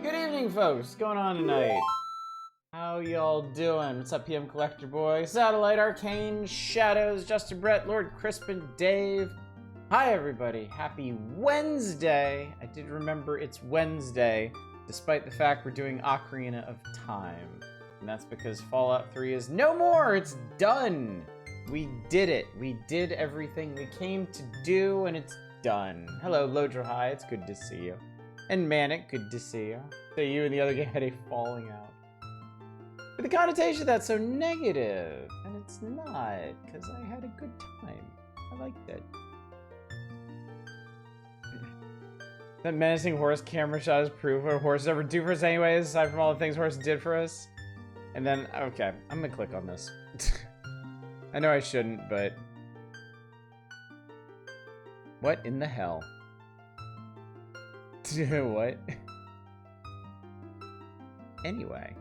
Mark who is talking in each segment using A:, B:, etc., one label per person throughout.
A: Good evening, folks. What's going on tonight? How y'all doing? What's up, PM Collector Boy? Satellite, Arcane, Shadows, Justin Brett, Lord Crispin, Dave. Hi, everybody. Happy Wednesday. I did remember it's Wednesday, despite the fact we're doing Ocarina of Time. And that's because Fallout 3 is no more. It's done. We did it. We did everything we came to do, and it's done. Hello, Lodra High. It's good to see you. And Manic, good to see you. So you and the other guy had a falling out. But the connotation of that's so negative, and it's not, because I had a good time. I liked it. That menacing horse camera shot is proof what horses ever do for us anyways, aside from all the things horses did for us. And then, okay, I'm gonna click on this. I know I shouldn't, but... What in the hell? What? Anyway.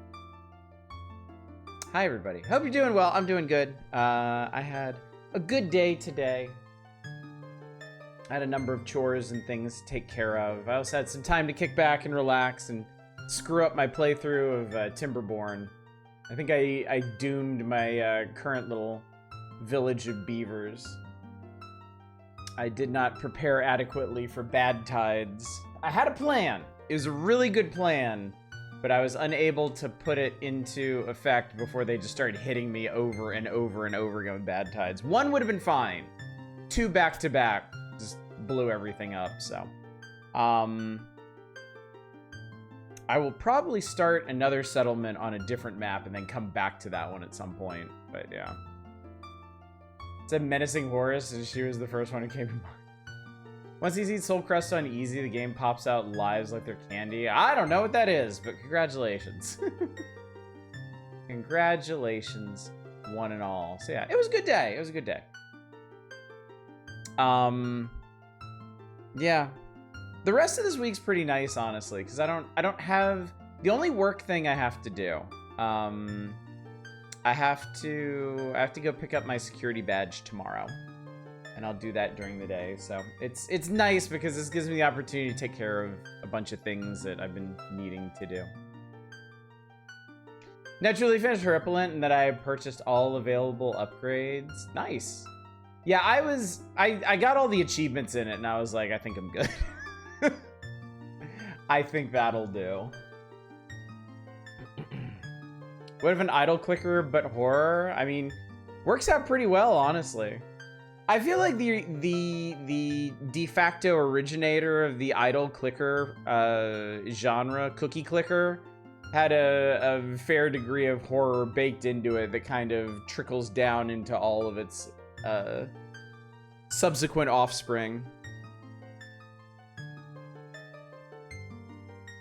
A: Hi, everybody. Hope you're doing well. I'm doing good. I had a good day today. I had a number of chores and things to take care of. I also had some time to kick back and relax and screw up my playthrough of Timberborn. I think I doomed my current little village of beavers. I did not prepare adequately for bad tides. I had a plan. It was a really good plan, but I was unable to put it into effect before they just started hitting me over and over and over again with bad tides. One would have been fine. Two back to back just blew everything up, so. I will probably start another settlement on a different map and then come back to that one at some point, but yeah. It's a menacing horse, and she was the first one who came to mind. Once you see Soul Crest on easy, the game pops out lives like they're candy. I don't know what that is, but congratulations. Congratulations, one and all. So yeah, it was a good day. It was a good day. Yeah. The rest of this week's pretty nice, honestly, because I don't have the only work thing I have to do. I have to go pick up my security badge tomorrow, and I'll do that during the day. So it's nice because this gives me the opportunity to take care of a bunch of things that I've been needing to do. Naturally finished Repellent, and that I purchased all available upgrades. Nice. Yeah, I got all the achievements in it, and I was like, I think I'm good. I think that'll do. What if an idle clicker but horror? I mean, works out pretty well, honestly. I feel like the de facto originator of the idle clicker genre, Cookie Clicker, had a fair degree of horror baked into it that kind of trickles down into all of its subsequent offspring.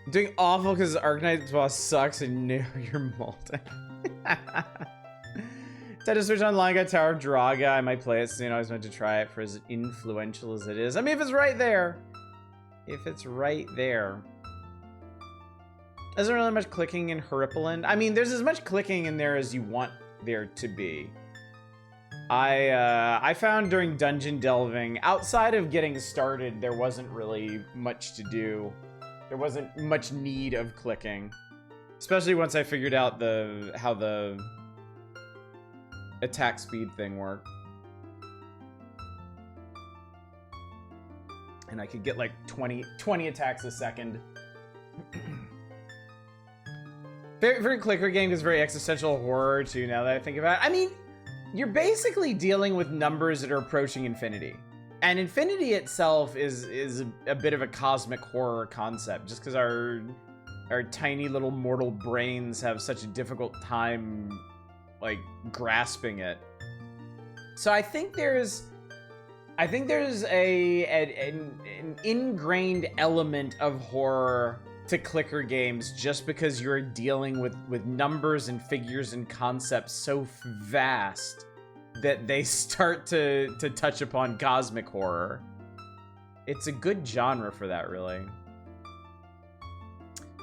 A: I'm doing awful because Arknight's boss sucks and you're molten. Had to switch online, got Tower of Draga. I might play it soon. I was meant to try it for as influential as it is. I mean, if it's right there. If it's right there. Isn't really much clicking in Horripiland. I mean, there's as much clicking in there as you want there to be. I found during dungeon delving, outside of getting started, there wasn't really much to do. There wasn't much need of clicking. Especially once I figured out how the attack speed thing worked. And I could get like 20 attacks a second. Favorite clicker game is very existential horror too, now that I think about it. I mean, you're basically dealing with numbers that are approaching infinity. And infinity itself is a bit of a cosmic horror concept, just because our tiny little mortal brains have such a difficult time, like, grasping it. So I think there's an ingrained element of horror to clicker games just because you're dealing with numbers and figures and concepts so vast that they start to touch upon cosmic horror. It's a good genre for that, really.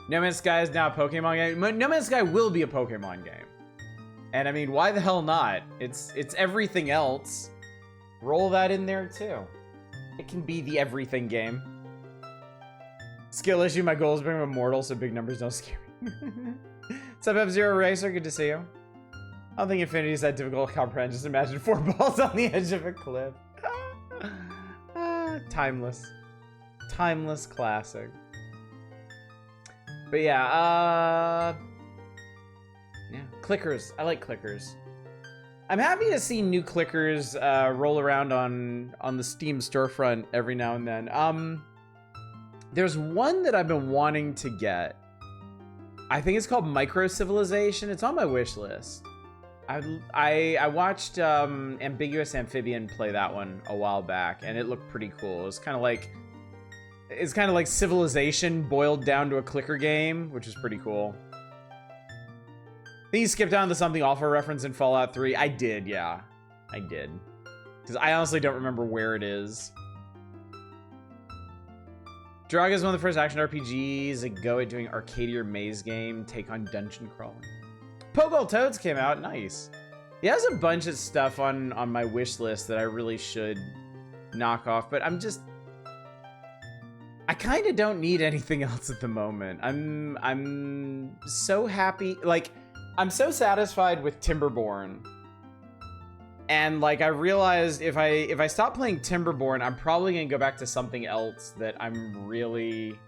A: No Man's Sky is now a Pokemon game. No Man's Sky will be a Pokemon game. And I mean, why the hell not? It's everything else. Roll that in there too. It can be the everything game. Skill issue, my goal is to become immortal so big numbers don't scare me. What's up, F-Zero Racer? Good to see you. I don't think Infinity is that difficult to comprehend. Just imagine 4 balls on the edge of a cliff. Timeless. Timeless classic. But yeah, clickers. I like clickers. I'm happy to see new clickers roll around on the Steam storefront every now and then. There's one that I've been wanting to get. I think it's called Micro Civilization. It's on my wish list. I watched Ambiguous Amphibian play that one a while back, and it looked pretty cool. It's kind of like Civilization boiled down to a clicker game, which is pretty cool. I think you skipped down to Something Awful reference in Fallout 3. I did, yeah. I did. Because I honestly don't remember where it is. Draga is one of the first action RPGs a go at doing arcadier maze game, take on dungeon crawling. Poggle Toads came out, nice. He has a bunch of stuff on my wish list that I really should knock off, but I kind of don't need anything else at the moment. I'm so happy, like, I'm so satisfied with Timberborn. And like I realized if I stop playing Timberborn, I'm probably gonna go back to something else that I'm really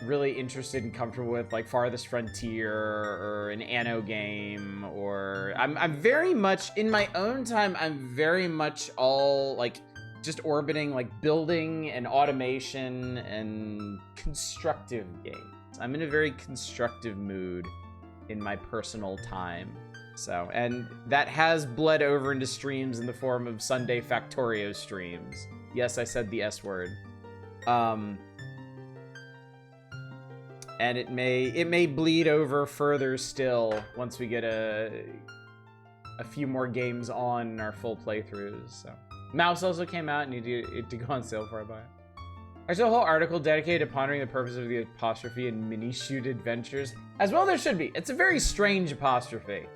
A: interested and comfortable with, like Farthest Frontier or an Anno game, or I'm very much in my own time. I'm very much all like just orbiting like building and automation and constructive games. I'm in a very constructive mood in my personal time. So, and that has bled over into streams in the form of Sunday Factorio streams. Yes, I said the S word. And it may bleed over further still once we get a few more games on our full playthroughs. So, Mouse also came out and need to go on sale before I buy it. There's a whole article dedicated to pondering the purpose of the apostrophe in mini-shoot adventures. As well there should be. It's a very strange apostrophe.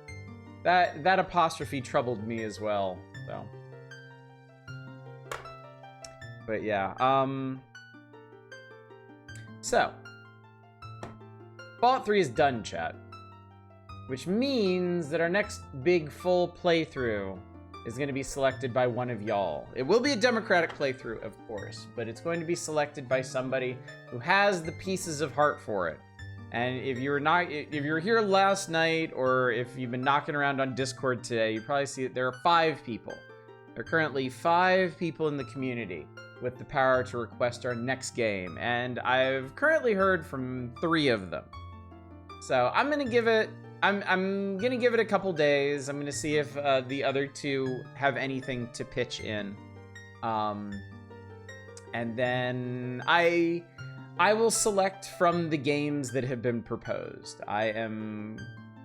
A: That apostrophe troubled me as well, so. But yeah, so. Fallout 3 is done, chat. Which means that our next big full playthrough is going to be selected by one of y'all. It will be a democratic playthrough, of course, but it's going to be selected by somebody who has the pieces of heart for it. And if you were here last night, or if you've been knocking around on Discord today, you probably see that there are 5 people. There are currently 5 people in the community with the power to request our next game, and I've currently heard from 3 of them. So I'm gonna give it a couple days. I'm gonna see if the other 2 have anything to pitch in, and then I will select from the games that have been proposed. I am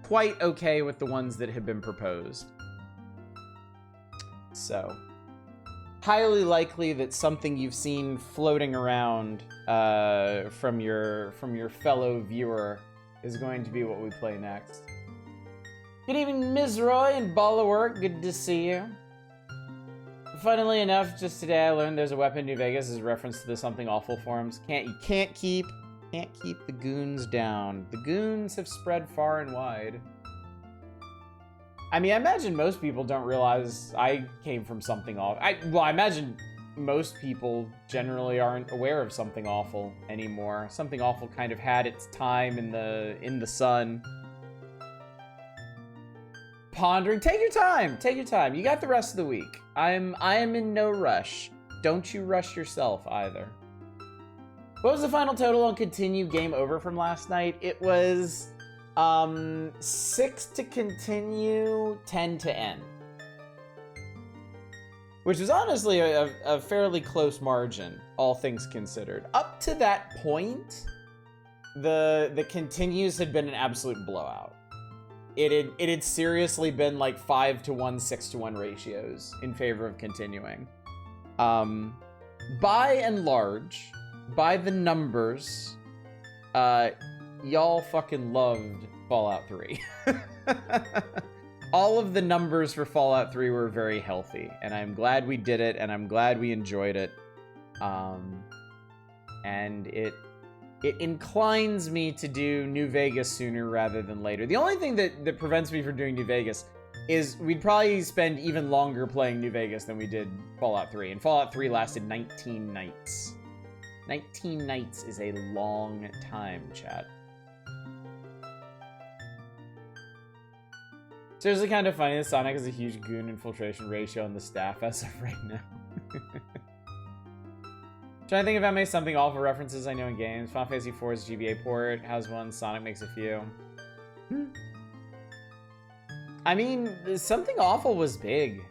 A: quite okay with the ones that have been proposed. So, highly likely that something you've seen floating around from your fellow viewer is going to be what we play next. Good evening, Ms. Roy and Ball of Work. Good to see you. Funnily enough, just today I learned there's a weapon in New Vegas as a reference to the Something Awful forums. You can't keep the goons down. The goons have spread far and wide. I mean, I imagine most people don't realize I came from Something Awful. I imagine most people generally aren't aware of Something Awful anymore. Something Awful kind of had its time in the sun. Pondering. Take your time. Take your time. You got the rest of the week. I am in no rush. Don't you rush yourself either. What was the final total on continue game over from last night? It was 6 to continue, 10 to end. Which was honestly a fairly close margin, all things considered. Up to that point, the continues had been an absolute blowout. It had seriously been like 5-to-1, 6-to-1 ratios in favor of continuing. By and large, by the numbers, y'all fucking loved Fallout 3. All of the numbers for Fallout 3 were very healthy, and I'm glad we did it, and I'm glad we enjoyed it. And it inclines me to do New Vegas sooner rather than later. The only thing that prevents me from doing New Vegas is we'd probably spend even longer playing New Vegas than we did Fallout 3. And Fallout 3 lasted 19 nights. 19 nights is a long time, chat. Seriously kind of funny that Sonic has a huge goon infiltration ratio on the staff as of right now. Trying to think if I made something awful references I know in games. Final Fantasy IV's GBA port has one. Sonic makes a few. I mean, Something Awful was big.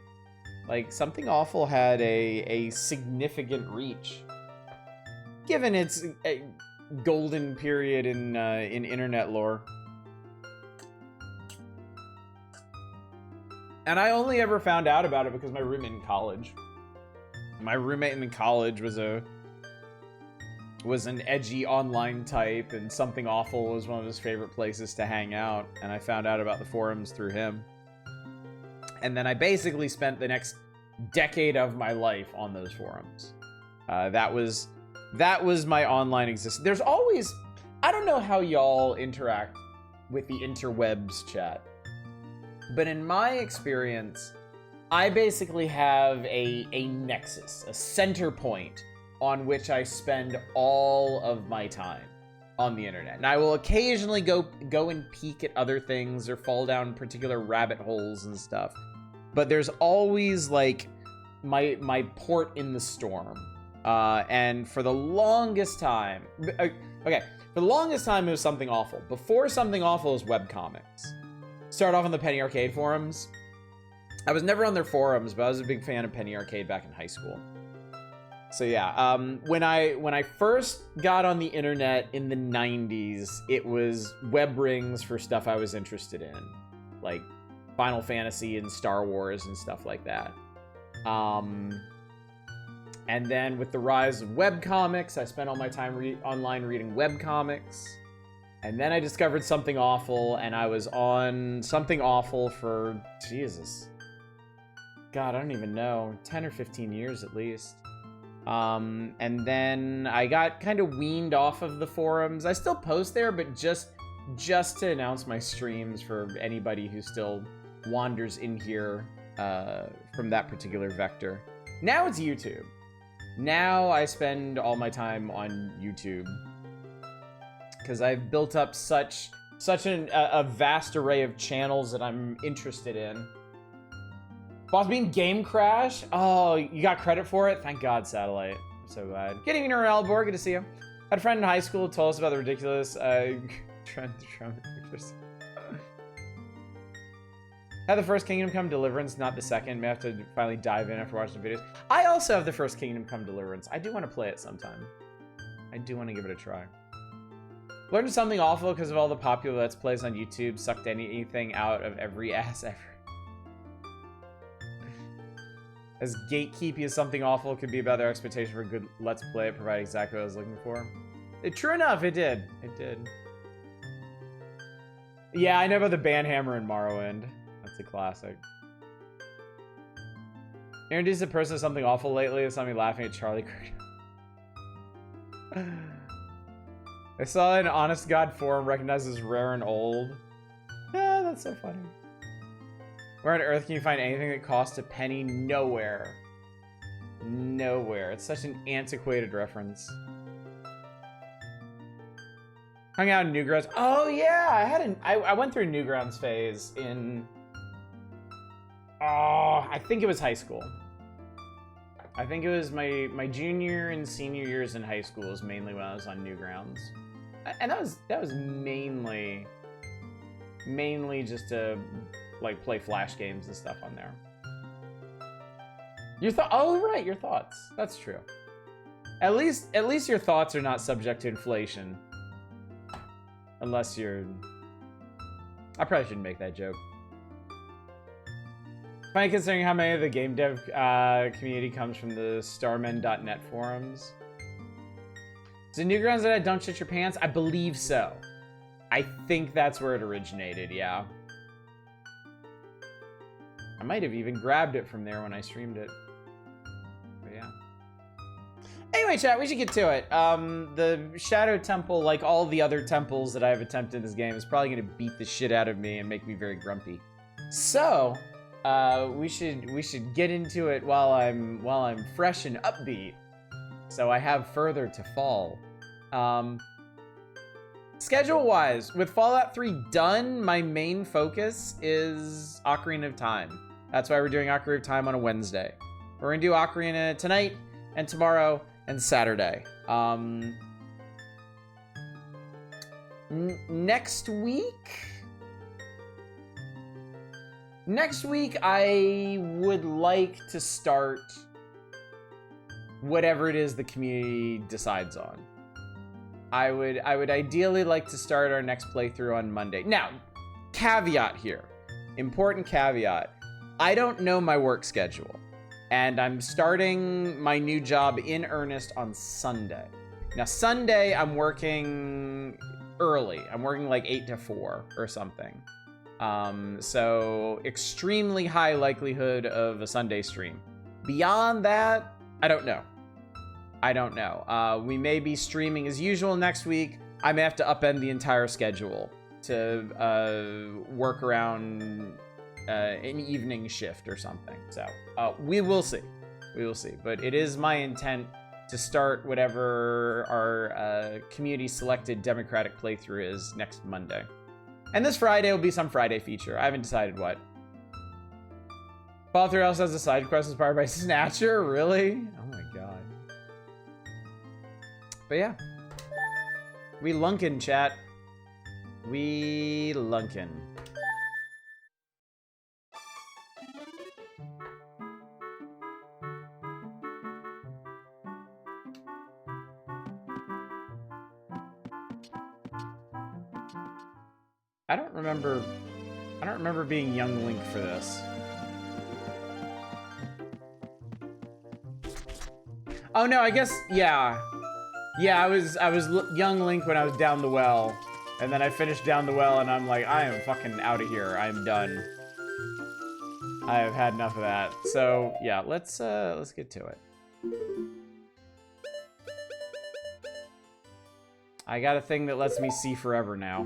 A: Like, Something Awful had a significant reach. Given its golden period in internet lore. And I only ever found out about it because my roommate in college. My roommate in college was an edgy online type, and Something Awful was one of his favorite places to hang out, and I found out about the forums through him. And then I basically spent the next decade of my life on those forums. That was my online existence. There's always, I don't know how y'all interact with the interwebs, chat, but in my experience, I basically have a nexus, a center point on which I spend all of my time on the internet. And I will occasionally go and peek at other things or fall down particular rabbit holes and stuff. But there's always like my port in the storm. And for the longest time, okay, for the longest time it was Something Awful. Before Something Awful was webcomics. Started off on the Penny Arcade forums. I was never on their forums, but I was a big fan of Penny Arcade back in high school. So yeah, when I first got on the internet in the 90s, it was web rings for stuff I was interested in, like Final Fantasy and Star Wars and stuff like that. And then with the rise of webcomics, I spent all my time online reading webcomics. And then I discovered Something Awful, and I was on Something Awful for, Jesus. God, I don't even know, 10 or 15 years at least. And then I got kind of weaned off of the forums. I still post there, but just to announce my streams for anybody who still wanders in here from that particular vector. Now it's YouTube. Now I spend all my time on YouTube because I've built up such a vast array of channels that I'm interested in. Boss Bean Game Crash? Oh, you got credit for it? Thank God, Satellite. I'm so glad. Good evening, Albor. Good to see you. Had a friend in high school who told us about the ridiculous trend pictures. Had the first Kingdom Come Deliverance, not the second. May have to finally dive in after watching the videos. I also have the first Kingdom Come Deliverance. I do want to play it sometime. I do want to give it a try. Learned Something Awful because of all the popular Let's Plays on YouTube. Sucked anything out of every ass ever. As gatekeepy as Something Awful could be about their expectation for a good Let's Play, it provided exactly what I was looking for. True enough, it did. It did. Yeah, I know about the Banhammer in Morrowind. That's a classic. Introduced a person to Something Awful lately. It saw me laughing at Charlie Kirk. I saw an honest God forum recognized as rare and old. Yeah, that's so funny. Where on earth can you find anything that costs a penny? Nowhere. Nowhere. It's such an antiquated reference. Hung out in Newgrounds. Oh yeah, I went through a Newgrounds phase in I think it was high school. I think it was my junior and senior years in high school is mainly when I was on Newgrounds. And that was mainly just to like play Flash games and stuff on there. Oh right, your thoughts. That's true. At least your thoughts are not subject to inflation. Unless you're... I probably shouldn't make that joke. Funny considering how many of the game dev community comes from the starmen.net forums. Is it Newgrounds that I Don't Shit Your Pants? I believe so. I think that's where it originated, yeah. I might have even grabbed it from there when I streamed it. But yeah. Anyway, chat, we should get to it. The Shadow Temple, like all the other temples that I've attempted in this game, is probably gonna beat the shit out of me and make me very grumpy. So, we should get into it while I'm fresh and upbeat, so I have further to fall. Schedule-wise, with Fallout 3 done, my main focus is Ocarina of Time. That's why we're doing Ocarina of Time on a Wednesday. We're gonna do Ocarina tonight and tomorrow and Saturday. Next week I would like to start whatever it is the community decides on. I would ideally like to start our next playthrough on Monday. Now, caveat here, important caveat. I don't know my work schedule, and I'm starting my new job in earnest on Sunday. Now, Sunday, I'm working early. I'm working like 8 to 4 or something. So extremely high likelihood of a Sunday stream. Beyond that, I don't know. We may be streaming as usual next week. I may have to upend the entire schedule to work around an evening shift or something. So we will see. But it is my intent to start whatever our community selected democratic playthrough is next Monday. And this Friday will be some Friday feature. I haven't decided what. Fallout 3 also has a side quest inspired by Snatcher? Really? Oh my god. But yeah. We lunkin', chat. We lunkin'. I don't remember being young Link for this. Oh no, I guess, yeah. Yeah, I was young Link when I was down the well. And then I finished down the well and I'm like, I am fucking out of here. I'm done. I have had enough of that. So, yeah, let's get to it. I got a thing that lets me see forever now.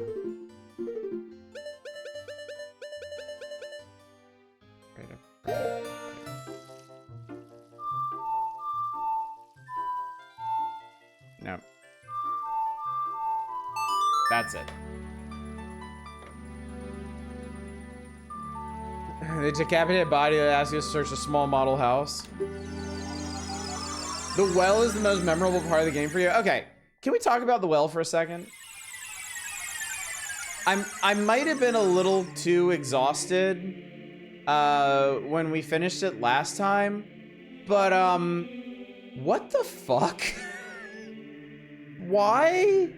A: No. That's it. The decapitated body that asks you to search a small model house. The well is the most memorable part of the game for you? Okay, can we talk about the well for a second? I might have been a little too exhausted when we finished it last time, but what the fuck? Why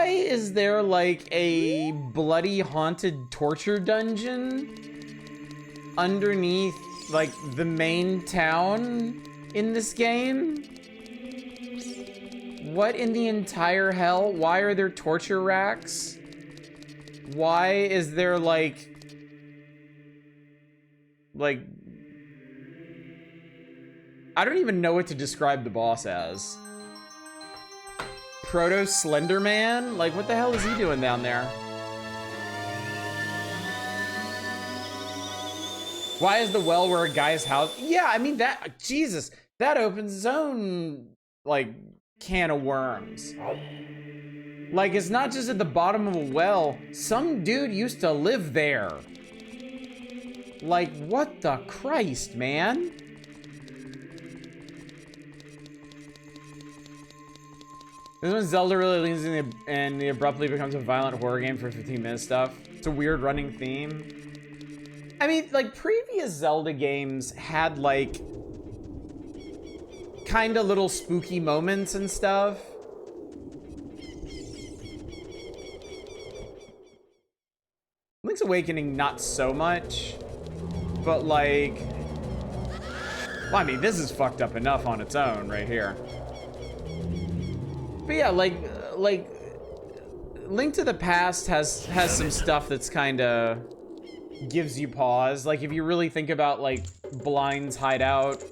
A: is there like a bloody haunted torture dungeon underneath like the main town in this game? What in the entire hell? Why are there torture racks? Why is there like I don't even know what to describe the boss as. Proto Slender Man? Like, what the hell is he doing down there? Why is the well where a guy's house? Yeah, I mean, that, Jesus, that opens its own, like, can of worms. Like, it's not just at the bottom of a well. Some dude used to live there. Like, what the Christ, man? This one, Zelda really leans in and abruptly becomes a violent horror game for 15-minute stuff. It's a weird running theme. I mean, like, previous Zelda games had, like, kind of little spooky moments and stuff. Link's Awakening, not so much. But, like... Well, I mean, this is fucked up enough on its own right here. But yeah, like Link to the Past has some stuff that's kind of gives you pause. Like, if you really think about, like, Blind's hideout,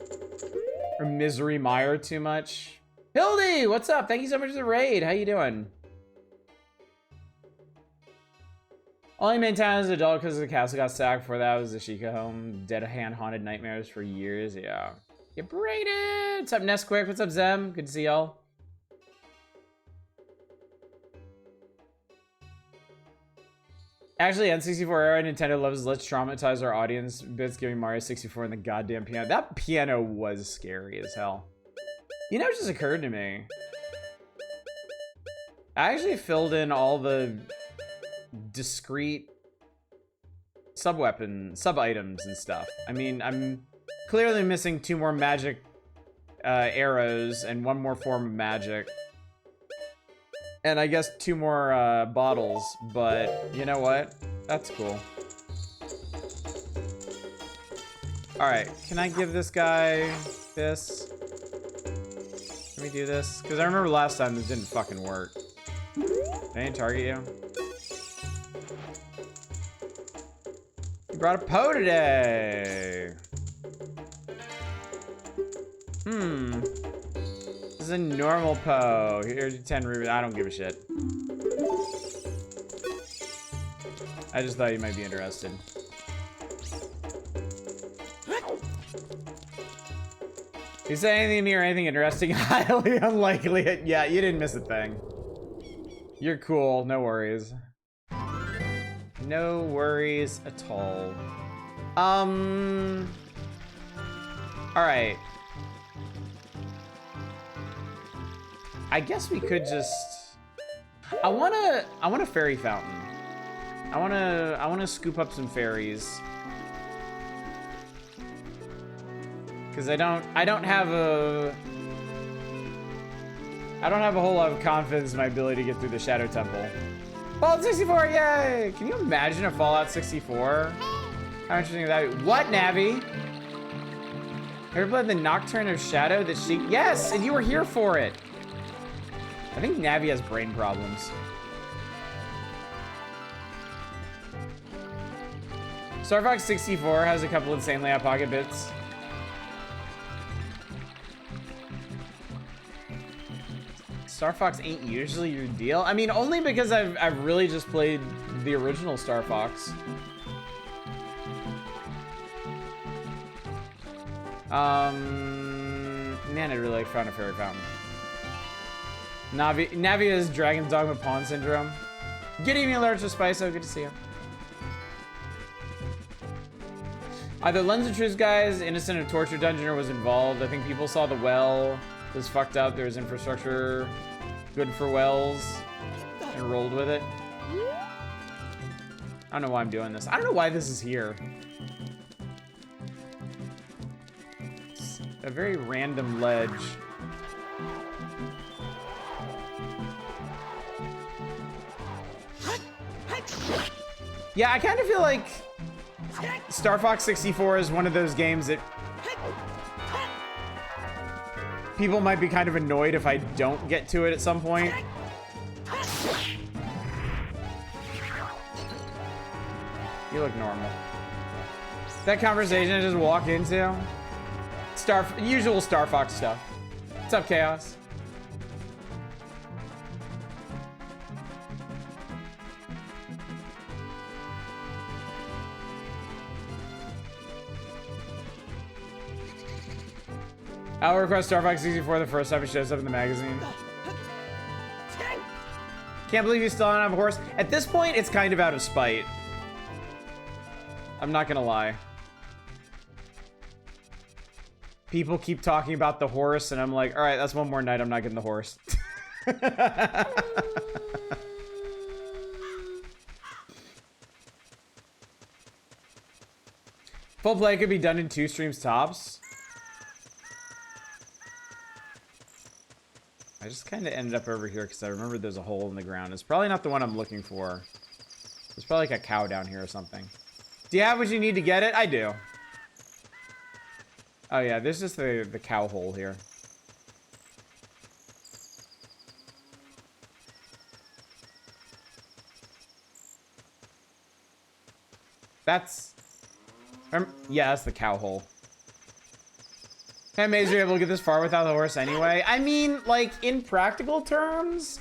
A: Or Misery Mire too much. Hildy, what's up? Thank you so much for the raid. How you doing? Only main town as an adult because the castle got sacked. Before that was the Sheikah home. Dead hand haunted nightmares for years. Yeah. Get braided. What's up, Nesquick? What's up, Zem? Good to see y'all. Actually, N64 era Nintendo loves let's traumatize our audience bits giving Mario 64 and the goddamn piano. That piano was scary as hell. You know, it just occurred to me. I actually filled in all the discrete sub-items and stuff. I mean, I'm clearly missing 2 more magic arrows and 1 more form of magic. And I guess 2 more bottles, but you know what? That's cool. Alright, can I give this guy this? Can we do this? Because I remember last time this didn't fucking work. Did I didn't target you? You brought a Poe today! This is a normal Poe. Here's 10 rubies. I don't give a shit. I just thought you might be interested. You say anything to me or anything interesting? Highly unlikely. Yeah, you didn't miss a thing. You're cool. No worries. No worries at all. Alright. I guess we could just... I want a fairy fountain. I wanna scoop up some fairies. Cause I don't have a whole lot of confidence in my ability to get through the Shadow Temple. Fallout 64, yay! Can you imagine a Fallout 64? How interesting would that be? What, Navi? Ever played the Nocturne of Shadow that she... Yes, and you were here for it. I think Navi has brain problems. Star Fox 64 has a couple insanely out-of-pocket bits. Star Fox ain't usually your deal. I mean, only because I've really just played the original Star Fox. Man, I really like Fountain of Fairy Fountain. Navi is Dragon's Dogma Pawn Syndrome. Good evening, Lurch of Spice. Good to see you. Either Lens of Truth guys, innocent of torture dungeon, or was involved. I think people saw the well was fucked up. There was infrastructure good for wells and rolled with it. I don't know why I'm doing this. I don't know why this is here. It's a very random ledge. Yeah, I kind of feel like Star Fox 64 is one of those games that people might be kind of annoyed if I don't get to it at some point. You look normal. That conversation I just walk into? Usual Star Fox stuff. What's up, Chaos? I'll request Star Fox 64 the first time it shows up in the magazine. Can't believe you still don't have a horse. At this point, it's kind of out of spite. I'm not gonna lie. People keep talking about the horse, and I'm like, all right, that's one more night I'm not getting the horse. Full play could be done in 2 streams tops. I just kind of ended up over here because I remember there's a hole in the ground. It's probably not the one I'm looking for. There's probably like a cow down here or something. Do you have what you need to get it? I do. Oh yeah, this is the cow hole here. That's... yeah, that's the cow hole. I'm amazed you're able to get this far without the horse anyway. I mean, like, in practical terms,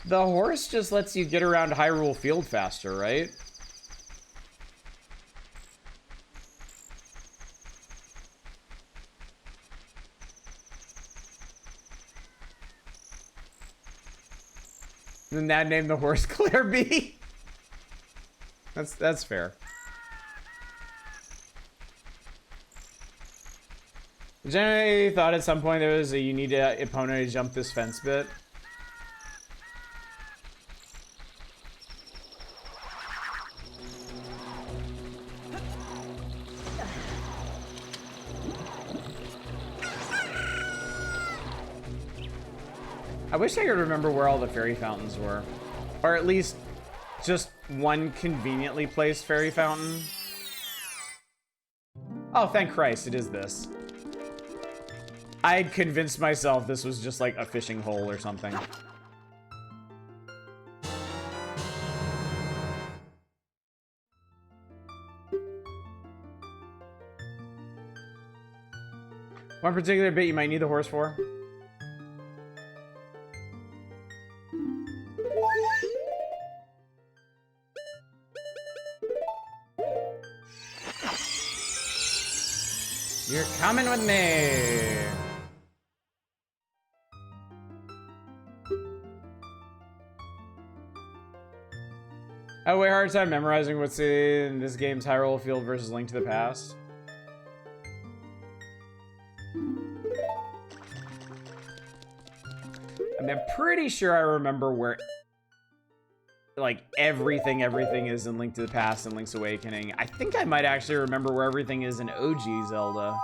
A: the horse just lets you get around Hyrule Field faster, right? And that named the horse Claire B. That's fair. Generally thought at some point there was a you need a opponent to jump this fence bit. I wish I could remember where all the fairy fountains were. Or at least just one conveniently placed fairy fountain. Oh, thank Christ, it is this. I had convinced myself this was just like a fishing hole or something. One particular bit you might need the horse for? You're coming with me. I have a way hard time memorizing what's in this game's Hyrule Field versus Link to the Past. I mean, I'm pretty sure I remember where, like, everything is in Link to the Past and Link's Awakening. I think I might actually remember where everything is in OG Zelda.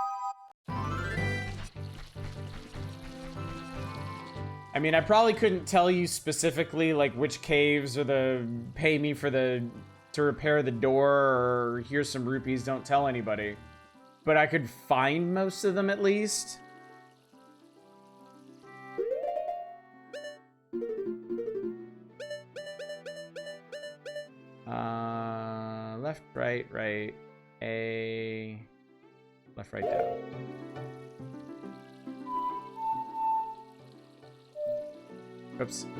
A: I mean, I probably couldn't tell you specifically, like, which caves or the pay me for the to repair the door or here's some rupees, don't tell anybody. But I could find most of them at least. Left, right, right, A, left, right, down. Oops. You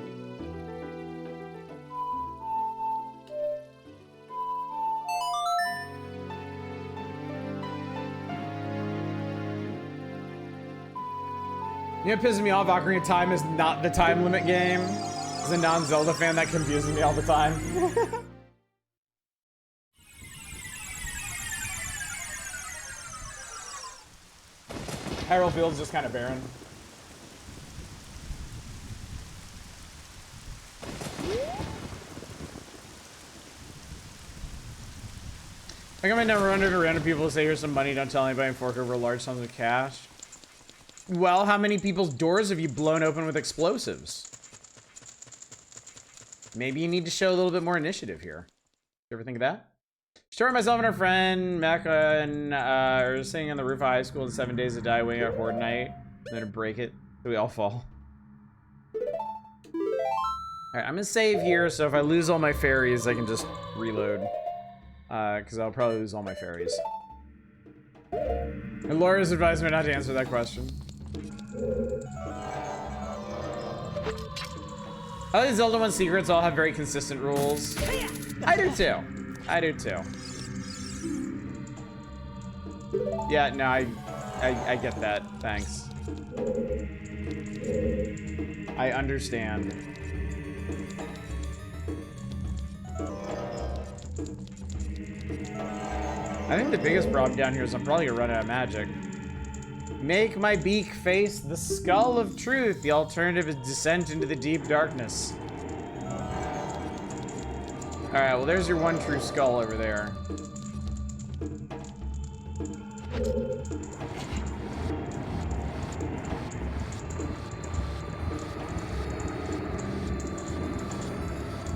A: know what pisses me off? Ocarina of Time is not the time limit game. As a non-Zelda fan, that confuses me all the time. Hyrule Field's just kind of barren. I think I might never run into random people who say, here's some money, don't tell anybody, and fork over large sums of cash. Well, how many people's doors have you blown open with explosives? Maybe you need to show a little bit more initiative here. You ever think of that? Story myself and our friend Mecca and are sitting on the roof of high school in 7 days to die, waiting at Horde Night, and then to break it, so we all fall. Alright, I'm gonna save here, so if I lose all my fairies, I can just reload. Because I'll probably lose all my fairies. And Laura's advised me not to answer that question. I think Zelda 1 secrets all have very consistent rules. I do too. I do too. Yeah, no, I get that. Thanks. I understand. I think the biggest problem down here is I'm probably gonna run out of magic. Make my beak face the skull of truth. The alternative is descent into the deep darkness. Alright, well there's your one true skull over there.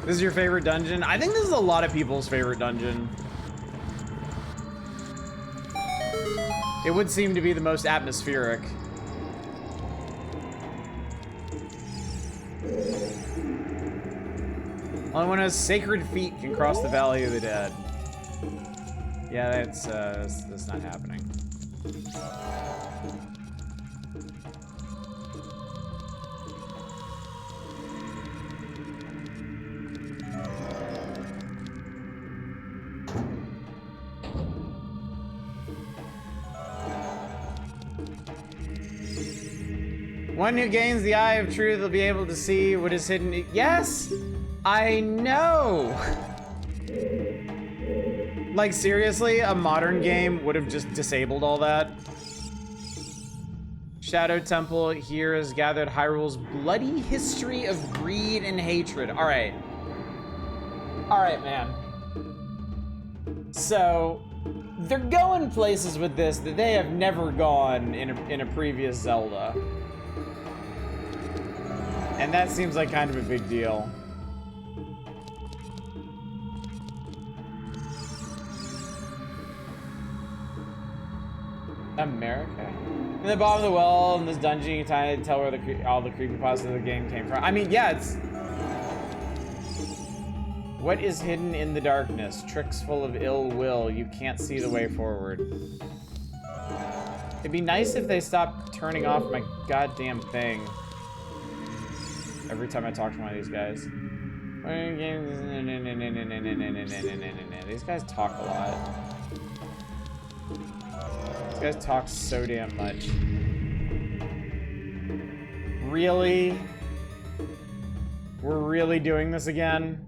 A: This is your favorite dungeon? I think this is a lot of people's favorite dungeon. It would seem to be the most atmospheric. Only one who has sacred feet can cross the Valley of the Dead. Yeah, that's not happening. One who gains the Eye of Truth will be able to see what is hidden. Yes, I know. Like, seriously, a modern game would have just disabled all that. Shadow Temple here has gathered Hyrule's bloody history of greed and hatred. All right. All right, man. So, they're going places with this that they have never gone in a previous Zelda. And that seems like kind of a big deal. America? In the bottom of the well, in this dungeon, you can tell where all the creepypasta of the game came from. I mean, yeah, it's... What is hidden in the darkness? Tricks full of ill will. You can't see the way forward. It'd be nice if they stopped turning off my goddamn thing every time I talk to one of these guys. These guys talk a lot. These guys talk so damn much. Really? We're really doing this again?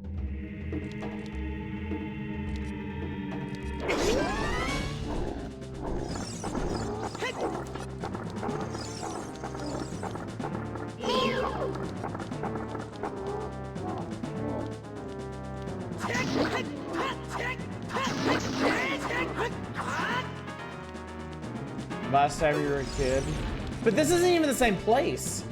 A: Last time you were a kid. But this isn't even the same place.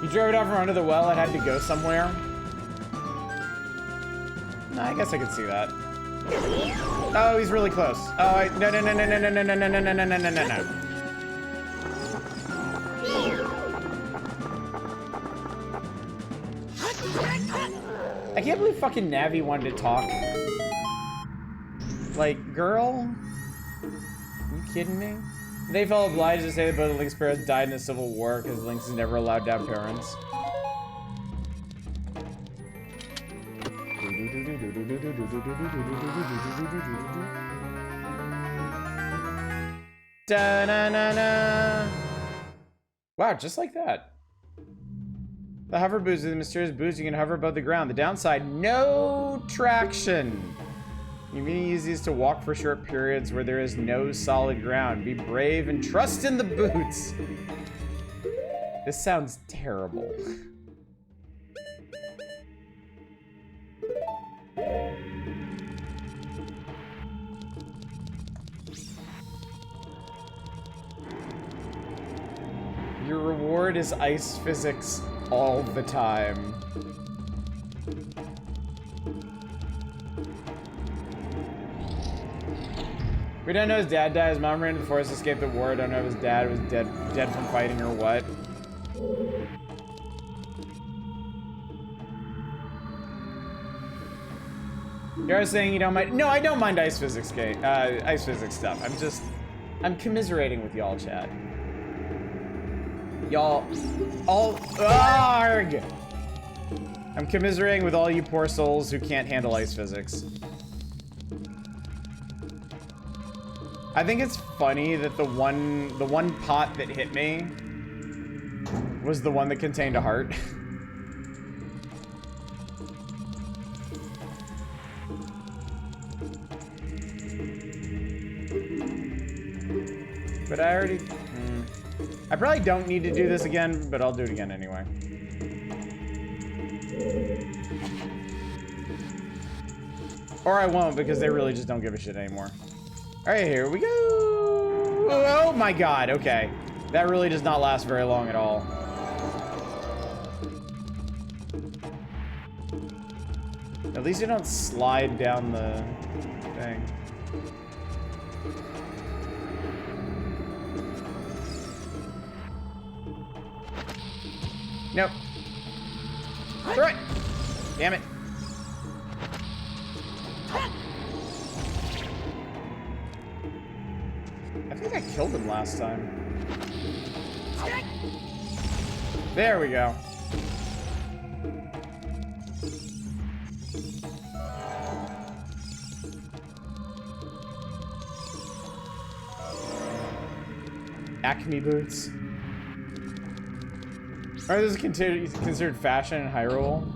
A: You drove it out from under the well and had to go somewhere? No, I guess I could see that. Oh, he's really close. Oh, no. I can't believe fucking Navi wanted to talk. Like, girl? Are you kidding me? They felt obliged to say that both of Link's parents died in a civil war because Link is never allowed to have parents. Da-na-na-na. Wow, just like that. The hover boots are the mysterious boots you can hover above the ground. The downside, no traction. You may use these to walk for short periods where there is no solid ground. Be brave and trust in the boots. This sounds terrible. Your reward is ice physics all the time. We don't know his dad died. His mom ran into the forest, escaped the war. Don't know if his dad was dead from fighting or what. You're saying you don't mind? No, I don't mind ice physics stuff. I'm commiserating with y'all, chat. Y'all, arg! I'm commiserating with all you poor souls who can't handle ice physics. I think it's funny that the one pot that hit me was the one that contained a heart. But I already... I probably don't need to do this again, but I'll do it again anyway. Or I won't, because they really just don't give a shit anymore. Alright, here we go! Oh my god, okay. That really does not last very long at all. At least you don't slide down the thing. Nope. Throw it! Damn it. I think I killed him last time. There we go. Acme boots. Are this considered fashion in Hyrule?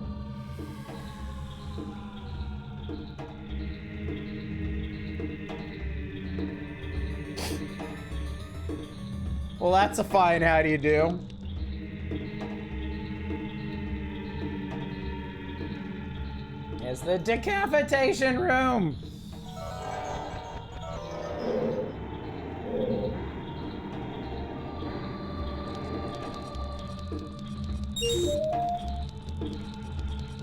A: Well, that's a fine how do you do. It's the decapitation room.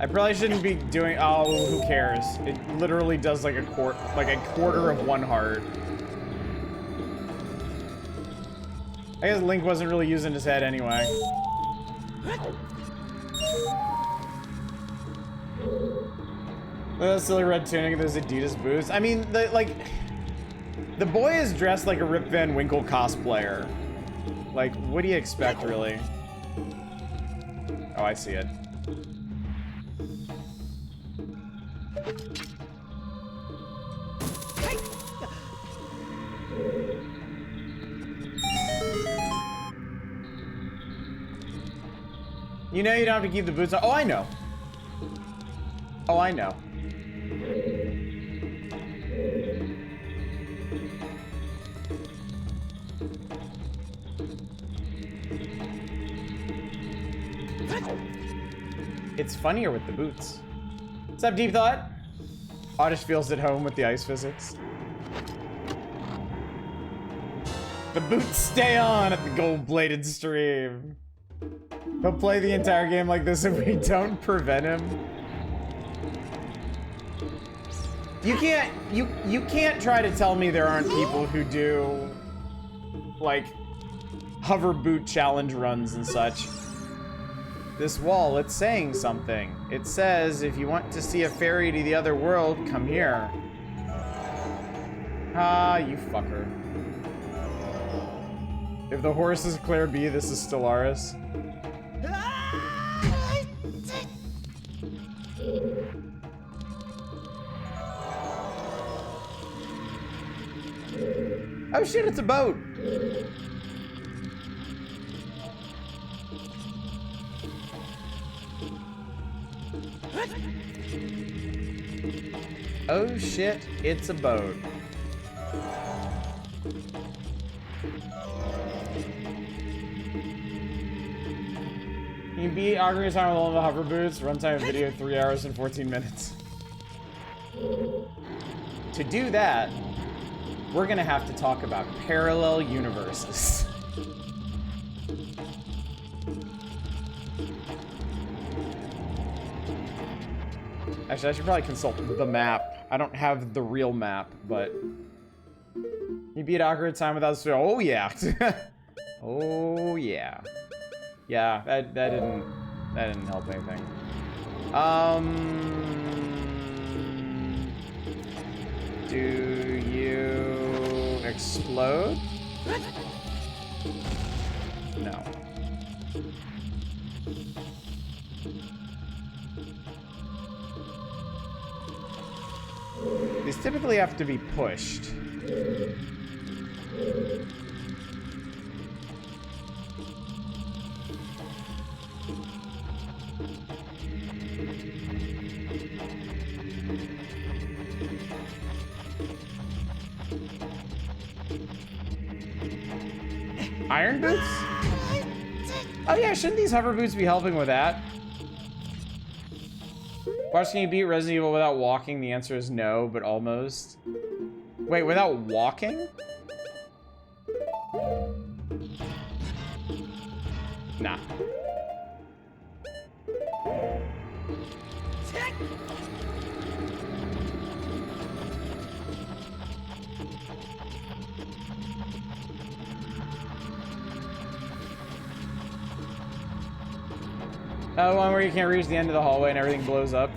A: I probably shouldn't be doing. Oh, who cares? It literally does like a quarter of one heart. I guess Link wasn't really using his head anyway. The silly red tunic and those Adidas boots. I mean, the boy is dressed like a Rip Van Winkle cosplayer. Like, what do you expect, really? Oh, I see it. You know you don't have to keep the boots on. Oh, I know. Oh, I know. It's funnier with the boots. What's up, Deep Thought? Oddish feels at home with the ice physics. The boots stay on at the gold-bladed stream. He'll play the entire game like this if we don't prevent him. You can't try to tell me there aren't people who do like hover boot challenge runs and such. This wall, it's saying something. It says if you want to see a ferry to the other world, come here. Ah, you fucker. If the horse is Claire B, this is Stellaris. Oh shit, it's a boat! Oh shit, it's a boat. Can you beat Ocarina of Time with all of the hover boots? Runtime of video 3 hours and 14 minutes. To do that, we're gonna have to talk about parallel universes. Actually, I should probably consult the map. I don't have the real map, but you beat Ocarina of Time without the. Oh yeah. Oh yeah. Yeah, that didn't help anything. Do you explode? No. These typically have to be pushed. Iron boots? Oh yeah, shouldn't these hover boots be helping with that? Can you beat Resident Evil without walking? The answer is no, but almost. Wait, without walking? Nah. Oh, one where you can't reach the end of the hallway and everything blows up.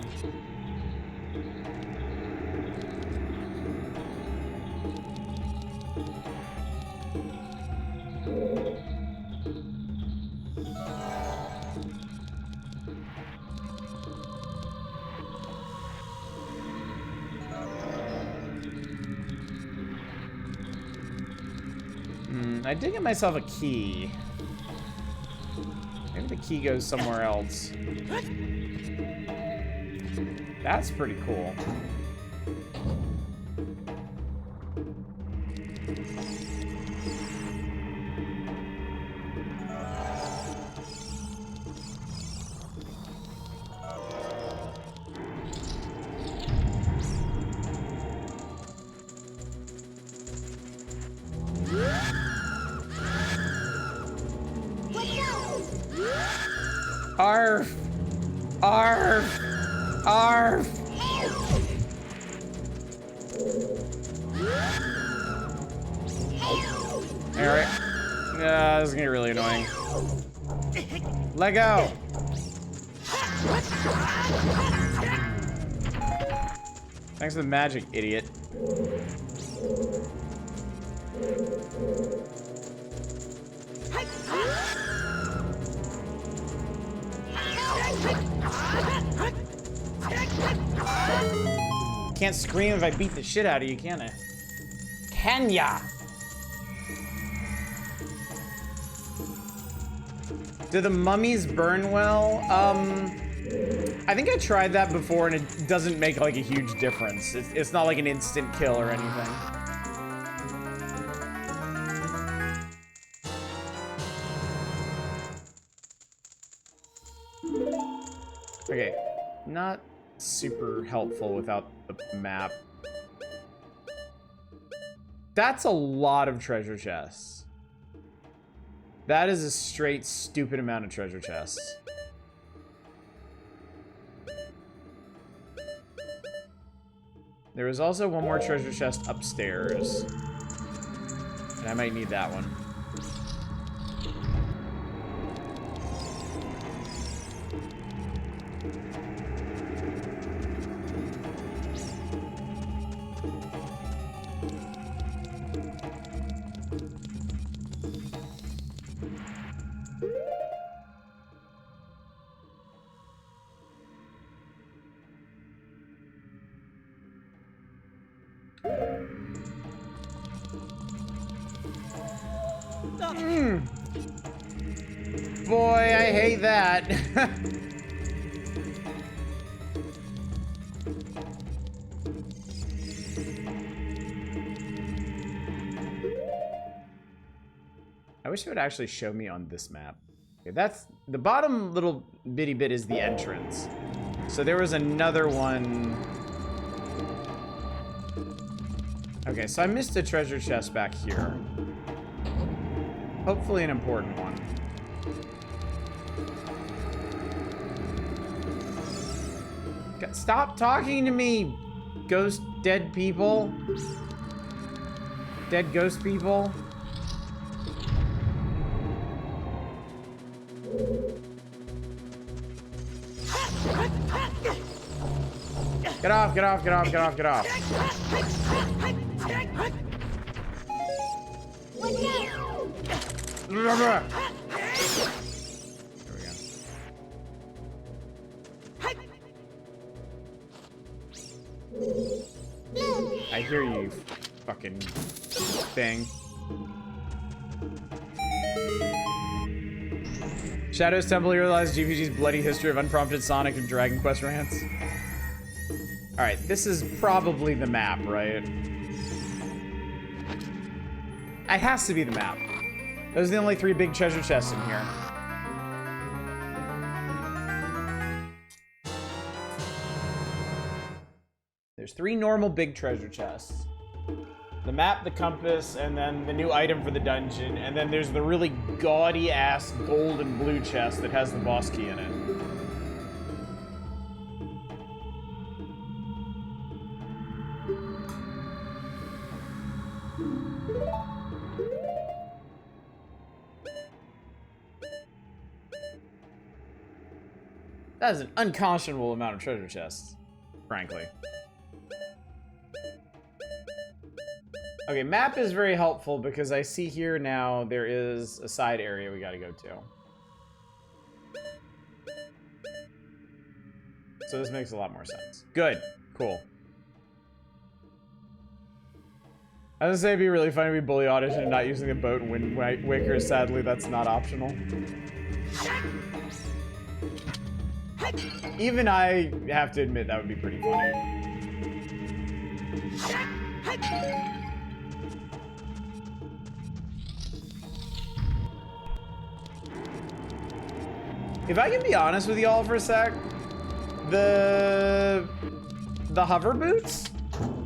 A: I did get myself a key. Maybe the key goes somewhere else. That's pretty cool. Arf! Arf! Arf! Alright. Yeah, this is gonna be really annoying. Let go! Thanks for the magic, idiot. Can't scream if I beat the shit out of you, can I? Can ya? Do the mummies burn well? I think I tried that before and it doesn't make like a huge difference. It's not like an instant kill or anything. Okay, not super helpful without the map. That's a lot of treasure chests. That is a straight stupid amount of treasure chests. There is also one more treasure chest upstairs. And I might need that one. Boy, I hate that. I wish it would actually show me on this map. Okay, that's the bottom little bitty bit is the entrance. So there was another one. Okay, so I missed a treasure chest back here. Hopefully an important one. Stop talking to me, ghost dead people. Dead ghost people. Get off, get off, get off, get off, get off. There we go. I hear you, fucking thing. Shadow's Temple, you realize GPG's bloody history of unprompted Sonic and Dragon Quest rants. Alright, this is probably the map, right? It has to be the map. Those are the only 3 big treasure chests in here. There's 3 normal big treasure chests. The map, the compass, and then the new item for the dungeon, and then there's the really gaudy-ass gold and blue chest that has the boss key in it. That is an unconscionable amount of treasure chests, frankly. Okay, map is very helpful because I see here now there is a side area we gotta go to. So this makes a lot more sense. Good. Cool. I was gonna say it'd be really funny to be bully audition and not using the boat and Wind Waker. Sadly, that's not optional. Even I have to admit that would be pretty funny. If I can be honest with y'all for a sec, the hover boots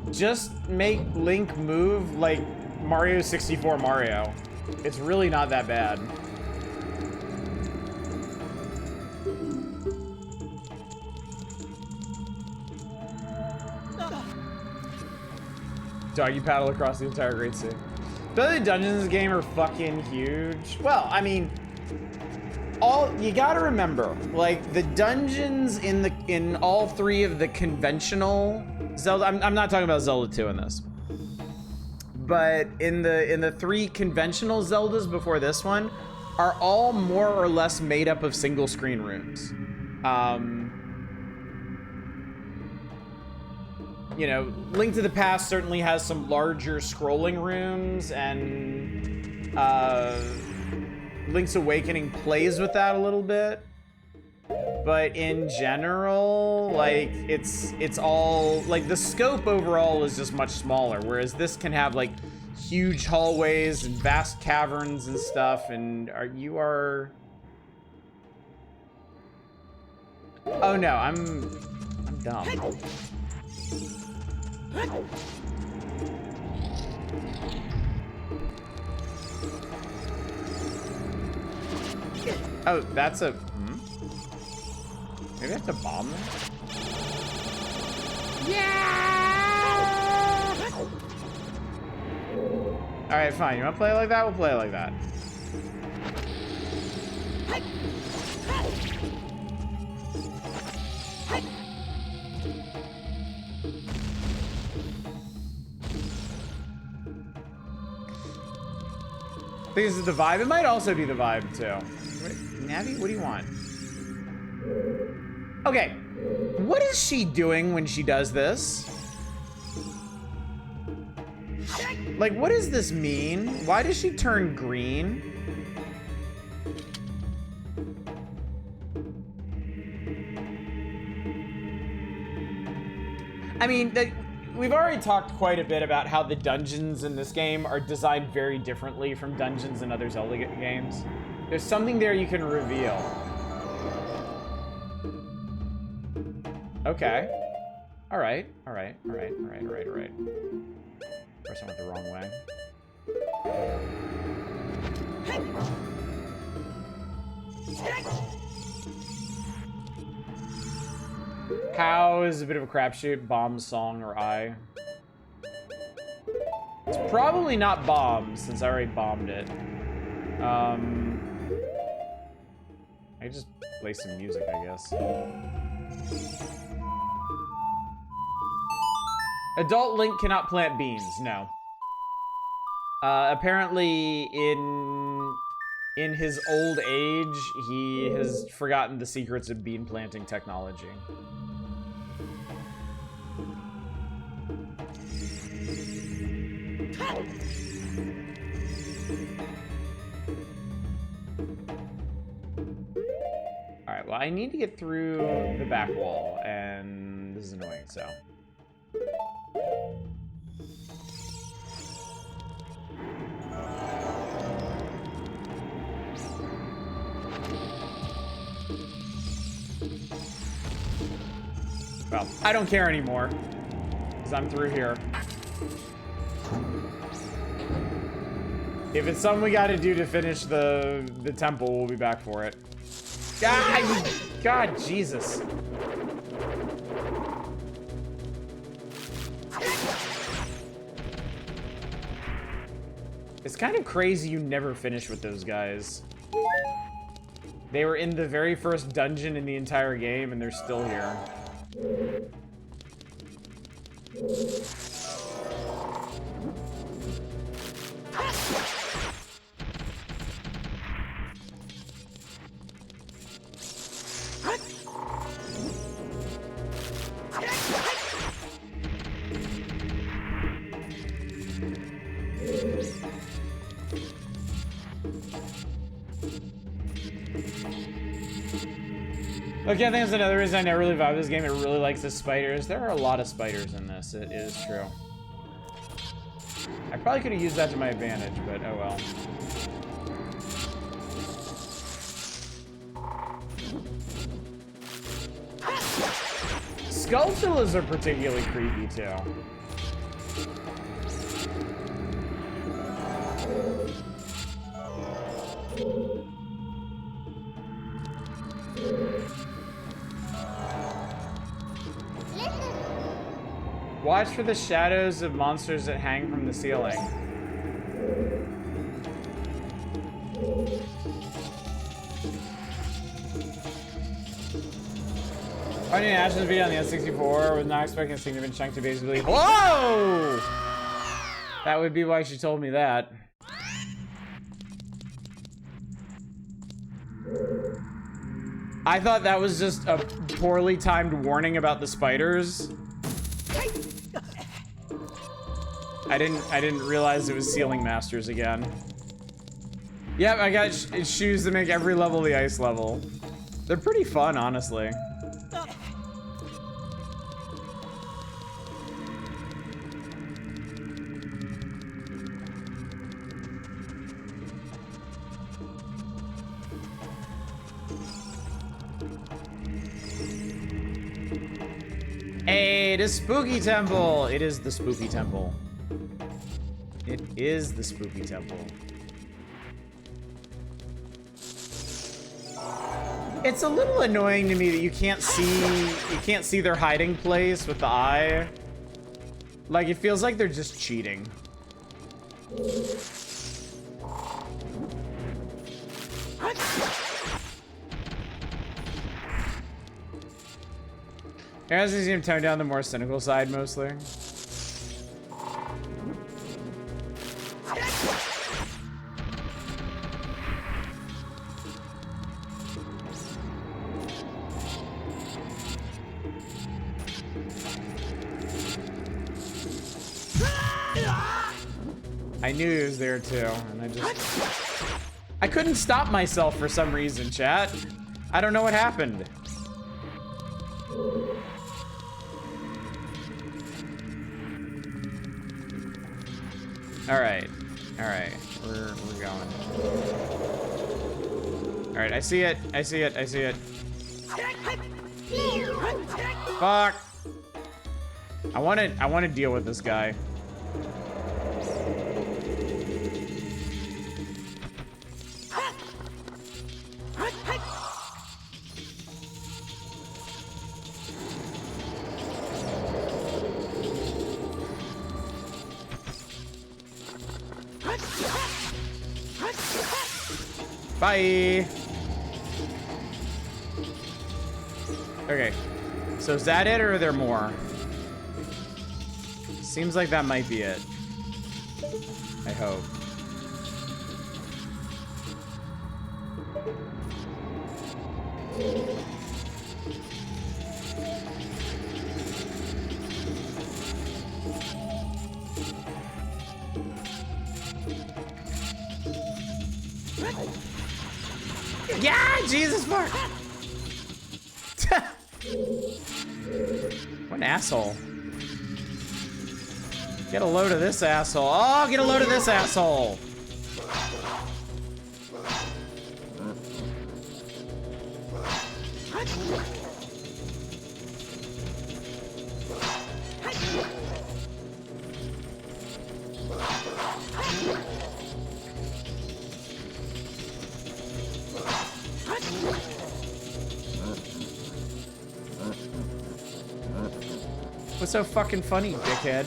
A: just make Link move like Mario 64 Mario. It's really not that bad. Doggy paddle across the entire Great Sea. The dungeons in this game are fucking huge. Well, I mean, you gotta remember, like the dungeons in all three of the conventional Zelda. I'm not talking about Zelda 2 in this, but in the three conventional Zeldas before this one, are all more or less made up of single screen rooms. You know, Link to the Past certainly has some larger scrolling rooms, and Link's Awakening plays with that a little bit. But in general, like, it's all, like, the scope overall is just much smaller, whereas this can have, like, huge hallways and vast caverns and stuff, and you are... Oh no, I'm dumb. Oh, that's a... Maybe I have to bomb them? Yeah! Alright, fine. You wanna play it like that? We'll play it like that. I think this is the vibe. It might also be the vibe, too. Wait, Navi, what do you want? Okay, what is she doing when she does this? Like, what does this mean? Why does she turn green? I mean, we've already talked quite a bit about how the dungeons in this game are designed very differently from dungeons in other Zelda games. There's something there you can reveal. Okay. All right. First I went the wrong way. How is a bit of a crapshoot? Bomb, song, or I? It's probably not bomb, since I already bombed it. I just play some music, I guess. Adult Link cannot plant beans, no. Apparently in his old age, he has forgotten the secrets of bean planting technology. Alright, well, I need to get through the back wall, and this is annoying, so. Well, I don't care anymore, because I'm through here. If it's something we gotta do to finish the temple, we'll be back for it. God, Jesus. It's kind of crazy you never finish with those guys. They were in the very first dungeon in the entire game, and they're still here. Okay, I think that's another reason I never really vibe this game. It really likes the spiders. There are a lot of spiders in this. It is true. I probably could have used that to my advantage, but oh well. Skulltulas are particularly creepy too. Watch for the shadows of monsters that hang from the ceiling. Finding an Ash's video on the N64 was not expecting a significant chunk to basically. Whoa! That would be why she told me that. I thought that was just a poorly timed warning about the spiders. I didn't realize it was Ceiling Masters again. Yep, I got shoes that make every level the ice level. They're pretty fun, honestly. Hey, it is Spooky Temple! It is the Spooky Temple. It is the Spooky Temple. It's a little annoying to me that you can't see their hiding place with the eye. Like, it feels like they're just cheating. As you see him tone down the more cynical side, mostly. I knew he was there too, and I couldn't stop myself for some reason, chat. I don't know what happened. Alright, we're going. Alright, I see it. Fuck. I wanna deal with this guy. Bye. Okay, so is that it, or are there more? Seems like that might be it. I hope. Yeah, Jesus fuck! What an asshole. Get a load of this asshole. Oh, get a load of this asshole. What's so fucking funny, dickhead?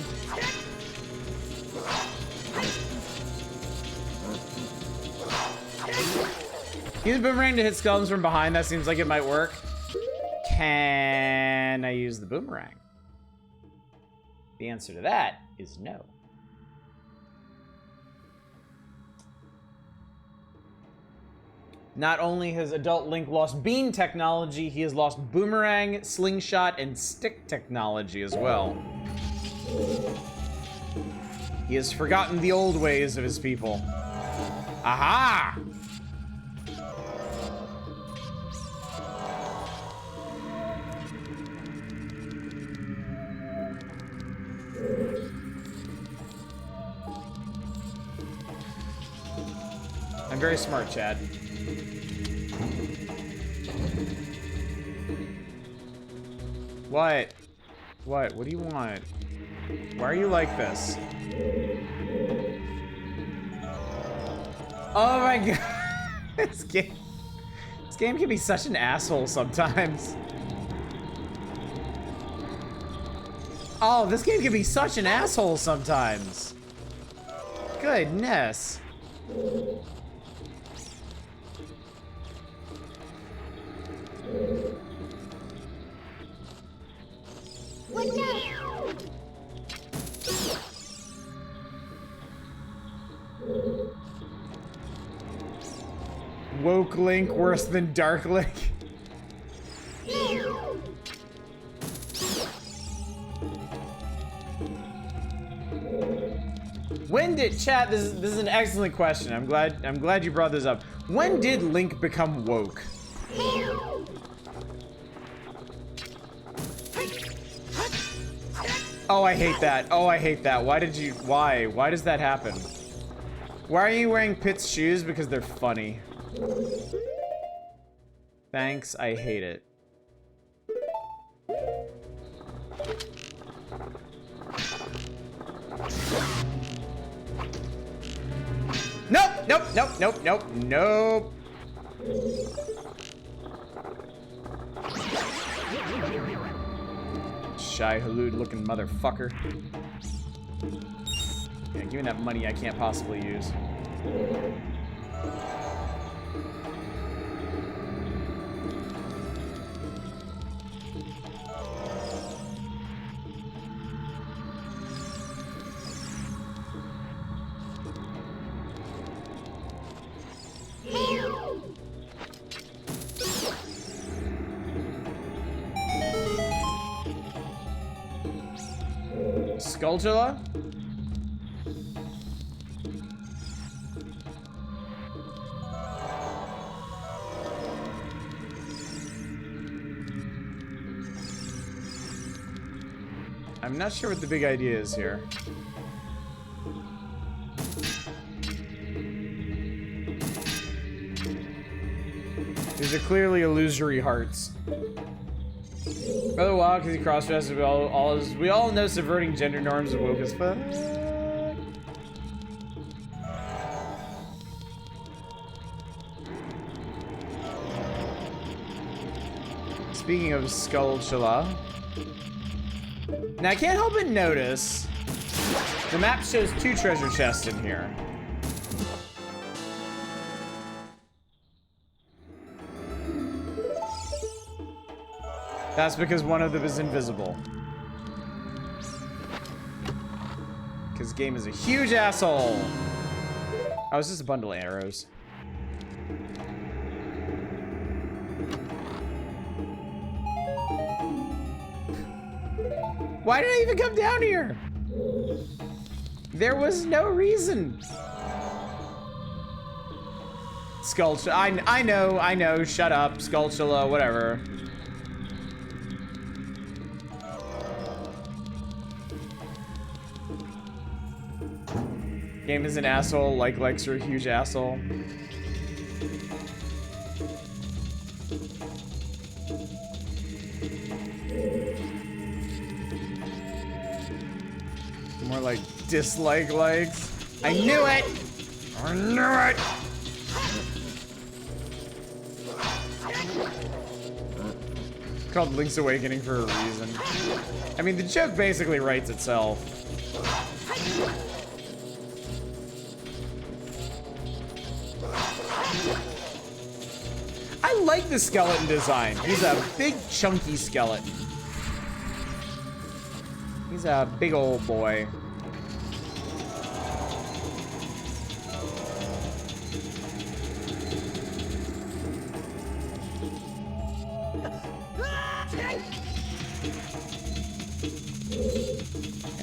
A: Use the boomerang to hit skeletons from behind. That seems like it might work. Can I use the boomerang? The answer to that is no. Not only has adult Link lost beam technology, he has lost boomerang, slingshot, and stick technology as well. He has forgotten the old ways of his people. Aha! I'm very smart, Chad. What? What? What do you want? Why are you like this? Oh my god. This game can be such an asshole sometimes. Oh, this game can be such an asshole sometimes. Goodness.
B: What's up?
A: Woke Link worse than Dark Link. When did chat? This is an excellent question. I'm glad you brought this up. When did Link become woke? Oh, I hate that. Oh, I hate that. Why did you? Why? Why does that happen? Why are you wearing Pit's shoes? Because they're funny. Thanks, I hate it. Nope, nope, nope, nope, nope, nope. Shy Halud looking motherfucker. Yeah, give me that money I can't possibly use. Skulltula? I'm not sure what the big idea is here. These are clearly illusory hearts. Brother Wild, because he cross-dresses, we all know subverting gender norms is woke as fuck. Speaking of Skulltula, now I can't help but notice the map shows 2 treasure chests in here. That's because one of them is invisible. Because the game is a huge asshole. Oh, it's just a bundle of arrows. Why did I even come down here? There was no reason. Skulltula, I know, shut up, Skulltula, whatever. Game is an asshole, like Lex are a huge asshole. More like dislike likes. I knew it! I knew it! It's called Link's Awakening for a reason. I mean, the joke basically writes itself. I like the skeleton design. He's a big, chunky skeleton. He's a big old boy.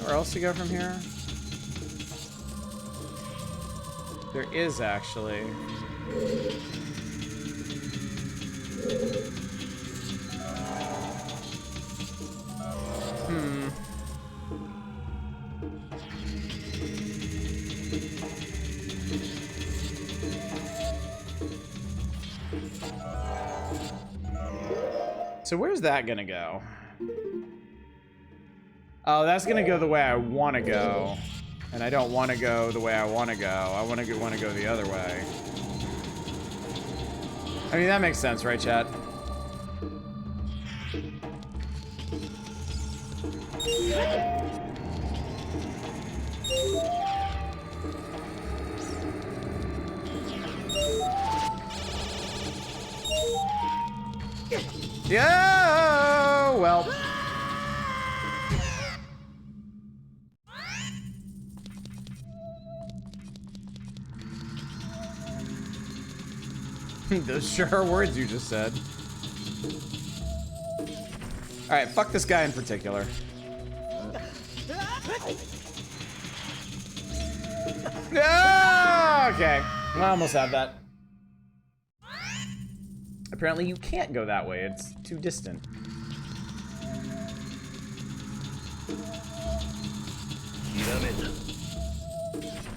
A: Where else to go from here? There is actually. So where's that gonna go? Oh, that's gonna go the way I want to go. And I don't want to go the way I want to go. I want to go the other way. I mean, that makes sense, right, chat? Yeah, well. Those sure are words you just said. Alright, fuck this guy in particular. Ah, okay. I almost had that. Apparently you can't go that way. It's too distant.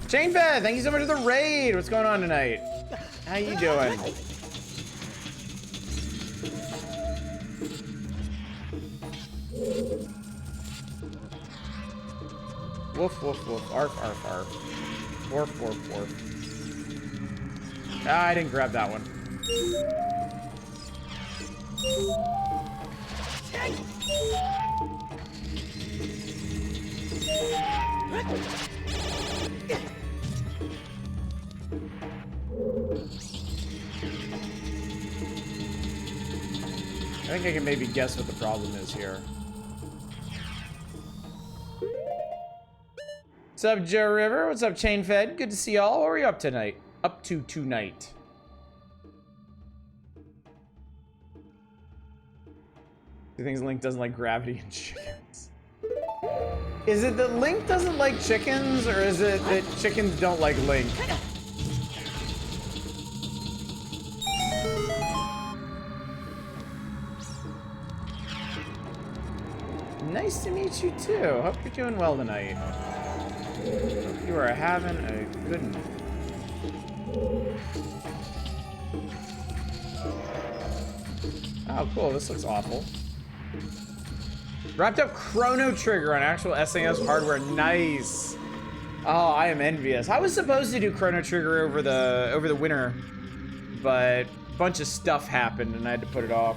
A: Chainfed, thank you so much for the raid. What's going on tonight? How you doing? Woof, woof, woof. Arf, arf, arf. Warf, warf, warf. Ah, I didn't grab that one. I think I can maybe guess what the problem is here. What's up, Joe River? What's up, Chain Fed? Good to see y'all. What are you up tonight? Up to tonight. He thinks Link doesn't like gravity and chickens. Is it that Link doesn't like chickens, or is it that chickens don't like Link? Nice to meet you too. Hope you're doing well tonight. Hope you are having a good night. Oh, cool. This looks awful. Wrapped up Chrono Trigger on actual SNES hardware. Nice. Oh, I am envious. I was supposed to do Chrono Trigger over the winter, but a bunch of stuff happened and I had to put it off.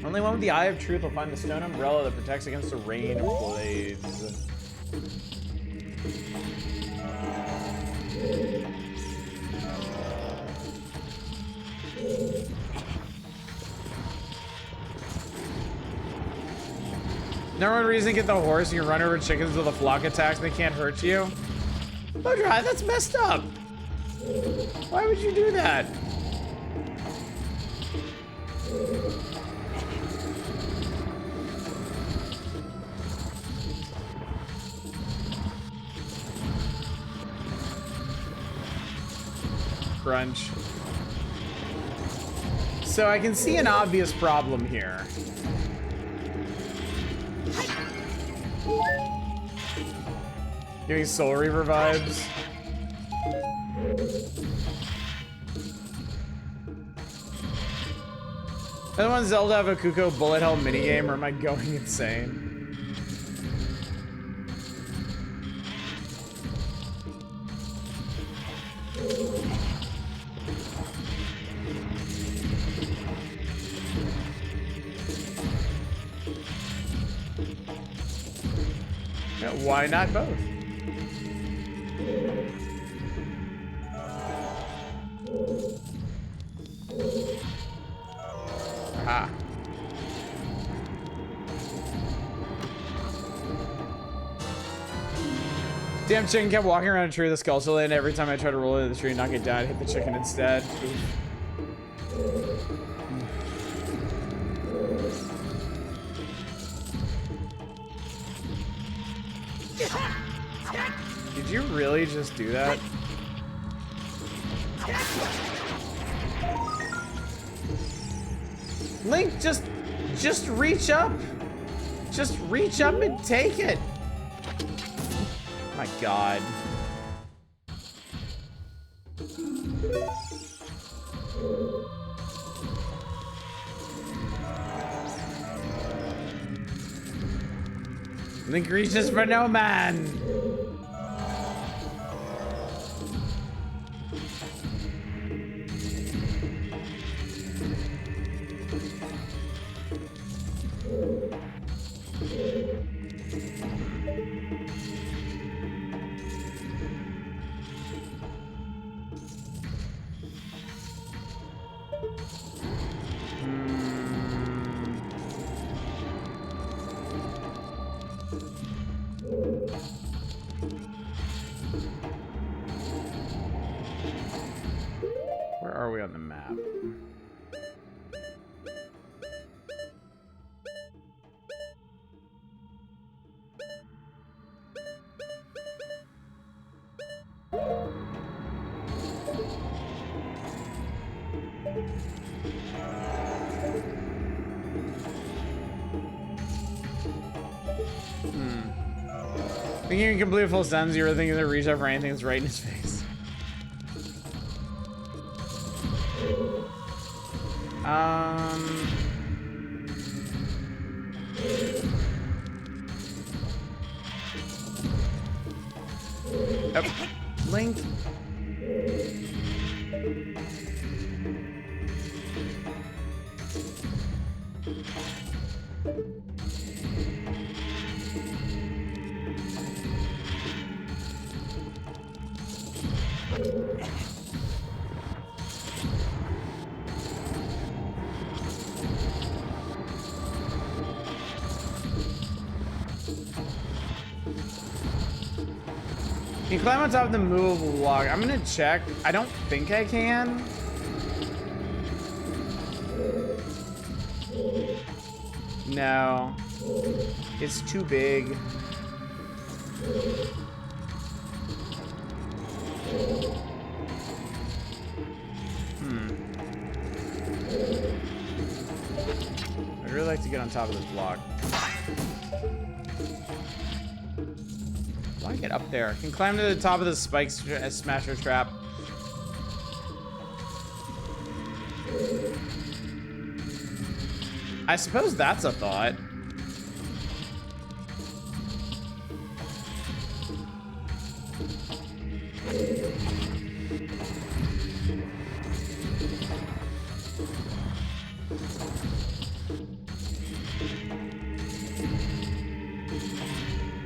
A: Only one with the Eye of Truth will find the stone umbrella that protects against the rain of blades. Number one reason to get the horse, you can run over chickens with a flock attacks, they can't hurt you. Bodra, that's messed up. Why would you do that? Crunch. So I can see an obvious problem here. Giving Soul Reaver vibes. Another one Zelda have a Kuko bullet hell minigame, or am I going insane? Yeah, why not both? Aha. Damn chicken kept walking around a tree with a skull still in. Every time I tried to roll into the tree and knock it down, I hit the chicken instead. Oof. Did you really just do that? Link, just reach up. Just reach up and take it. My God. Link reaches for no man. Where are we on the map? Thinking you can complete full sentence, you were thinking to reach out for anything that's right in his face. Oh, Link. Can you climb on top of the movable block? I'm gonna check. I don't think I can. No. It's too big. I'd really like to get on top of this block. Why get up there? I can climb to the top of the spike smasher trap. I suppose that's a thought.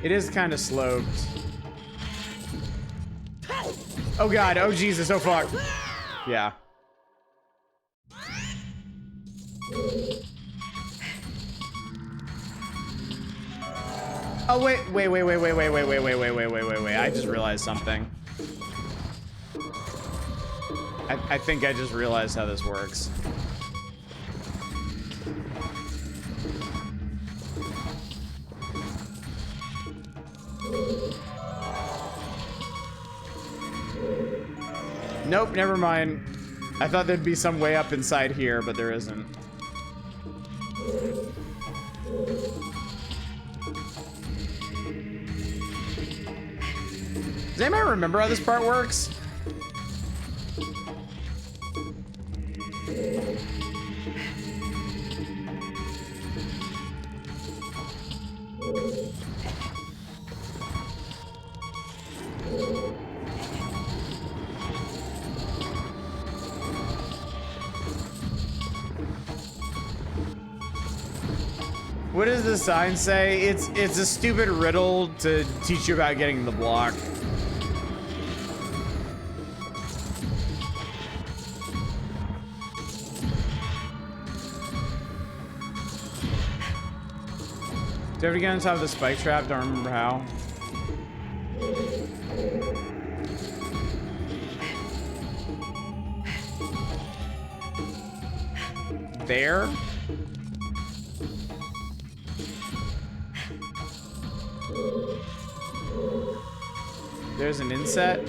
A: It is kind of sloped. Oh god, oh Jesus, oh fuck. Yeah. Oh wait, I just realized something. I think I just realized how this works. Nope, never mind. I thought there'd be some way up inside here, but there isn't. Does anybody remember how this part works? What does the sign say? It's a stupid riddle to teach you about getting the block. Do you have to get on top of the spike trap? Don't remember how. There? There's an inset.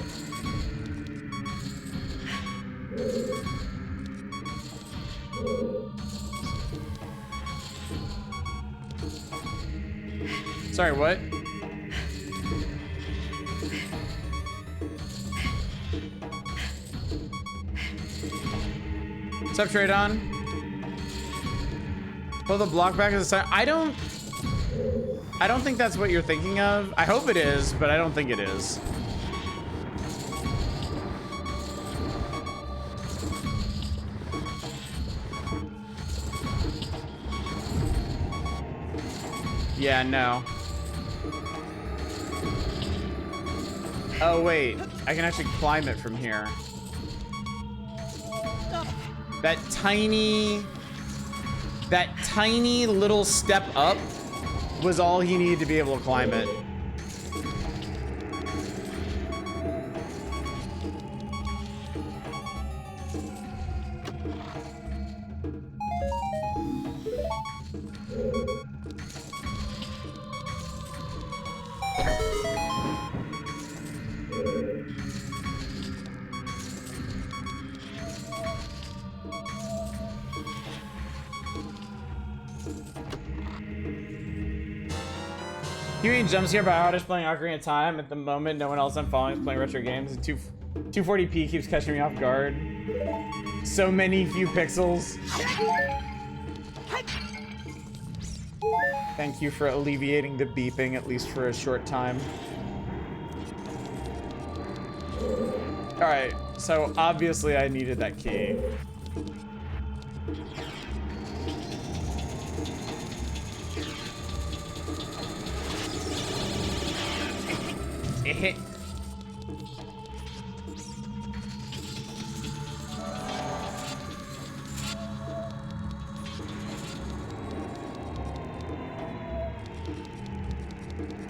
A: Sorry, what? What's up, Tradon? Pull the block back as a side. I don't think that's what you're thinking of. I hope it is, but I don't think it is. Yeah, no. Oh, wait. I can actually climb it from here. That tiny little step up was all he needed to be able to climb it. You mean jump scare by artist playing Ocarina of Time at the moment no one else I'm following is playing retro games and 240p keeps catching me off guard. So many few pixels. Thank you for alleviating the beeping, at least for a short time. Alright, so obviously I needed that key.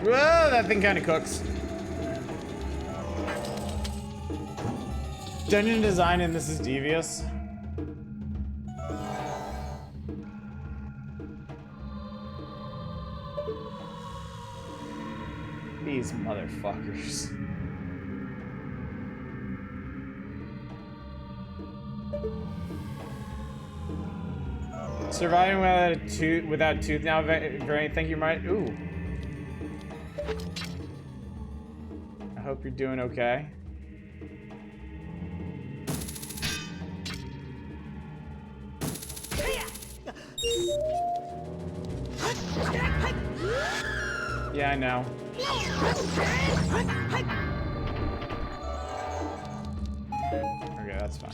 A: Whoa, that thing kind of cooks. Dungeon design in this is devious. These motherfuckers. Surviving without tooth now. Variant. Thank you, Mike. Ooh. I hope you're doing okay. Yeah, I know. Okay, that's fine.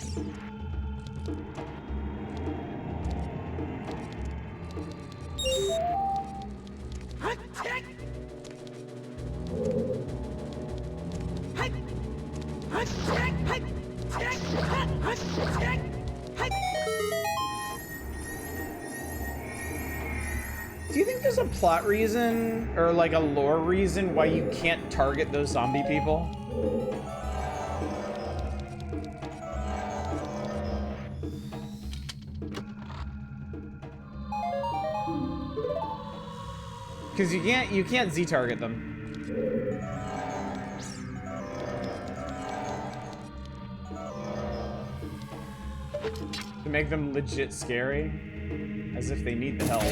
A: Do you think there's a plot reason or like a lore reason why you can't target those zombie people? Because you can't Z target them. To make them legit scary, as if they need the help.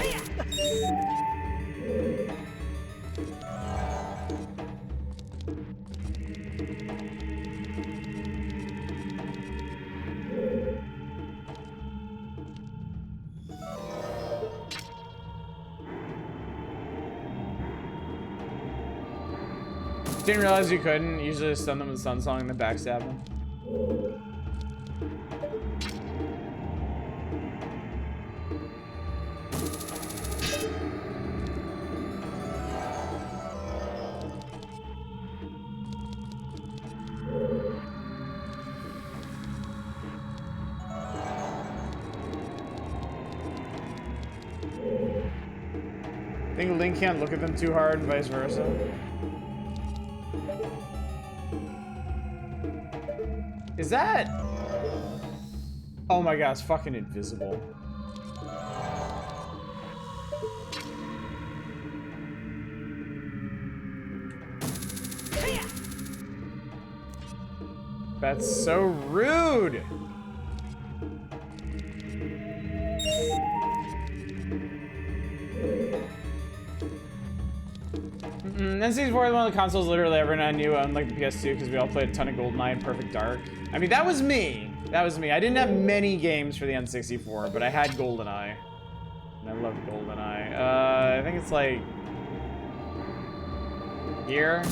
A: Didn't realize you couldn't. Usually stun them with Sun Song and then backstab them. I think Link can't look at them too hard and vice versa. Is that? Oh my gosh, fucking invisible. That's so rude. NC4 is one of the consoles literally everyone I knew, unlike the PS2, because we all played a ton of GoldenEye and Perfect Dark. I mean, that was me. That was me. I didn't have many games for the N64, but I had GoldenEye. And I loved GoldenEye. I think it's like... here?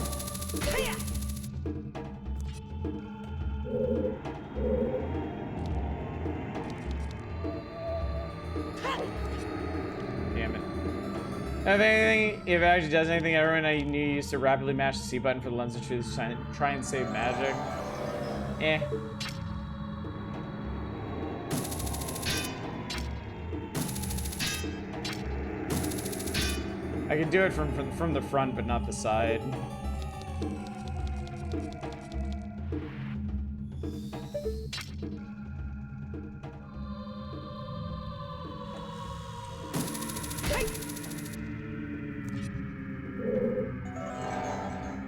A: Damn it. If anything, if it actually does anything, everyone I knew used to rapidly mash the C button for the Lens of Truth to try and save magic. Eh. I could do it from the front, but not the side.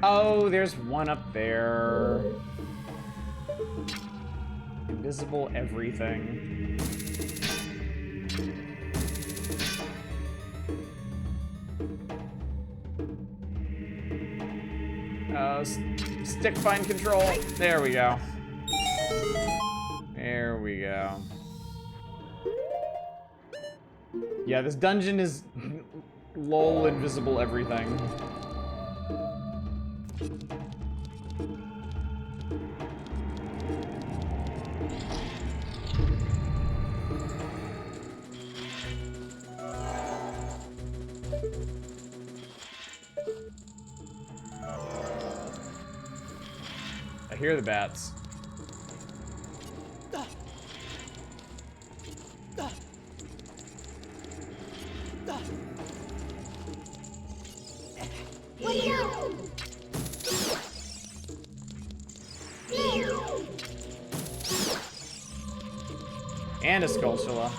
A: Oh, there's one up there. Invisible everything. Stick find control. There we go. There we go. Yeah, this dungeon is lol invisible everything. I hear the bats. And a Skulltula.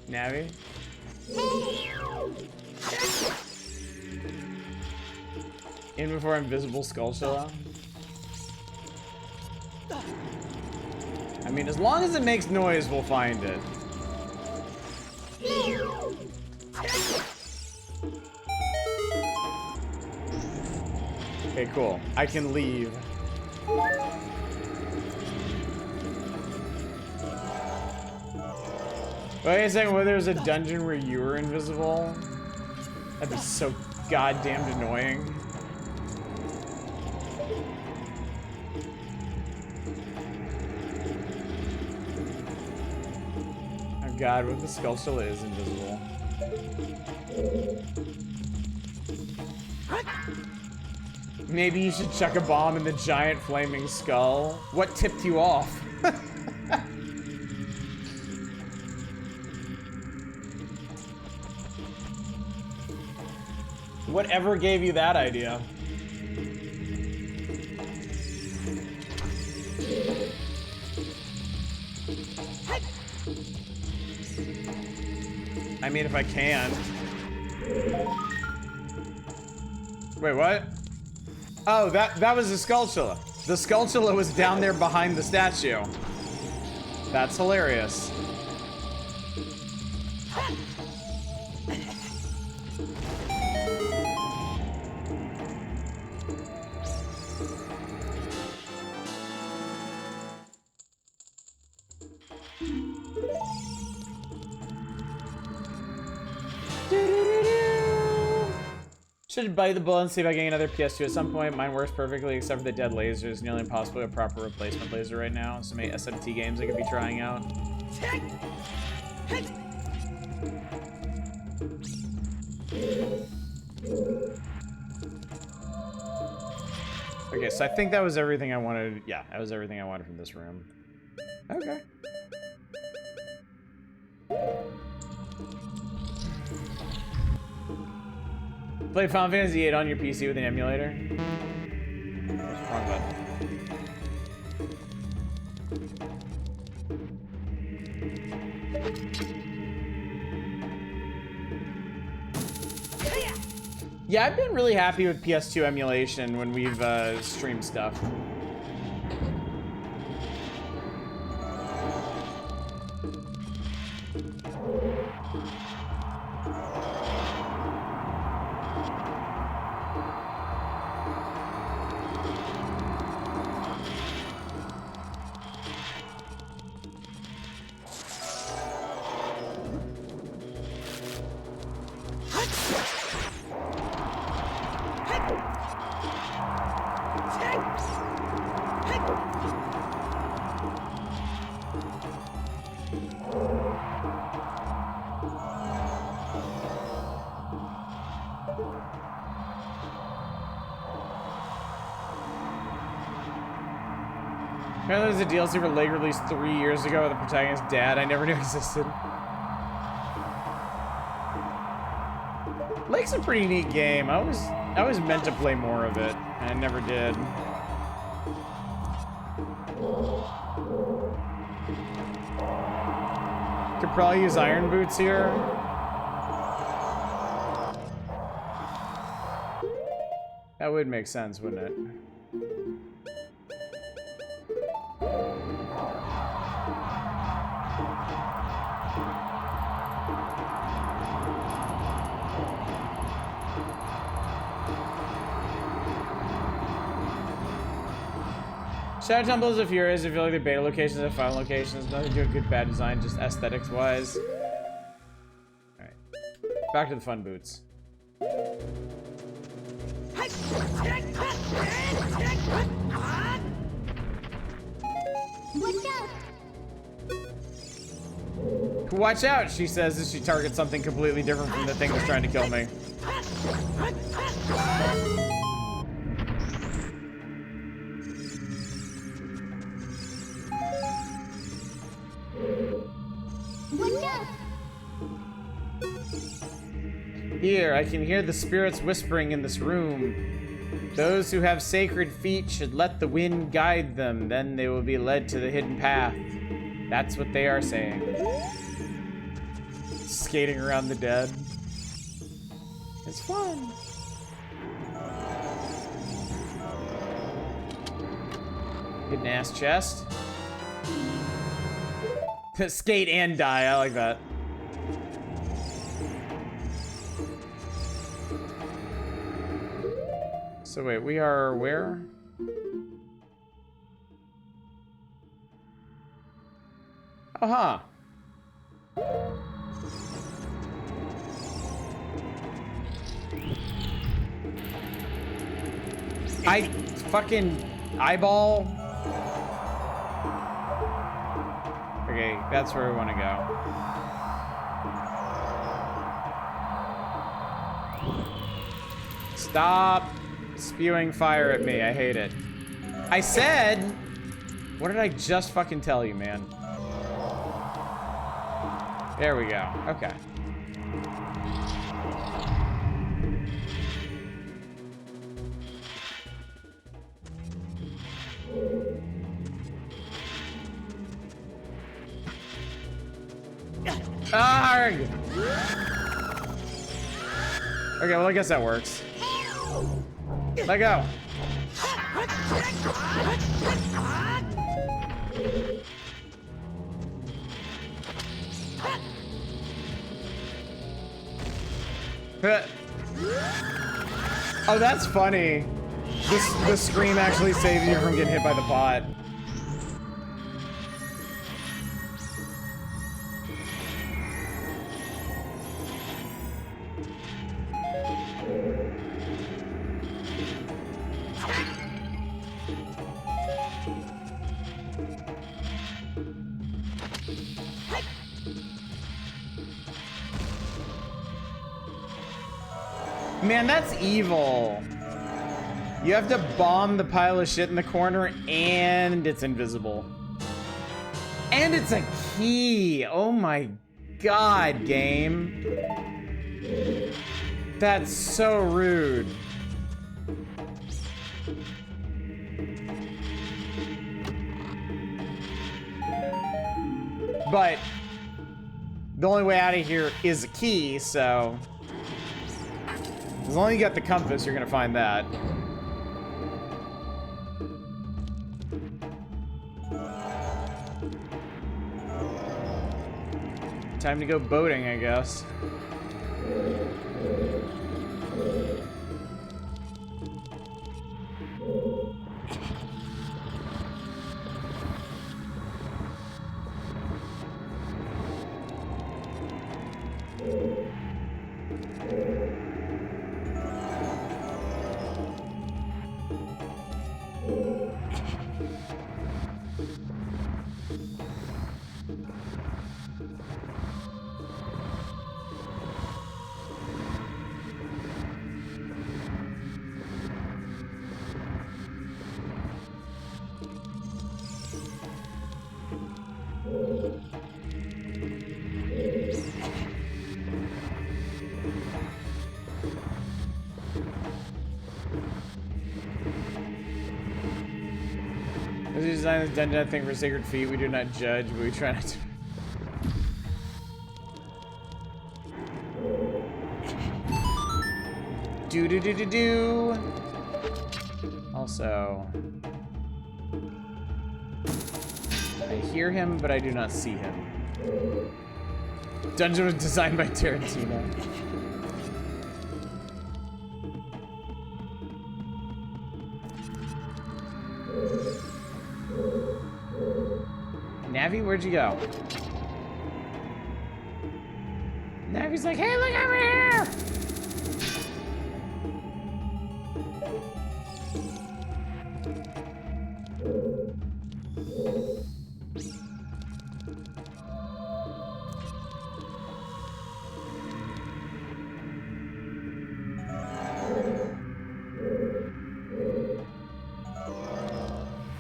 A: Navi? In before invisible Skulltula? I mean, as long as it makes noise, we'll find it. Okay, cool. I can leave. Wait a second, whether there's a dungeon where you were invisible? That'd be so goddamn annoying. Oh god, what if the Skulltula is invisible? Maybe you should chuck a bomb in the giant flaming skull. What tipped you off? Whatever gave you that idea? I mean, if I can. Wait, what? Oh, that was the Skulltula. The Skulltula was down there behind the statue. That's hilarious. Should bite the bullet and see if I can get another PS2 at some point. Mine works perfectly except for the dead laser. It's nearly impossible to have a proper replacement laser right now. So many SMT games I could be trying out. Okay, so I think that was everything I wanted. Yeah, that was everything I wanted from this room. Okay. Play Final Fantasy VIII on your PC with an emulator? Wrong button. Yeah, I've been really happy with PS2 emulation when we've streamed stuff. Apparently there's a DLC for Lake released 3 years ago with the protagonist's dad I never knew existed. Lake's a pretty neat game. I was meant to play more of it, and I never did. Could probably use iron boots here. That would make sense, wouldn't it? Shadow Temples of Furies, I feel like the beta locations and final locations, nothing to do with good, bad design, just aesthetics-wise. Alright. Back to the fun boots.
B: Watch out!
A: Watch out, she says as she targets something completely different from the thing that's trying to kill me.
B: Watch out!
A: Here, I can hear the spirits whispering in this room. Those who have sacred feet should let the wind guide them, then they will be led to the hidden path. That's what they are saying. Skating around the dead. It's fun. Hidden ass chest. Skate and die, I like that. So wait, we are where? Uh-huh. I fucking eyeball. Okay, that's where we want to go. Stop spewing fire at me. I hate it. I said... What did I just fucking tell you, man? There we go. Okay. Arrgh! Okay, well, I guess that works. Let go. Oh, that's funny. The scream actually saves you from getting hit by the pot. Man, that's evil. You have to bomb the pile of shit in the corner, and it's invisible. And it's a key. Oh my god, game. That's so rude. But the only way out of here is a key, so... As long as you got the compass, you're gonna find that. Time to go boating, I guess. As we design this dungeon, I think for sacred feet, we do not judge, but we try not to. Do. Also, I hear him, but I do not see him. Dungeon was designed by Tarantino. Navi, where'd you go? Navi's like, hey, look over here!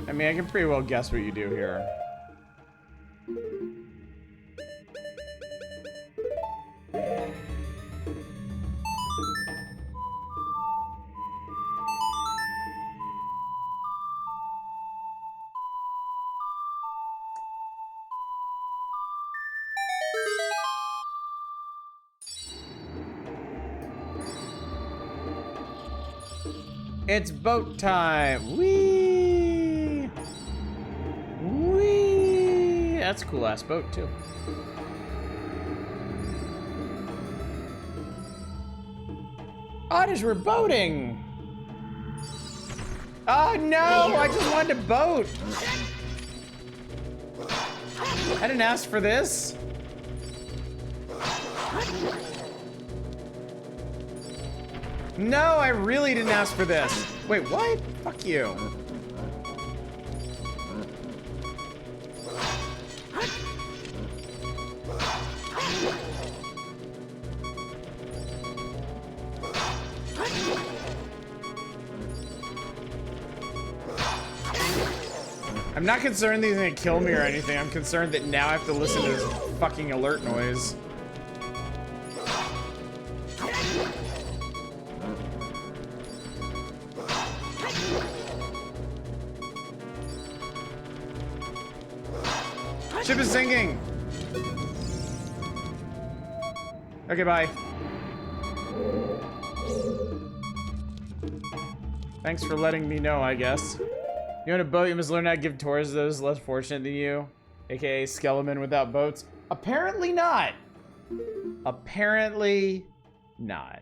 A: I mean, I can pretty well guess what you do here. It's boat time! Whee! Whee! That's a cool ass boat, too. Otters, we're boating! Oh no! I just wanted to boat! I didn't ask for this. No, I really didn't ask for this. Wait, what? Fuck you. I'm not concerned that he's gonna kill me or anything. I'm concerned that now I have to listen to this fucking alert noise. Ship is sinking! Okay, bye. Thanks for letting me know, I guess. You own a boat, you must learn how to give tours to those less fortunate than you. AKA skeleton without boats. Apparently not. Apparently not.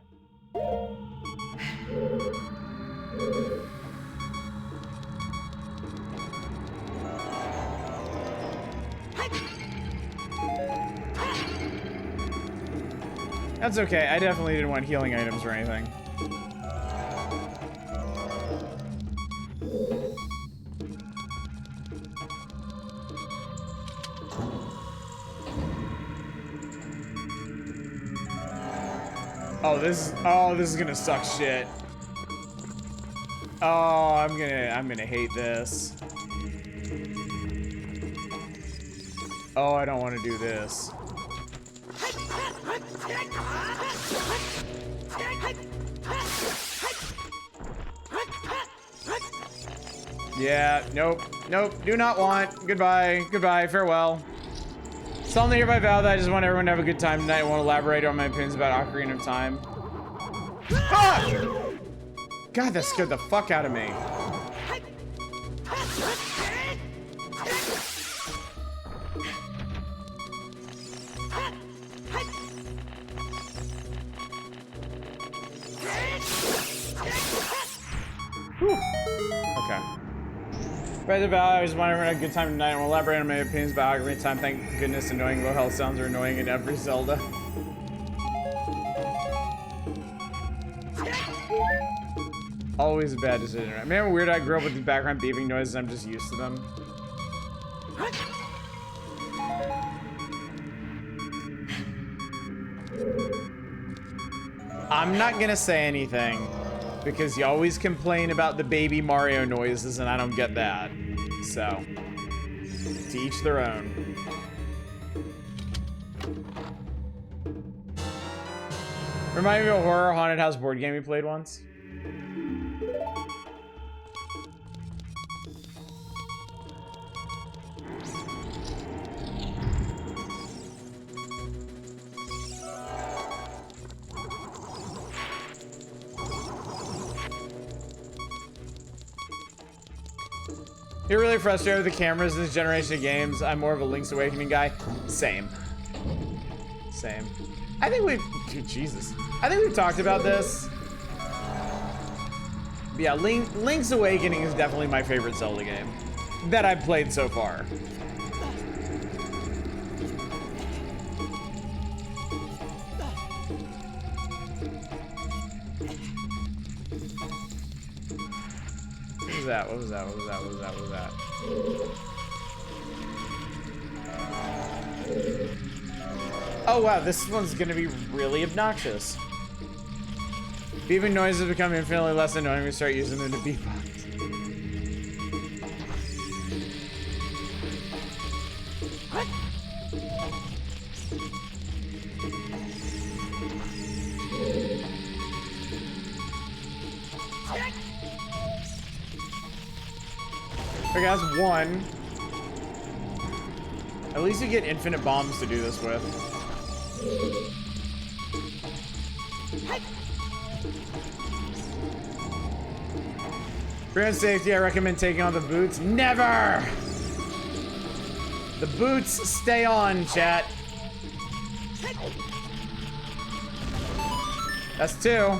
A: That's okay. I definitely didn't want healing items or anything. Oh, this is gonna suck shit. Oh, I'm gonna hate this. Oh, I don't want to do this. Yeah, nope, do not want. Goodbye, farewell. Solemnly hereby vow that I just want everyone to have a good time tonight. I won't elaborate on my opinions about Ocarina of Time. Ah! God, that scared the fuck out of me. Whew. Okay. Right about I was wondering a good time tonight and we'll elaborate on my opinions about Ocarina of Time. Thank goodness annoying low health sounds are annoying in every Zelda. Always a bad decision. I mean, I'm weird. I grew up with the background beeping noises. I'm just used to them. I'm not gonna say anything because you always complain about the baby Mario noises and I don't get that. So, to each their own. Remind me of a horror haunted house board game we played once. You're really frustrated with the cameras in this generation of games. I'm more of a Link's Awakening guy. Same. Same. I think we've... Dude, Jesus. I think we've talked about this. Yeah, Link's Awakening is definitely my favorite Zelda game that I've played so far. What was that? What was that? What was that? What was that? Oh wow, this one's gonna be really obnoxious. Beeping noises become infinitely less annoying when we start using them to beatbox. Okay, that's one. At least you get infinite bombs to do this with. For your safety, I recommend taking on the boots. Never! The boots stay on, chat. That's two.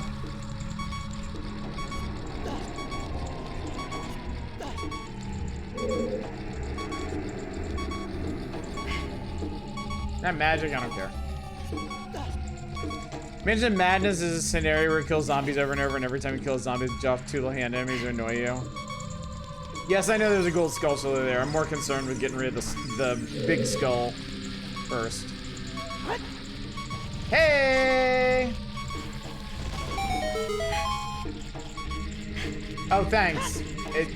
A: That magic, I don't care. Imagine Madness is a scenario where you kill zombies over and over, and every time you kill zombies, you drop two little hand enemies to annoy you. Yes, I know there's a gold skull still there. I'm more concerned with getting rid of the big skull first. Hey! Oh, thanks.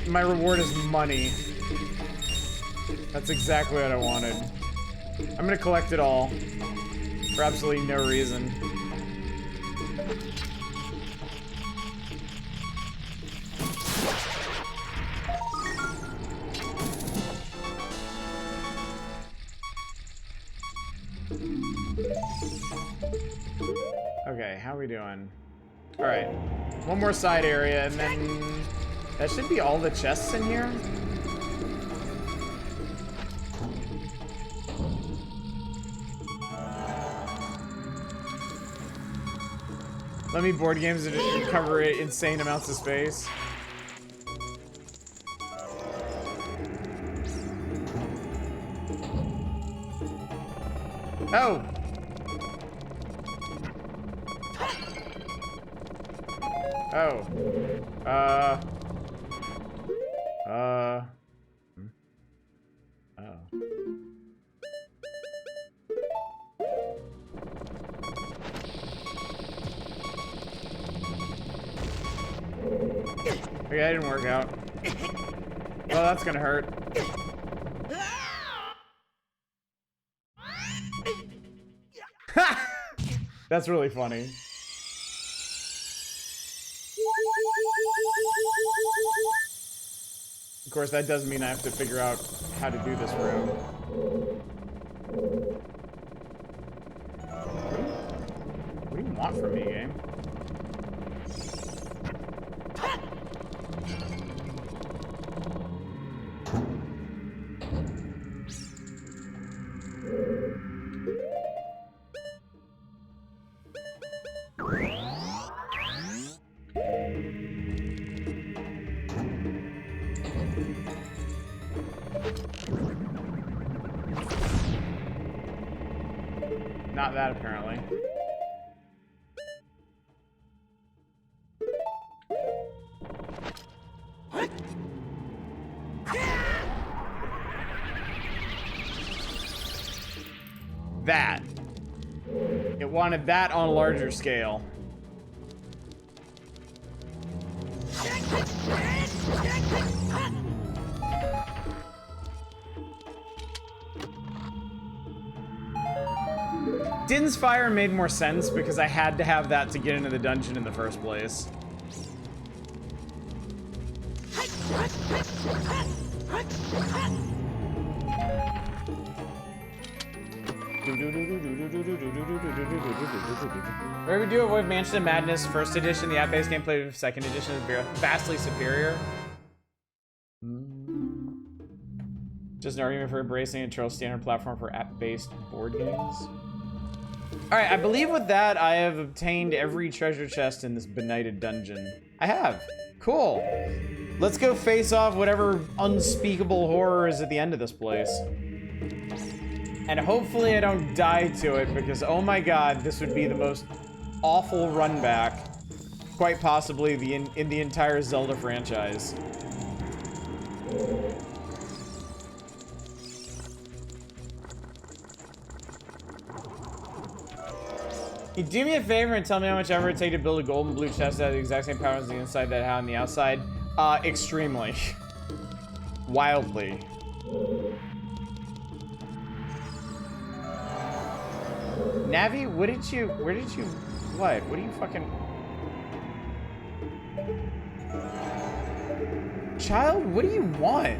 A: My reward is money. That's exactly what I wanted. I'm gonna collect it all for absolutely no reason. Okay, how are we doing? All right, one more side area and then that should be all the chests in here. Let me board games and cover insane amounts of space. Oh! Oh. Oh. Okay, that didn't work out. Well, that's gonna hurt. That's really funny. Of course, that does mean I have to figure out how to do this room. What do you want from me, game? not that apparently. That. It wanted that on a larger scale. Din's Fire made more sense because I had to have that to get into the dungeon in the first place. Where we do avoid Mansion of Madness First Edition, the app-based gameplay of Second Edition is vastly superior. Just an argument for embracing a troll standard platform for app-based board games. Alright, I believe with that I have obtained every treasure chest in this benighted dungeon. I have. Cool. Let's go face off whatever unspeakable horror is at the end of this place. And hopefully I don't die to it, because oh my god, this would be the most awful run back, quite possibly in the entire Zelda franchise. You do me a favor and tell me how much effort it take to build a golden blue chest that has the exact same patterns on the inside that how on the outside. Extremely. Wildly. Navi, where did you, what do you fucking... Child, what do you want?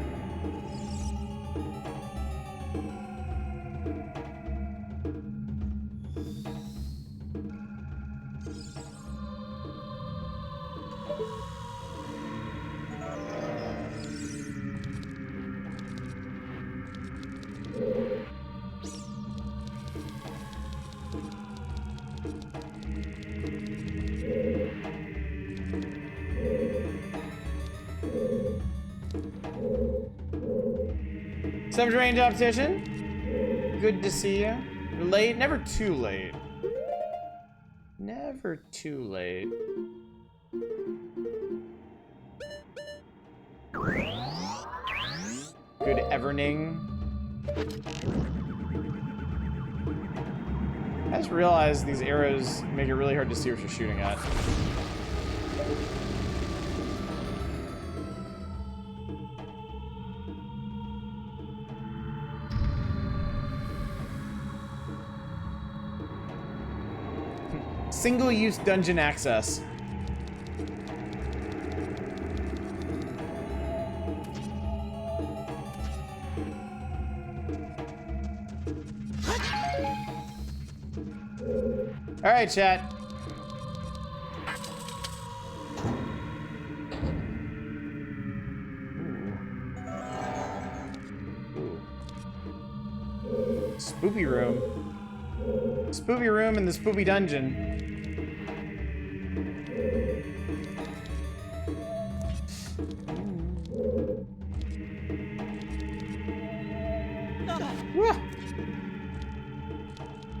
A: Subterranean optician. Good to see you. You're late, never too late. Never too late. Good evening. I just realized these arrows make it really hard to see what you're shooting at. Single-use dungeon access. All right, chat. Ooh. Spoopy room. Spoopy room in the spoopy dungeon.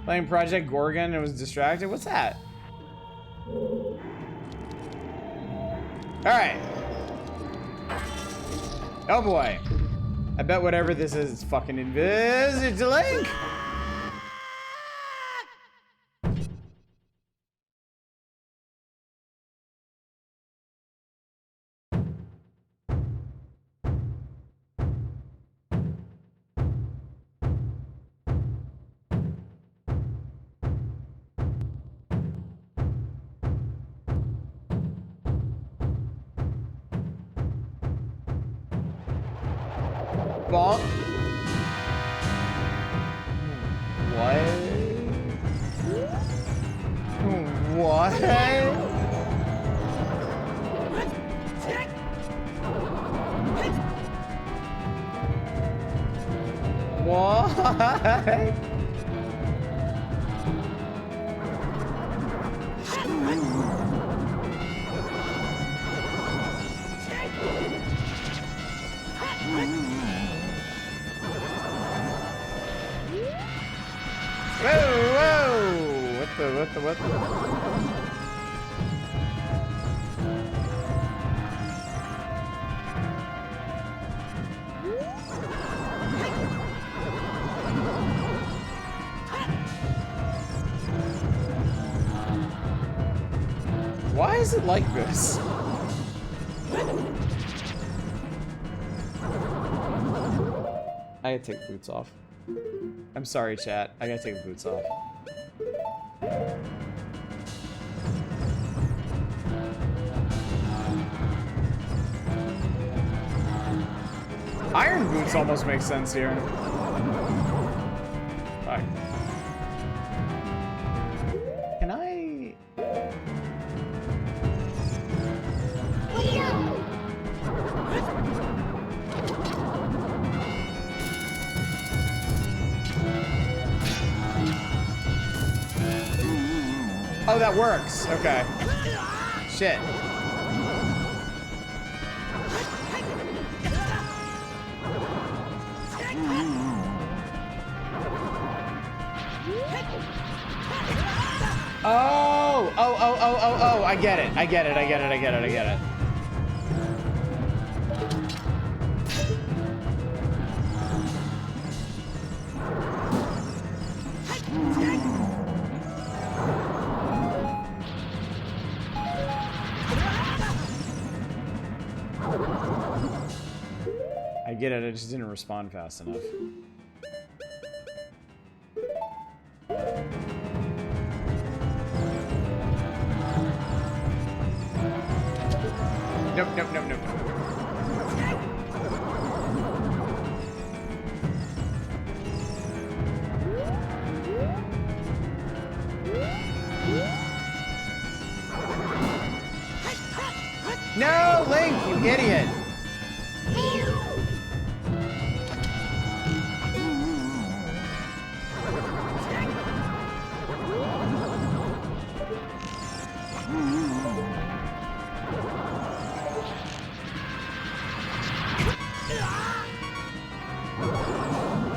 A: Playing Project Gorgon and was distracted. What's that? All right. Oh boy. I bet whatever this is fucking Link. Bonk. What? What? What? Whoa, whoa! whip. Why is it like this? I gotta take boots off. I'm sorry, chat. I gotta take boots off. Iron boots almost make sense here. Fine. Can I? Oh, that works. Okay. Shit. Oh, I get it. I get it. I get it, I just didn't respond fast enough. Nope. No, Link, you idiot!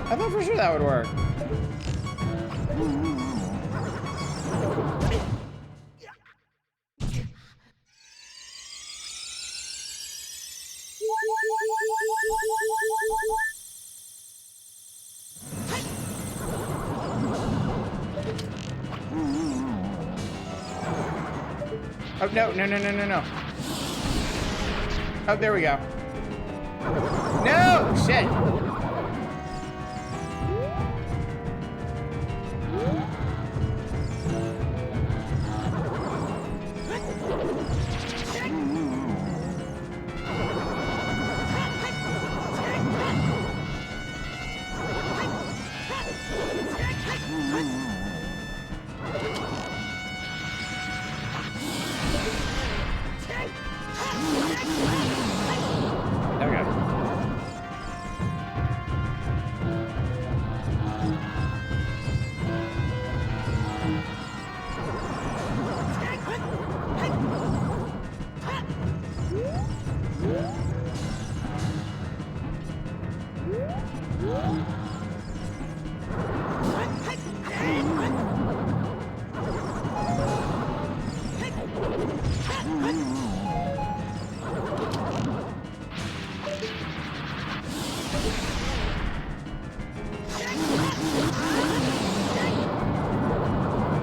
A: I thought for sure that would work. Oh, no. Oh, there we go. No! Shit!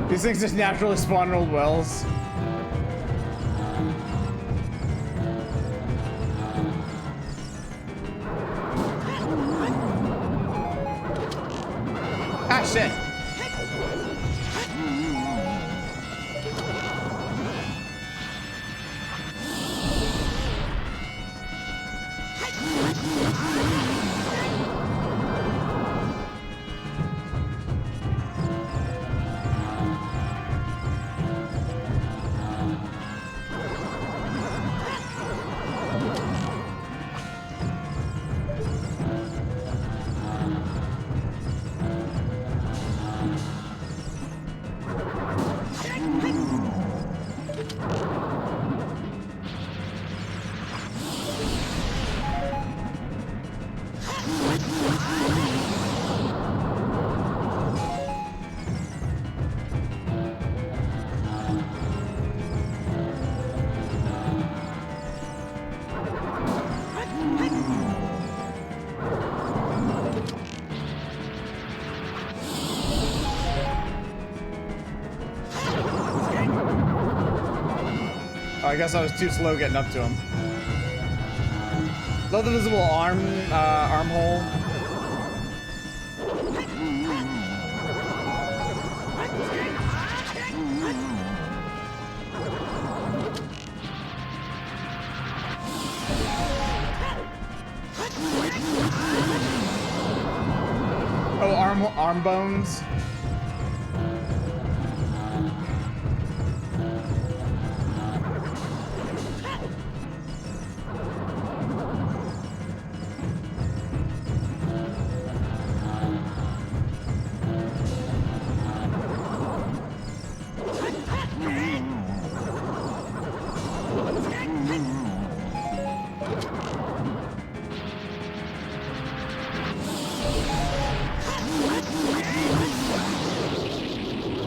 A: These things just naturally spawn in old wells. Ah, shit. I guess I was too slow getting up to him. Love the visible armhole. Oh, arm bones.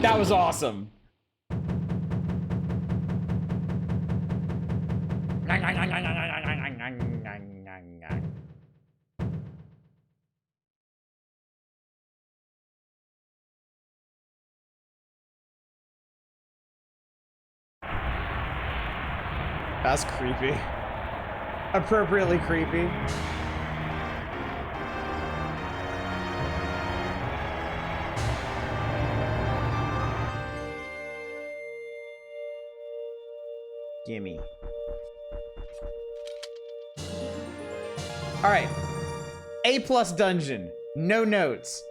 A: That was awesome. That's creepy. Appropriately creepy. Gimme. Alright. A+ dungeon. No notes.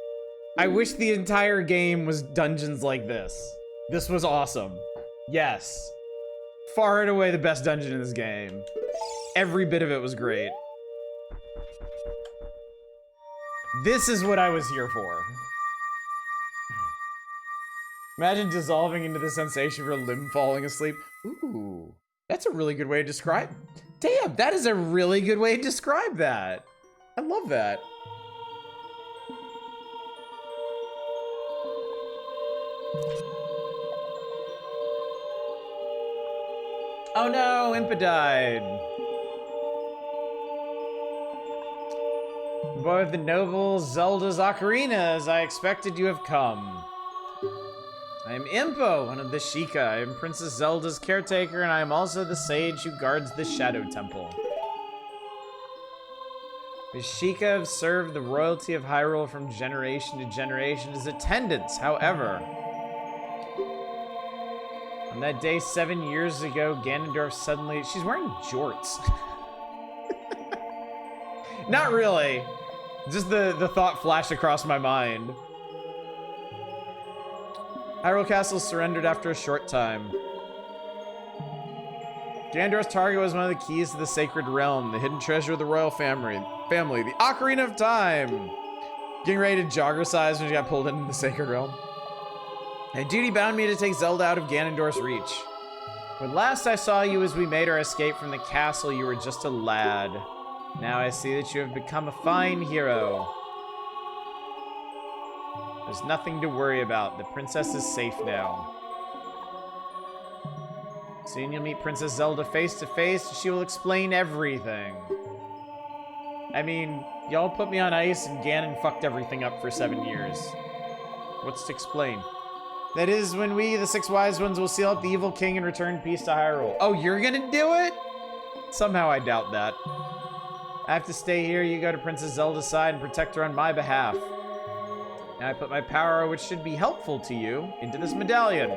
A: I wish the entire game was dungeons like this. This was awesome. Yes. Far and away the best dungeon in this game. Every bit of it was great. This is what I was here for. Imagine dissolving into the sensation of your limb falling asleep. Ooh, that's a really good way to describe. Damn, that is a really good way to describe that. I love that. Oh no, Impa died. Boy of the noble Zelda's ocarinas, I expected you have come. I am Impa, one of the Sheikah. I am Princess Zelda's caretaker, and I am also the sage who guards the Shadow Temple. The Sheikah have served the royalty of Hyrule from generation to generation as attendants. However, on that day 7 years ago, Ganondorf suddenly... She's wearing jorts. Not really. Just the thought flashed across my mind. Hyrule Castle surrendered after a short time. Ganondorf's target was one of the keys to the Sacred Realm, the hidden treasure of the royal family, the Ocarina of Time. Getting ready to joggercise when she got pulled into the Sacred Realm. My duty bound me to take Zelda out of Ganondorf's reach. When last I saw you as we made our escape from the castle, you were just a lad. Now I see that you have become a fine hero. There's nothing to worry about. The princess is safe now. Soon you'll meet Princess Zelda face to face. She will explain everything. I mean, y'all put me on ice and Ganon fucked everything up for 7 years. What's to explain? That is when we, the 6 wise ones, will seal up the evil king and return peace to Hyrule. Oh, you're gonna do it? Somehow I doubt that. I have to stay here. You go to Princess Zelda's side and protect her on my behalf. Now I put my power, which should be helpful to you, into this medallion.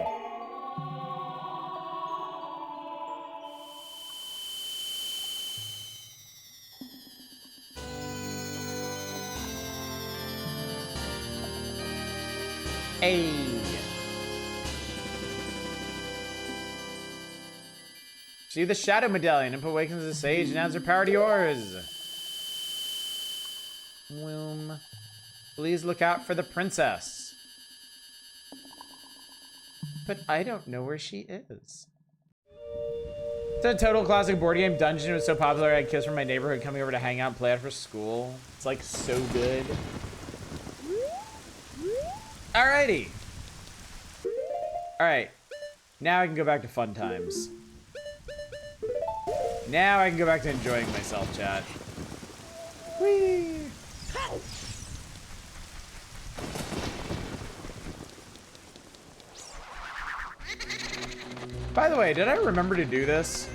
A: Hey. See the Shadow Medallion. Impa awakens the sage and adds her power to yours. Womb. Please look out for the princess. But I don't know where she is. It's a total classic board game dungeon. It was so popular I had kids from my neighborhood coming over to hang out and play after school. It's like so good. Alrighty. Alright. Now I can go back to fun times. Now I can go back to enjoying myself, chat. Whee! By the way, did I remember to do this?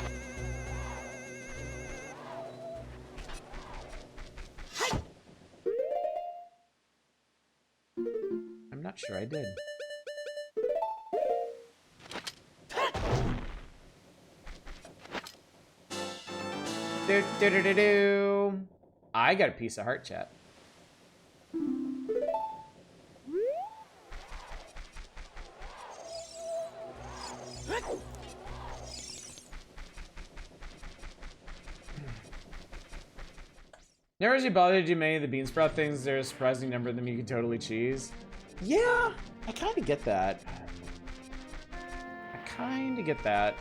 A: I'm not sure I did. Do. I got a piece of heart, chat. Never actually bothered to do many of the bean sprout things. There's a surprising number of them you can totally cheese. Yeah, I kind of get that. I kind of get that.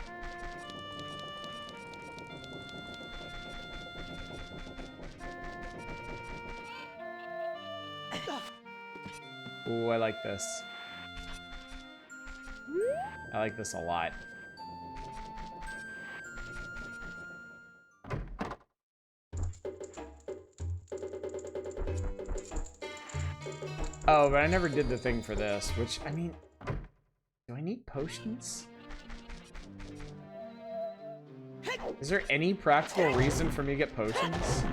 A: Ooh, I like this. I like this a lot. Oh, but I never did the thing for this, which, I mean, do I need potions? Is there any practical reason for me to get potions?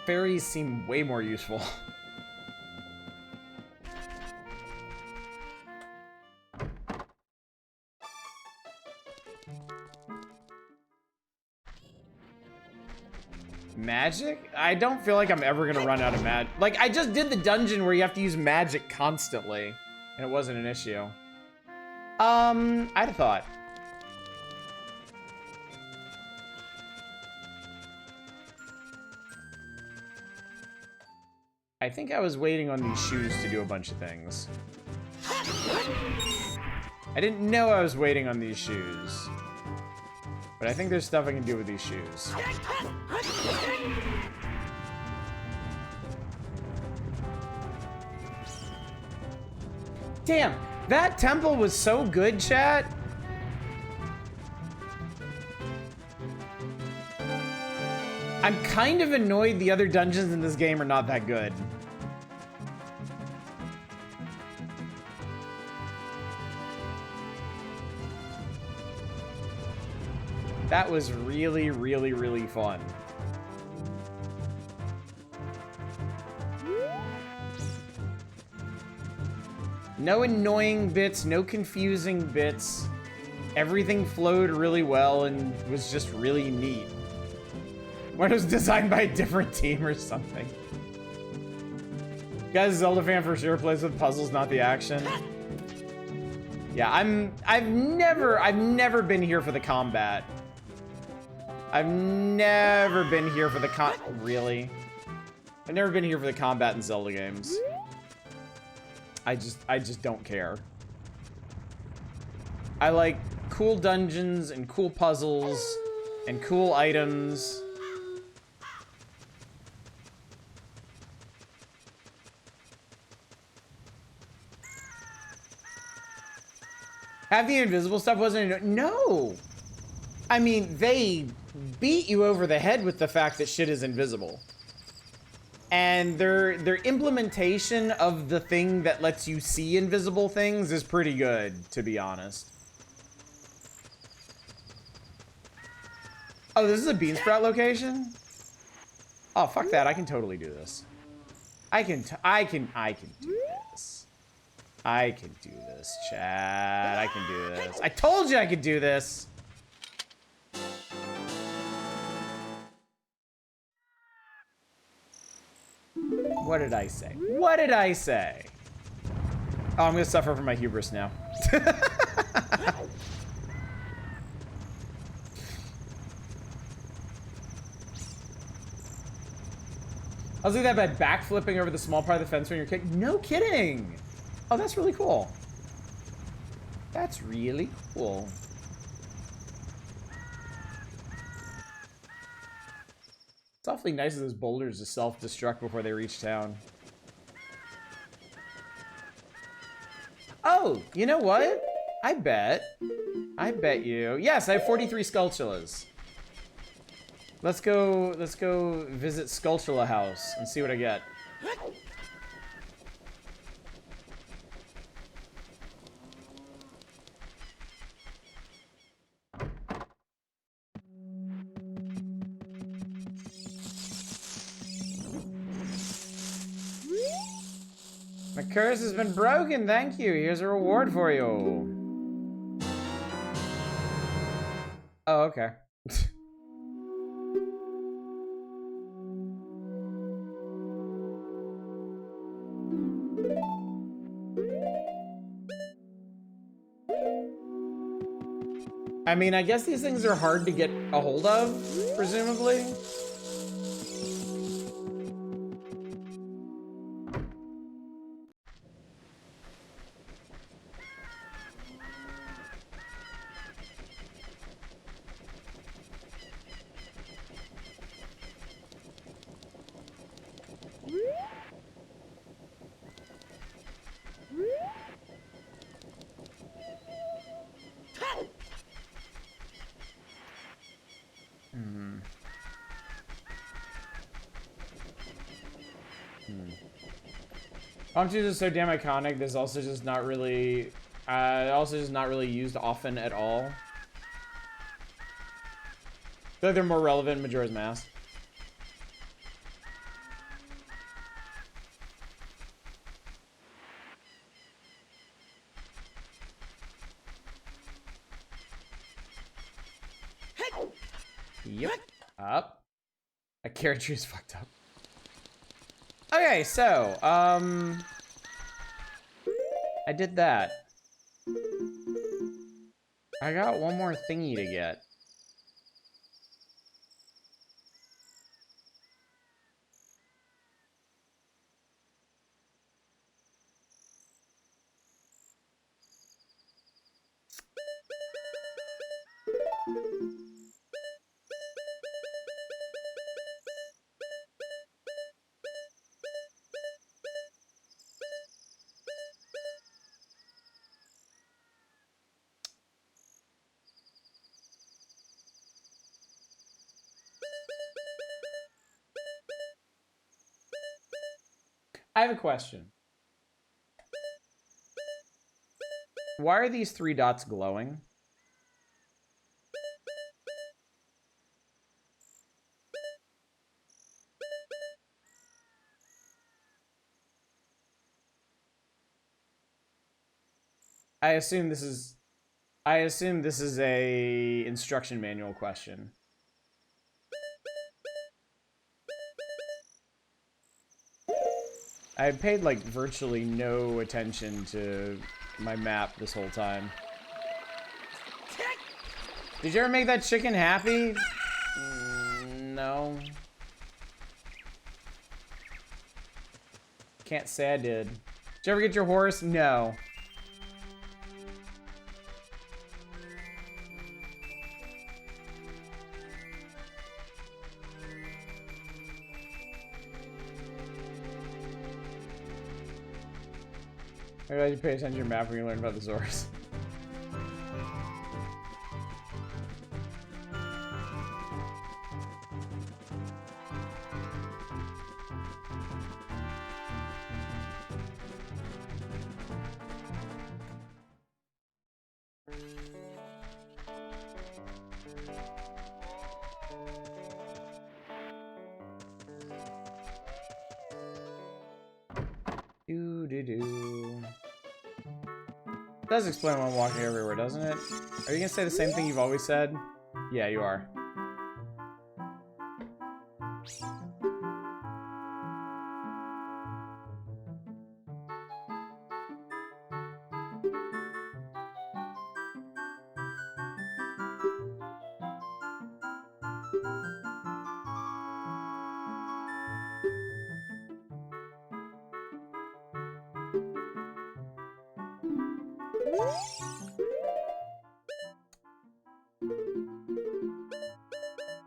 A: Fairies seem way more useful. Magic? I don't feel like I'm ever gonna run out of magic. Like, I just did the dungeon where you have to use magic constantly, and it wasn't an issue. I'd have thought. I think I was waiting on these shoes to do a bunch of things. I didn't know I was waiting on these shoes. But I think there's stuff I can do with these shoes. Damn, that temple was so good, chat. I'm kind of annoyed the other dungeons in this game are not that good. That was really, really, really fun. No annoying bits, no confusing bits. Everything flowed really well and was just really neat. When it was designed by a different team or something. You guys, Zelda fan for sure plays with puzzles, not the action. Yeah, I've never been here for the combat. I've never been here for the really? I've never been here for the combat in Zelda games. I just don't care. I like cool dungeons and cool puzzles and cool items. Have the invisible stuff wasn't no. I mean, they beat you over the head with the fact that shit is invisible. And their implementation of the thing that lets you see invisible things is pretty good, to be honest. Oh, this is a bean sprout location? Oh, fuck that. I can totally do this. I can do this. I can do this, Chad. I can do this. I told you I could do this. What did I say? What did I say? Oh, I'm gonna suffer from my hubris now. I was doing that by backflipping over the small part of the fence when you're kicking. No kidding! Oh, that's really cool. That's really cool. It's awfully nice of those boulders to self-destruct before they reach town. Oh, you know what? I bet you. Yes, I have 43 Skulltulas. Let's go visit Skulltula House and see what I get. curse has been broken. Thank you. Here's a reward for you. Oh, okay. I mean, I guess these things are hard to get a hold of, presumably. Palm trees are so damn iconic. There's also just not really, used often at all. I feel like they're more relevant in Majora's Mask. Yep. Up. A carrot tree is fucked up. Okay, so, I did that. I got one more thingy to get. I have a question. Why are these 3 dots glowing? I assume this is a instruction manual question. I paid like virtually no attention to my map this whole time. Did you ever make that chicken happy? No. Can't say I did. Did you ever get your horse? No. I'm glad you pay attention to your map when you learn about the Zors. Does explain why I'm walking everywhere, doesn't it? Are you gonna say the same thing you've always said? Yeah, you are.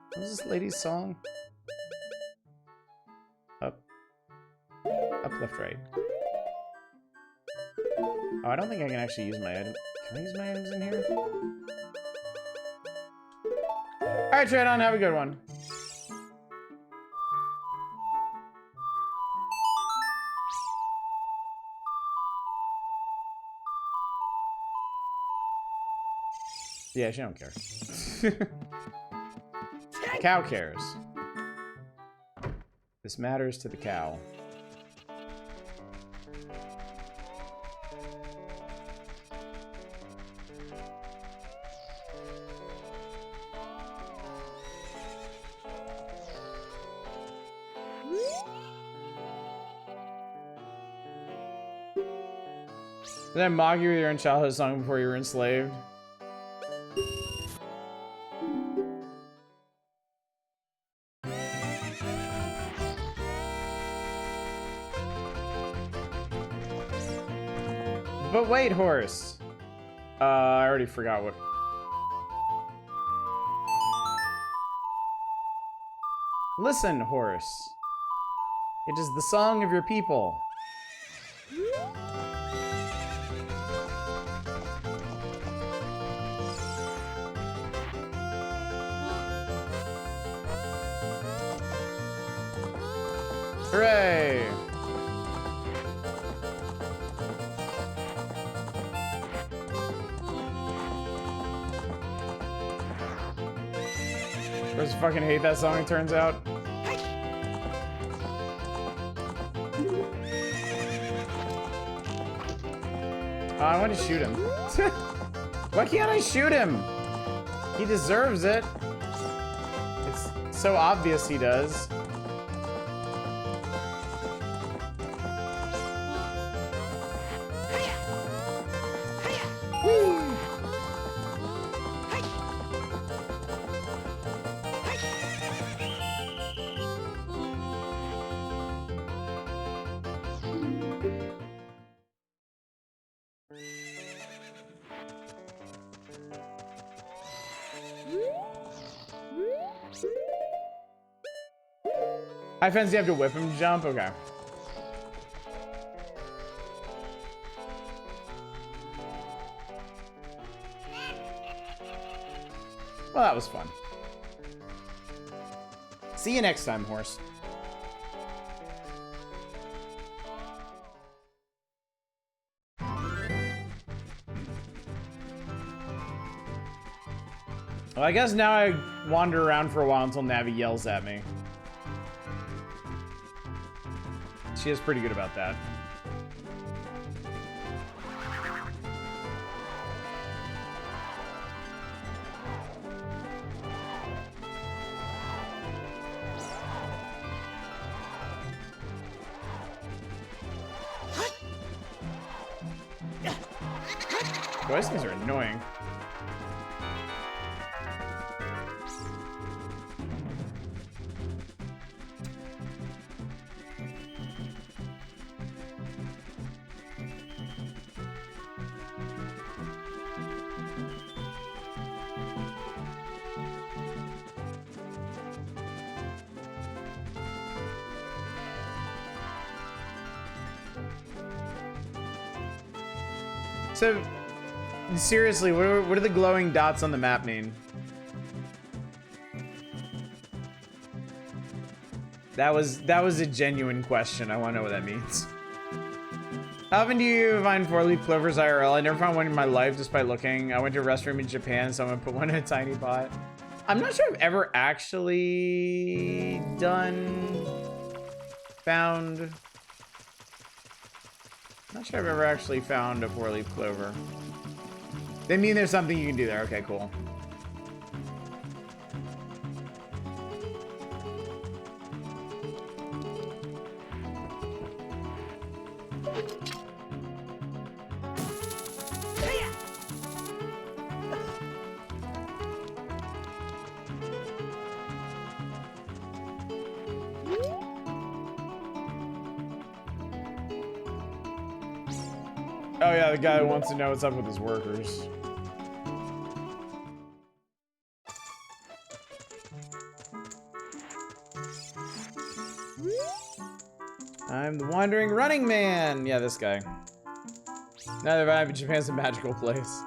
A: What was this lady's song? Up. Up, left, right. Oh, I don't think I can actually use my item. Can I use my items in here? Alright, Tradon, have a good one. Yeah, she don't care. The cow cares. This matters to the cow. Did I mock you with your own childhood song before you were enslaved? But wait, horse. I already forgot what. Listen, horse. It is the song of your people. Hooray! I just fucking hate that song, it turns out. Oh, I want to shoot him. Why can't I shoot him? He deserves it. It's so obvious he does. High fence, you have to whip him to jump? Okay. Well, that was fun. See you next time, horse. Well, I guess now I wander around for a while until Navi yells at me. She is pretty good about that. Boy, these things are annoying. So, seriously, what do the glowing dots on the map mean? That was a genuine question. I want to know what that means. How often do you find four-leaf clovers IRL? I never found one in my life, despite looking. I went to a restroom in Japan, so I'm gonna put one in a tiny pot. I'm not sure I've ever actually found. Not sure I've ever actually found a four-leaf clover. They mean there's something you can do there. Okay, cool. Oh yeah, the guy who wants to know what's up with his workers. I'm the wandering running man. Yeah, this guy. Now that I'm in Japan's a magical place.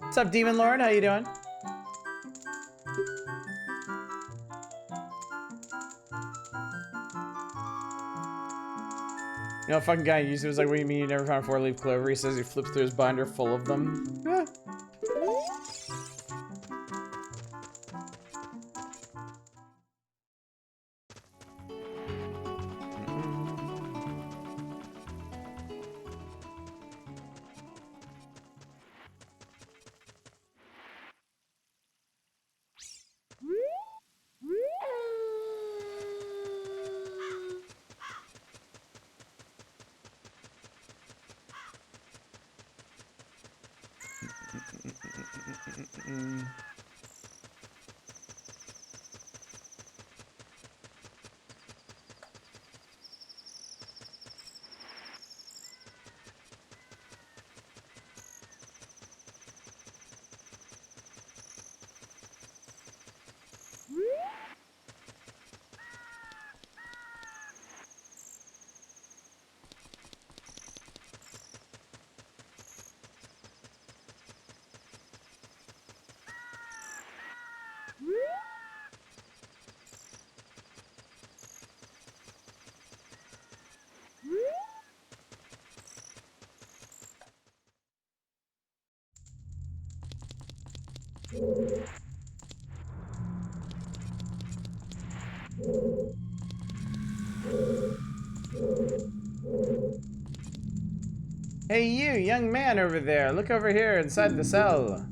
A: What's up, Demon Lord? How you doing? You know, fucking guy used it was like, what do you mean you never found a four-leaf clover? He says he flips through his binder full of them. Yeah. Hey you, young man over there, look over here inside the cell.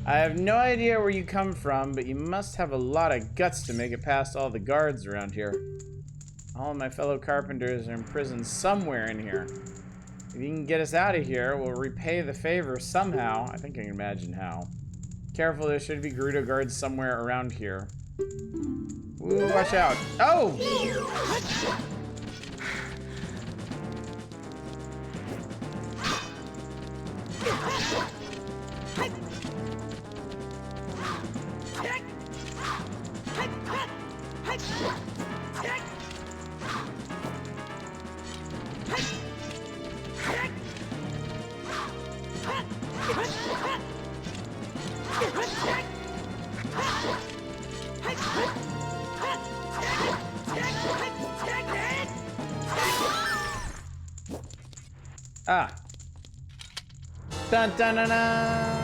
A: I have no idea where you come from, but you must have a lot of guts to make it past all the guards around here. All of my fellow carpenters are imprisoned somewhere in here. If you can get us out of here, we'll repay the favor somehow. I think I can imagine how. Careful, there should be Gerudo guards somewhere around here. Ooh, watch out. Oh! Ah. Dun dun dun dun.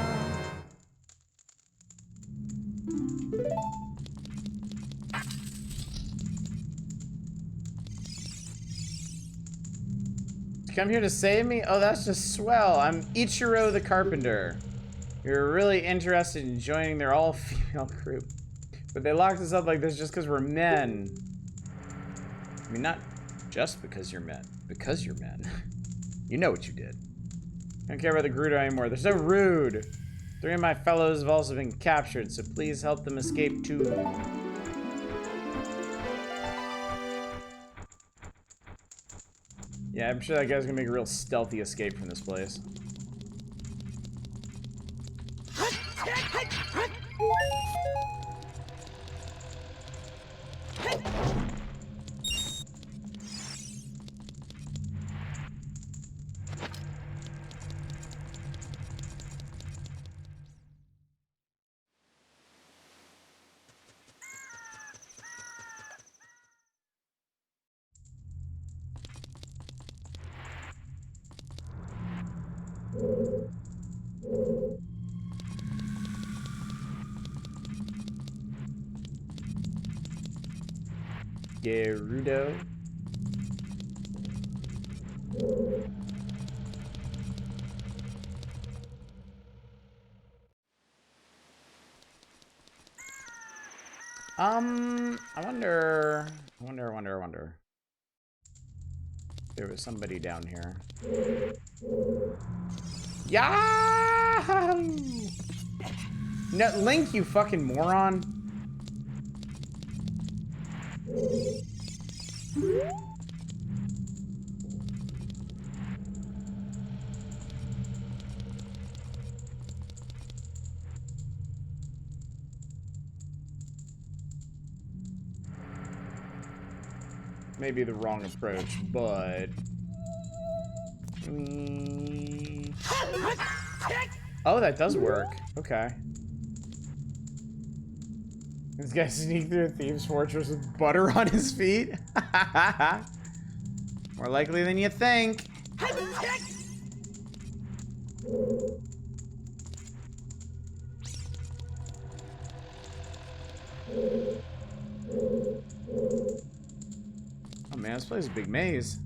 A: You come here to save me? Oh, that's just swell. I'm Ichiro the Carpenter. You're really interested in joining their all-female group. But they locked us up like this just because we're men. I mean, not just because you're men. Because you're men. You know what you did. I don't care about the Gerudo anymore. They're so rude. 3 of my fellows have also been captured, so please help them escape too. Yeah, I'm sure that guy's gonna make a real stealthy escape from this place. Gerudo. I wonder. There was somebody down here. Yeah! No, Link, you fucking moron. Maybe the wrong approach, but... Oh, that does work. Okay. This guy sneaked through a thieves' fortress with butter on his feet? More likely than you think. Oh man, this place is a big maze.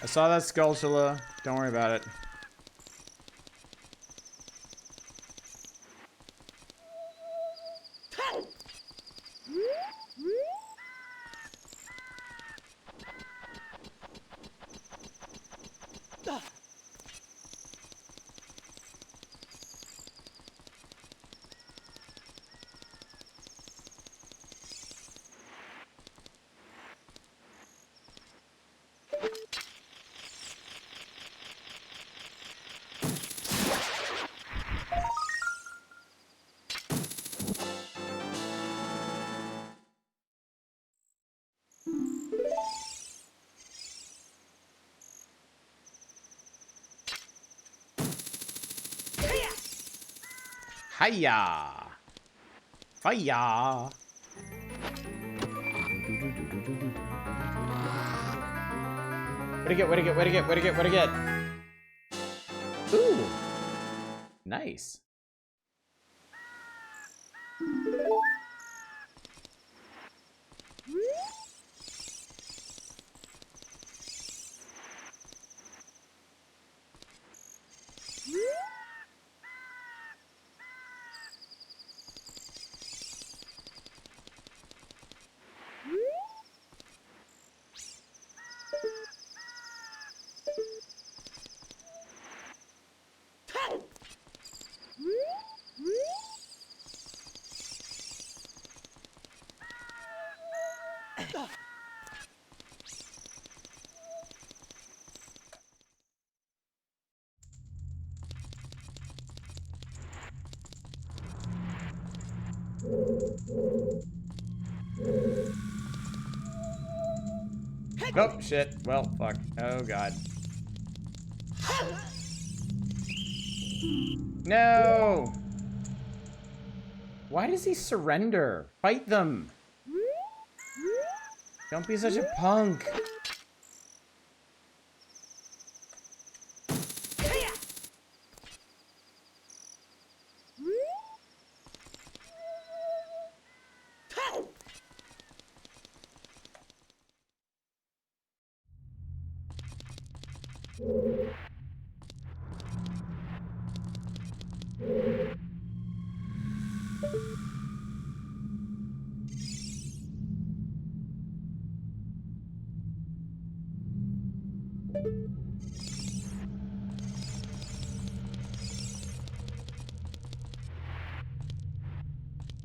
A: I saw that Skulltula. Don't worry about it. Hiya! Hiya! What'd I get? What'd I get? What'd I get? What'd I get? What'd I get? Ooh! Nice. Oh, shit. Well, fuck. Oh, God. No! Why does he surrender? Fight them! Don't be such a punk!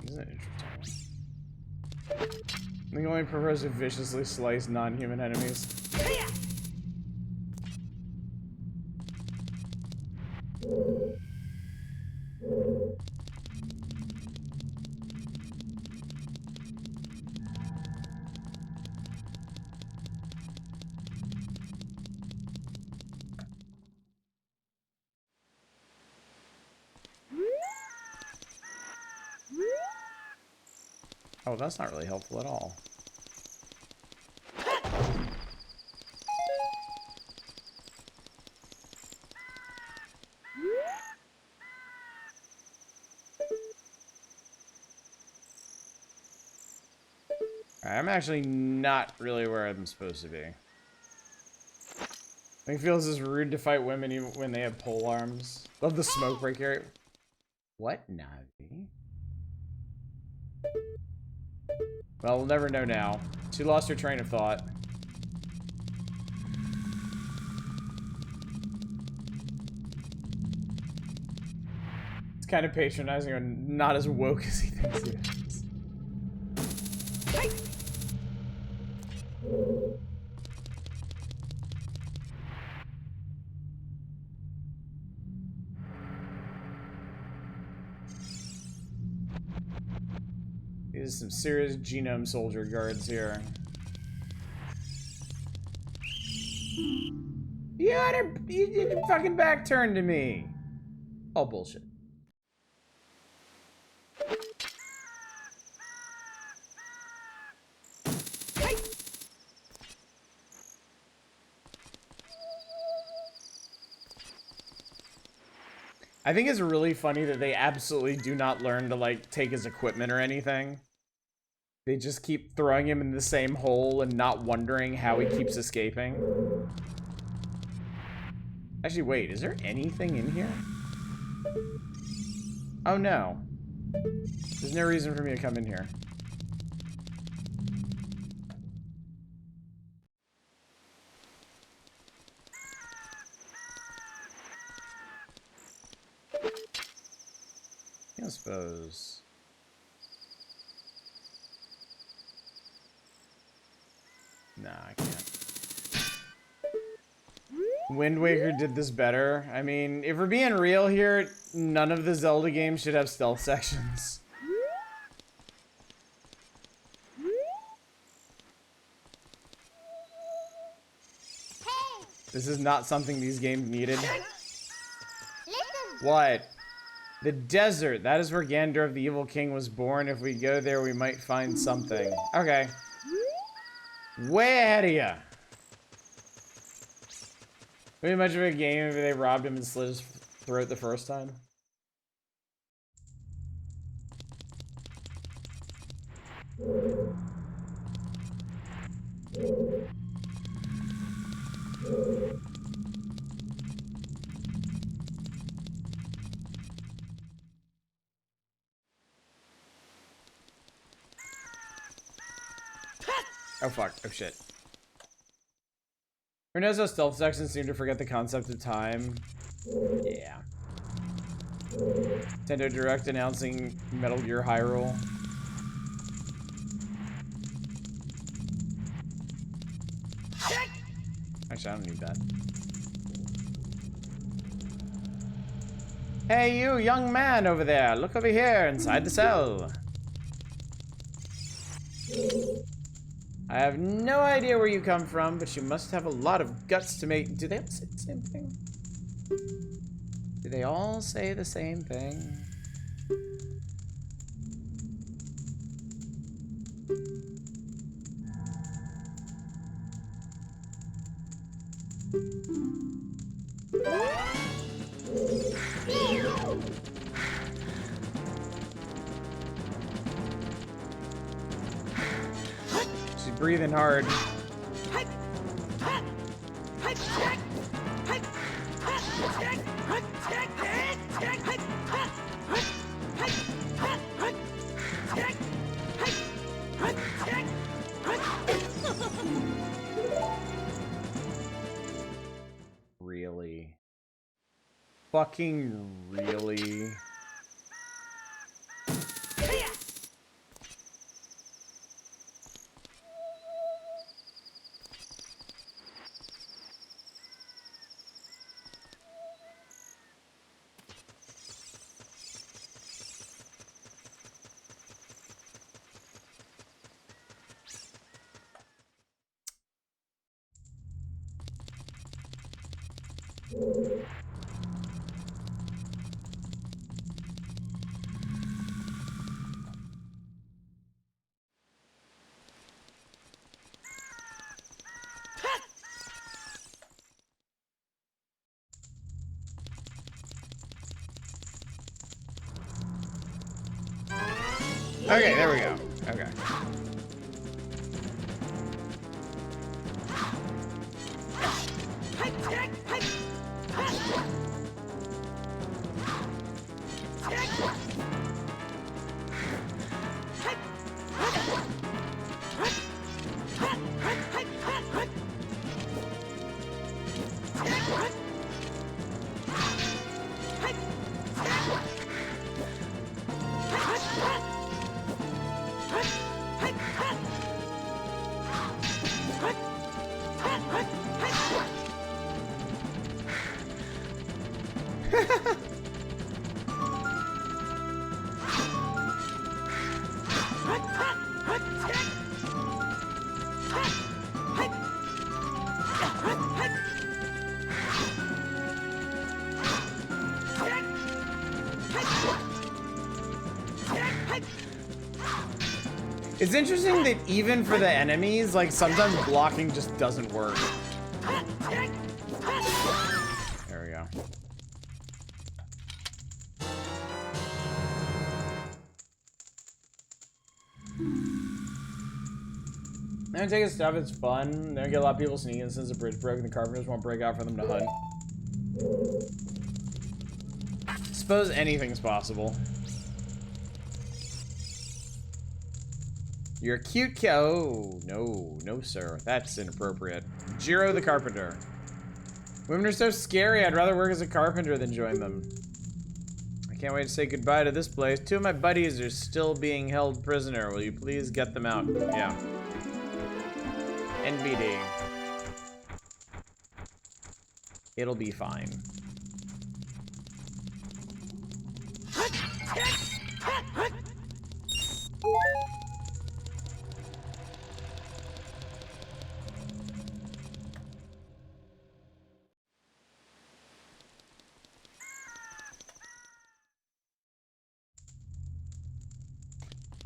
A: This is an interesting one. I think only prefers to viciously slice non-human enemies. Oh, that's not really helpful at all. I'm actually not really where I'm supposed to be. I feel this is rude to fight women even when they have pole arms. Love the smoke break area. What, Navi? Well, we'll never know now. She lost her train of thought. It's kind of patronizing and not as woke as he thinks he is. These are some serious genome soldier guards here. You did a fucking back turn to me. All bullshit. I think it's really funny that they absolutely do not learn to, like, take his equipment or anything. They just keep throwing him in the same hole and not wondering how he keeps escaping. Actually, wait, is there anything in here? Oh, no. There's no reason for me to come in here. I suppose. Nah, I can't. Wind Waker did this better. I mean, if we're being real here, none of the Zelda games should have stealth sections.
B: Hey,
A: This is not something these games needed.
B: listen.
A: What? The desert. That is where Gander the Evil King was born. If we go there, we might find something. Okay. Way ahead of ya. Would be much of a game if they robbed him and slit his throat the first time. Oh fuck, oh shit. Who knows how stealth sections seem to forget the concept of time? Yeah. Nintendo Direct announcing Metal Gear Hyrule. Actually, I don't need that. Hey you, young man over there, look over here inside the cell. I have no idea where you come from, but you must have a lot of guts to make... Do they all say the same thing? Do they all say the same thing? She's breathing hard. Really? Fucking really? Okay, there we go. Okay. It's interesting that even for the enemies, like, sometimes blocking just doesn't work. There we go. I'm gonna take a step, it's fun. Then get a lot of people sneaking since the bridge broke and the carpenters won't break out for them to hunt. Suppose anything's possible. You're a cute cat. Oh, no. No, sir. That's inappropriate. Jiro the Carpenter. Women are so scary. I'd rather work as a carpenter than join them. I can't wait to say goodbye to this place. 2 of my buddies are still being held prisoner. Will you please get them out? Yeah. NBD. It'll be fine.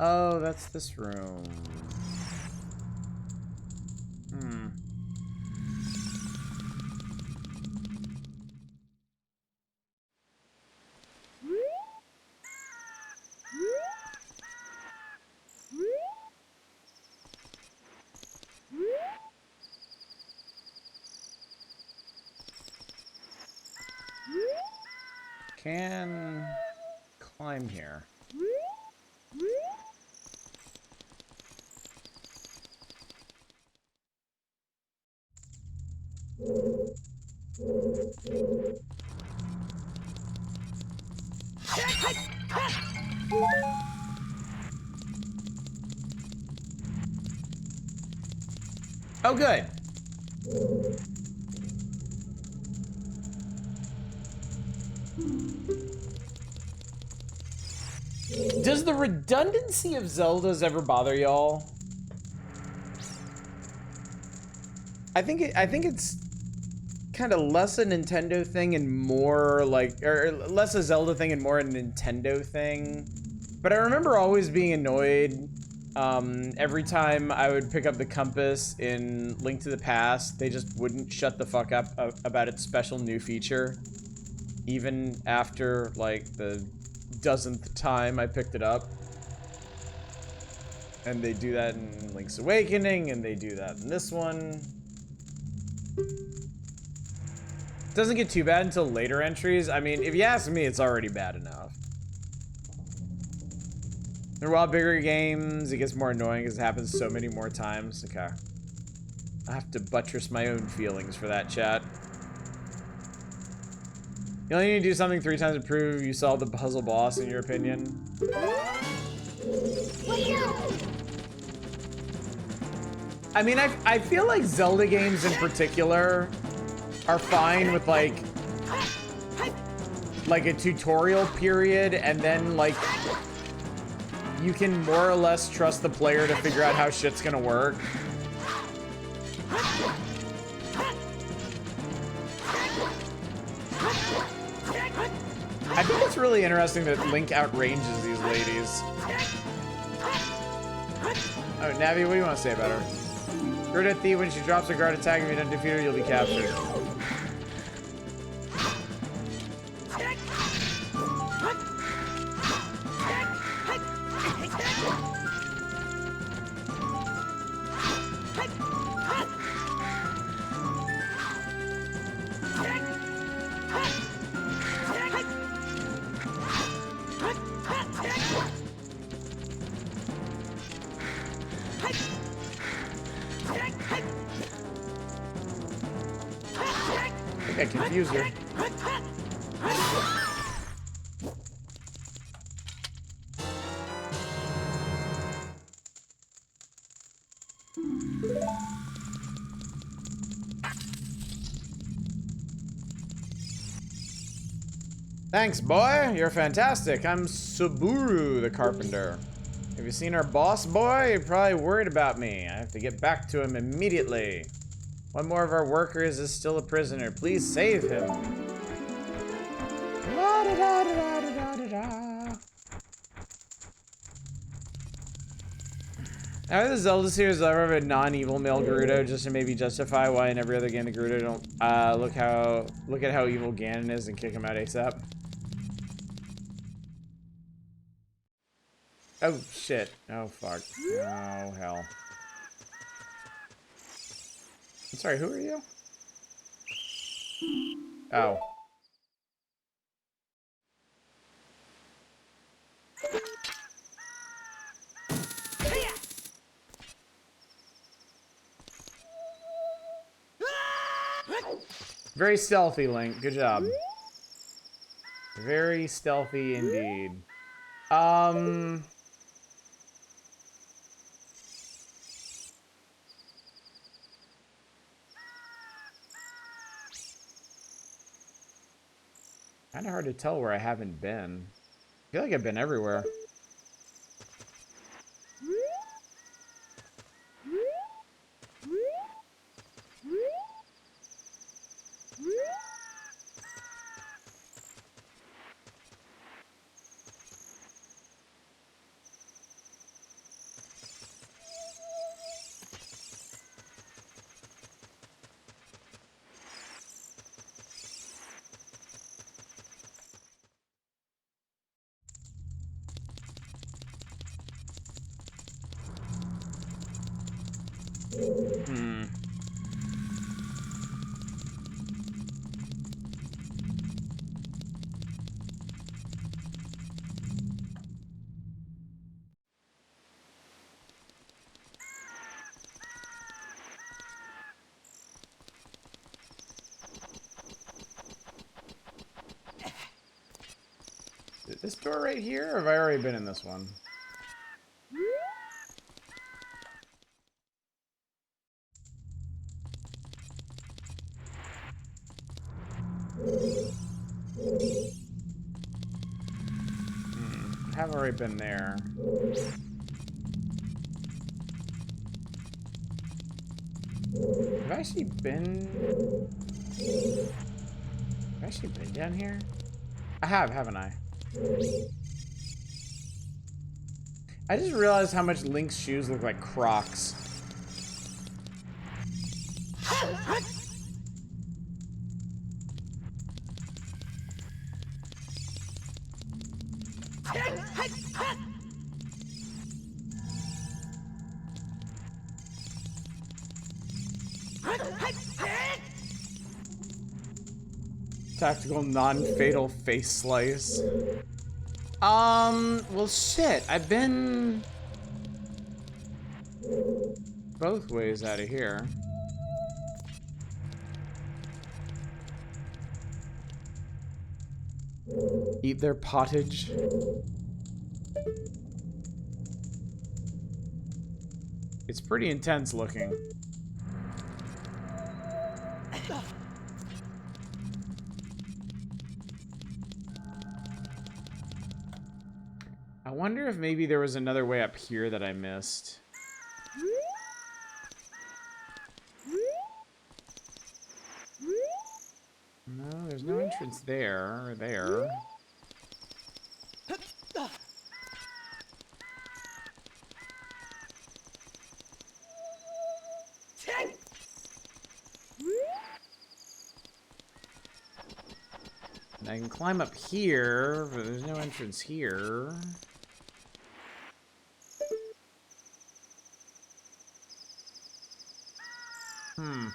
A: Oh, that's this room. Hmm. Can climb here. Oh, good. Does the redundancy of Zeldas ever bother y'all? I think it's kind of less a Nintendo thing and more like, or less a Zelda thing and more a Nintendo thing. But I remember always being annoyed every time I would pick up the compass in Link to the Past. They just wouldn't shut the fuck up about its special new feature, even after like the dozenth time I picked it up. And they do that in Link's Awakening, and they do that in this one. Doesn't get too bad until later entries. I mean, if you ask me, it's already bad enough. They're a lot bigger games. It gets more annoying because it happens so many more times. Okay. I have to buttress my own feelings for that, chat. You only need to do something 3 times to prove you solved the puzzle boss, in your opinion. I mean, I feel like Zelda games in particular are fine with like a tutorial period, and then like you can more or less trust the player to figure out how shit's gonna work. I think it's really interesting that Link outranges these ladies. Oh, Navi, what do you want to say about her? Good at Thea, when she drops her guard attack, if you don't defeat her, you'll be captured. I think I confused her. Thanks, boy. You're fantastic. I'm Saburu, the carpenter. Have you seen our boss, boy? You're probably worried about me. I have to get back to him immediately. One more of our workers is still a prisoner. Please save him. La da da da da da da da. Out of the Zelda series, I ever have a non-evil male Gerudo just to maybe justify why in every other game the Gerudo don't look at how evil Ganon is and kick him out ASAP. Oh shit. Oh fuck. Oh hell. I'm sorry, who are you? Oh. Very stealthy, Link. Good job. Very stealthy indeed. Kind of hard to tell where I haven't been. I feel like I've been everywhere. Hmm. Is it this door right here, or have I already been in this one? I have already been there. Have I actually been... Have I actually been down here? I have, haven't I? I just realized how much Link's shoes look like Crocs. Tactical non-fatal face slice. Well shit, I've been both ways out of here. Eat their pottage. It's pretty intense looking. I wonder if maybe there was another way up here that I missed. No, there's no entrance there or there. And I can climb up here, but there's no entrance here. Hmm.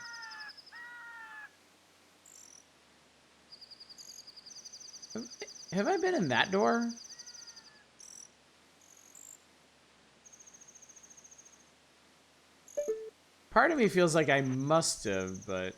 A: Have I been in that door? Part of me feels like I must have, but...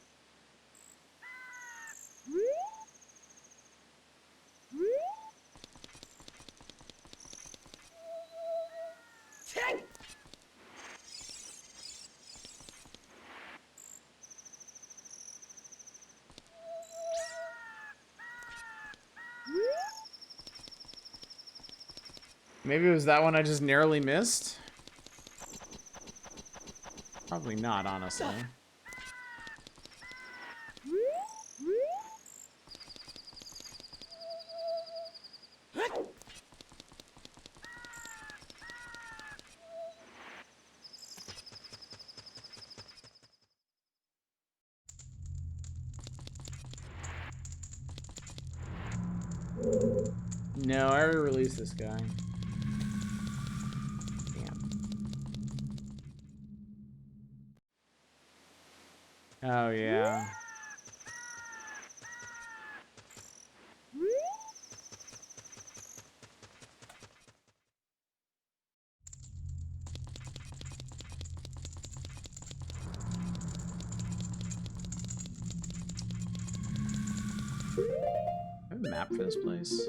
A: Maybe it was that one I just narrowly missed? Probably not, honestly. No, I already released this guy. Oh, yeah. map for this place?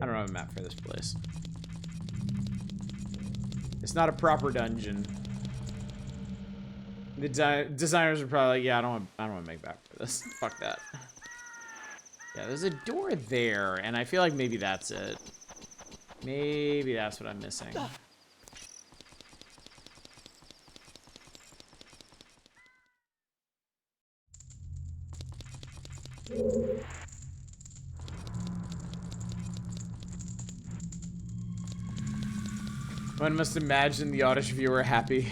A: I don't have a map for this place. It's not a proper dungeon. The designers are probably like, yeah, I don't want to make map for this. Fuck that. Yeah, there's a door there, and I feel like maybe that's it. Maybe that's what I'm missing. One must imagine the Oddish viewer happy.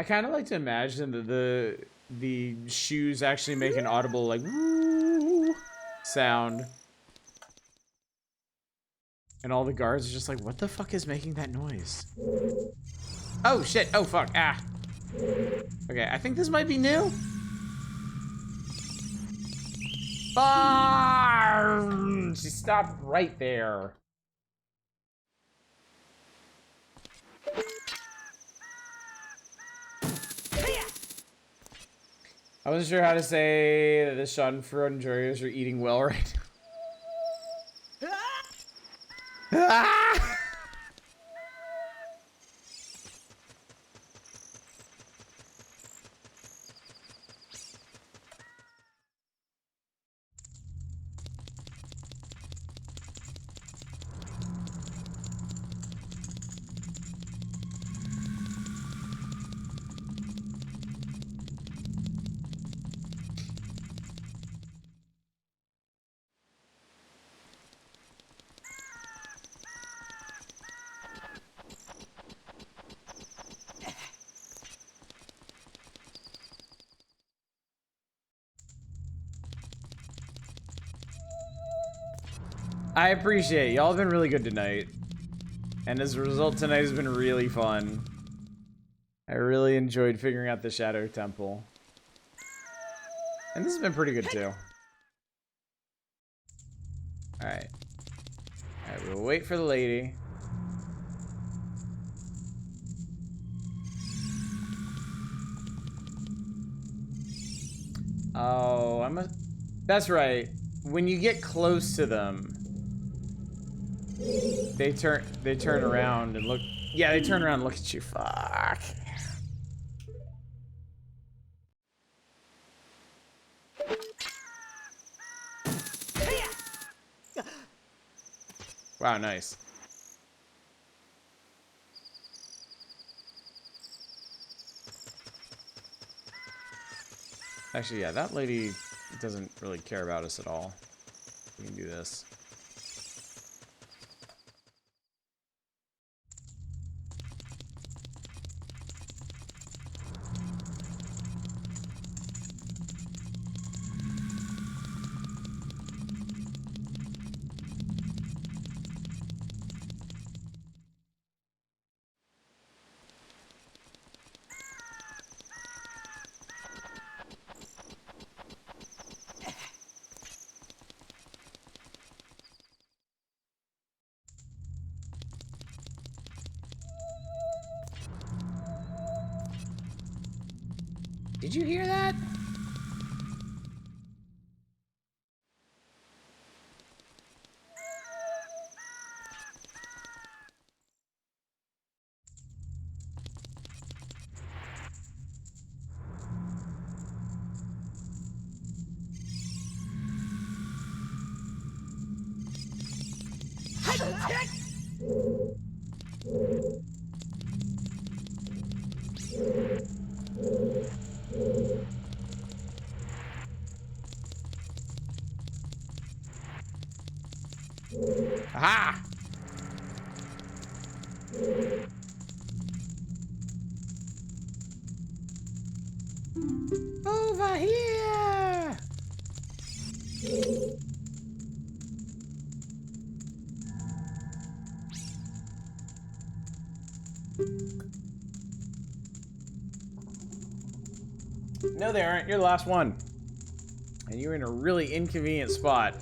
A: I kind of like to imagine that the shoes actually make an audible like woo sound. And all the guards are just like, what the fuck is making that noise? Oh shit, oh fuck, ah. Okay, I think this might be new. She stopped right there. I wasn't sure how to say that the Schadenfreude enjoyers are eating well right now. Ah! I appreciate it. Y'all have been really good tonight. And as a result, tonight has been really fun. I really enjoyed figuring out the Shadow Temple. And this has been pretty good too. Alright. Alright, we'll wait for the lady. Oh, that's right. When you get close to them, they turn around and look. Yeah, they turn around and look at you. Fuck. Wow, nice. Actually, yeah, that lady doesn't really care about us at all. We can do this. Did you hear that? Aha! Over here! No, they aren't. You're the last one. And you're in a really inconvenient spot.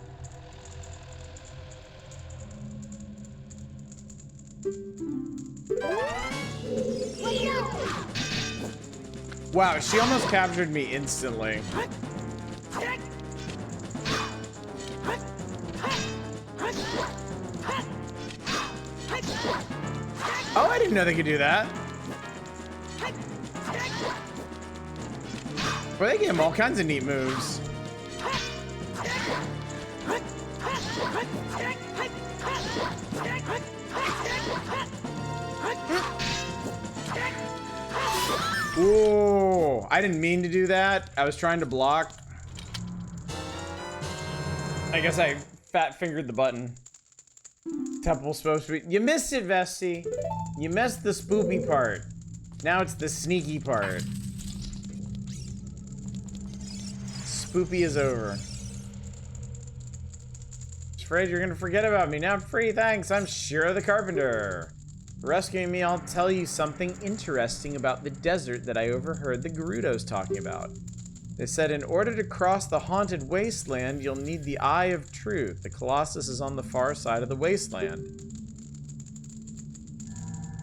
A: Wow, she almost captured me instantly. Oh, I didn't know they could do that. Well, they give him all kinds of neat moves. Whoa, I didn't mean to do that. I was trying to block. I guess I fat fingered the button. Temple's supposed to be. You missed it, Vesty. You missed the spoopy part. Now it's the sneaky part. Spoopy is over. Afraid you're gonna forget about me. Now I'm free, thanks. I'm Shira the Carpenter. For rescuing me, I'll tell you something interesting about the desert that I overheard the Gerudos talking about. They said in order to cross the haunted wasteland, you'll need the Eye of Truth. The Colossus is on the far side of the wasteland.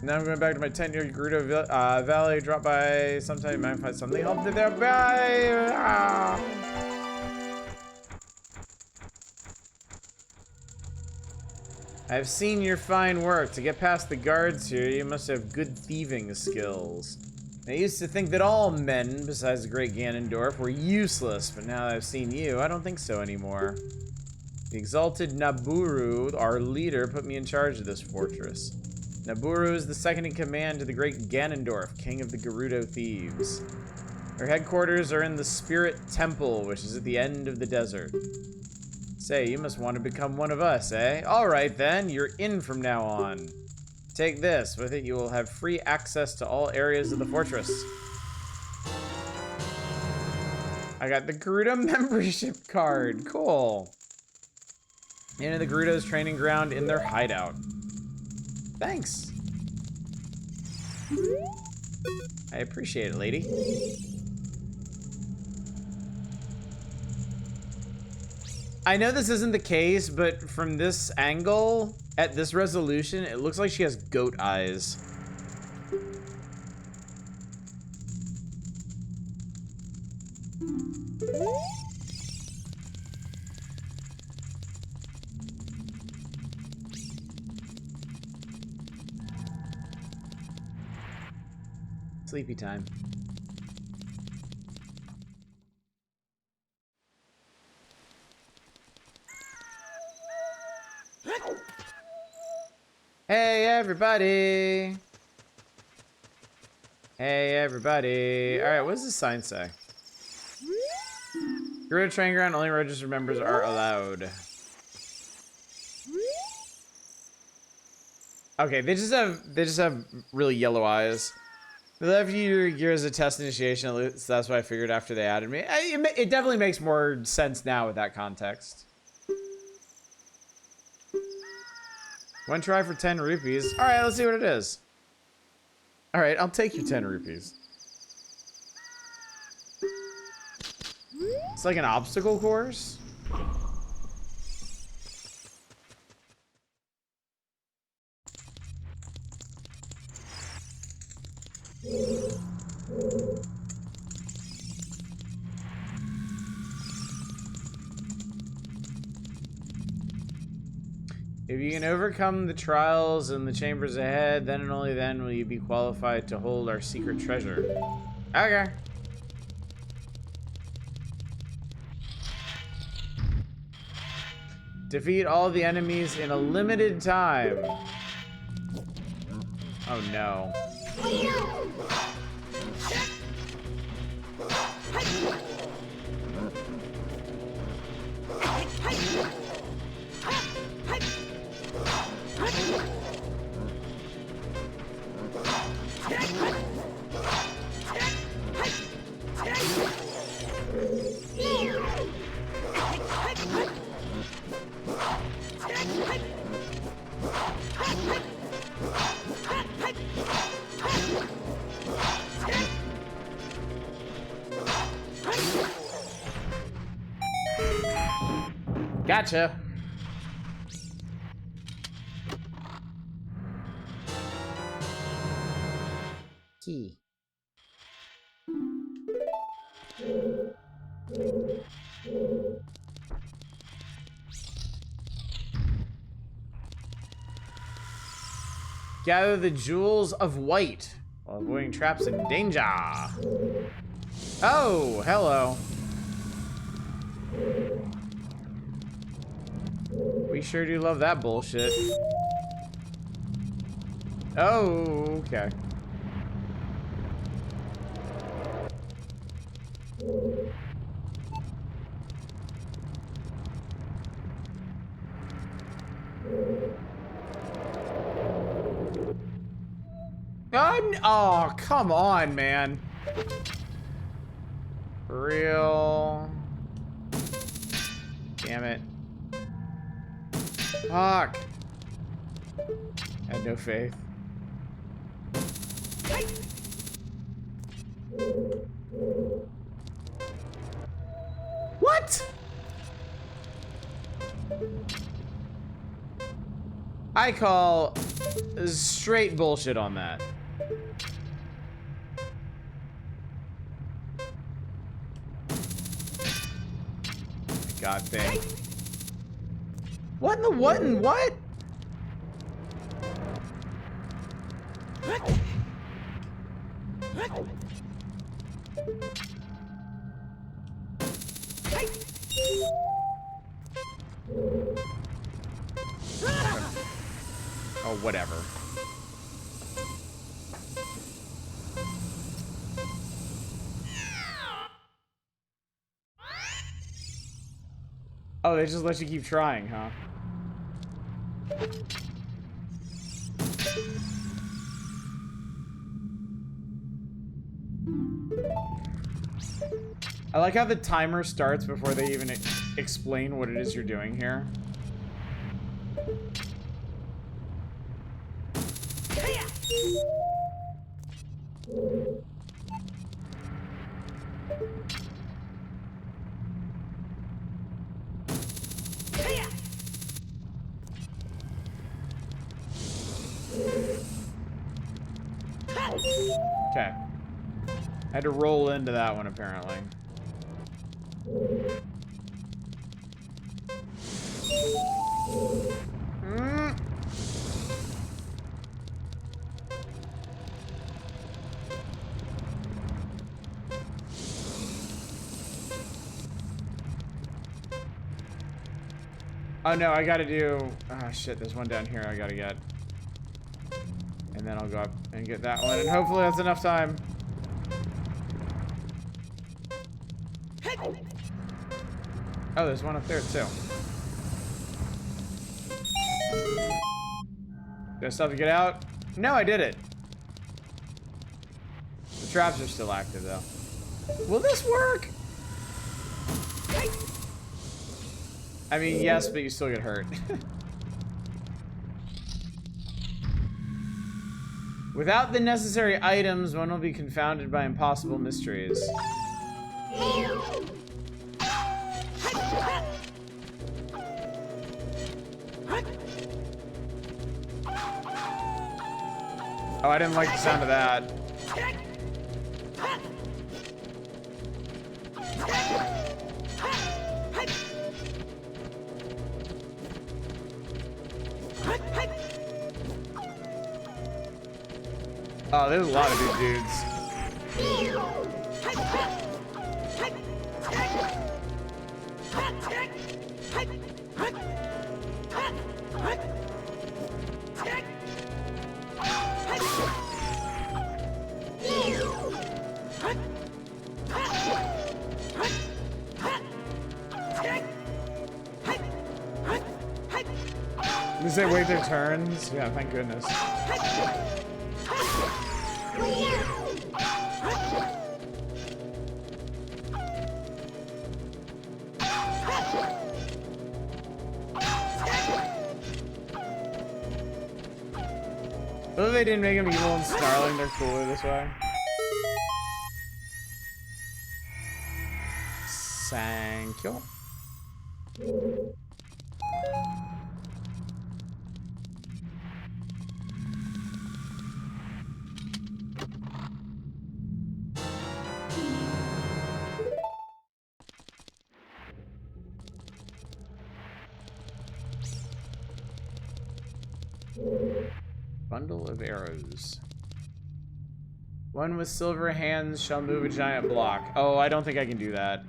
A: Now I'm going back to my tent near Gerudo Valley. Drop by sometime. You might find something. Hope that they're bye. Ah. I've seen your fine work. To get past the guards here, you must have good thieving skills. I used to think that all men, besides the great Ganondorf, were useless, but now that I've seen you, I don't think so anymore. The exalted Naburu, our leader, put me in charge of this fortress. Naburu is the second in command to the great Ganondorf, king of the Gerudo thieves. Their headquarters are in the Spirit Temple, which is at the end of the desert. Say, you must want to become one of us, eh? All right, then. You're in from now on. Take this. With it, you will have free access to all areas of the fortress. I got the Gerudo membership card. Cool. Into the Gerudo's training ground in their hideout. Thanks. I appreciate it, lady. I know this isn't the case, but from this angle, at this resolution, it looks like she has goat eyes. Sleepy time. Hey everybody! Hey everybody! Alright, what does this sign say? Gerudo training ground, only registered members are allowed. Okay, they just have really yellow eyes. They left you your gear as a test initiation, at least that's what I figured after they added me. It definitely makes more sense now with that context. One try for 10 rupees. Alright, let's see what it is. Alright, I'll take your 10 rupees. It's like an obstacle course? If you can overcome the trials in the chambers ahead, then and only then will you be qualified to hold our secret treasure. Okay. Defeat all the enemies in a limited time. Oh no. Gotcha. Key. Gather the jewels of white while avoiding traps and danger. Oh, hello. We sure do love that bullshit. Oh, okay. Oh, come on, man. For real. Damn it. Fuck. Had no faith. What? I call straight bullshit on that. God thing. What in the what and what? Oh, whatever. Oh, they just let you keep trying, huh? I like how the timer starts before they even explain what it is you're doing here. Okay. I had to roll into that one, apparently. Oh no, I gotta do... Ah, shit, there's one down here I gotta get. And then I'll go up and get that one, and hopefully that's enough time. Oh, there's one up there, too. Do I still have to get out? No, I did it. The traps are still active, though. Will this work? I mean, yes, but you still get hurt. Without the necessary items, one will be confounded by impossible mysteries. Oh, I didn't like the sound of that. Oh, there's a lot of these dudes. Does they wait their turns? Yeah, thank goodness. Although they didn't make him evil and snarling, they're cooler this way. Thank you. Bundle of arrows. One with silver hands shall move a giant block. Oh, I don't think I can do that.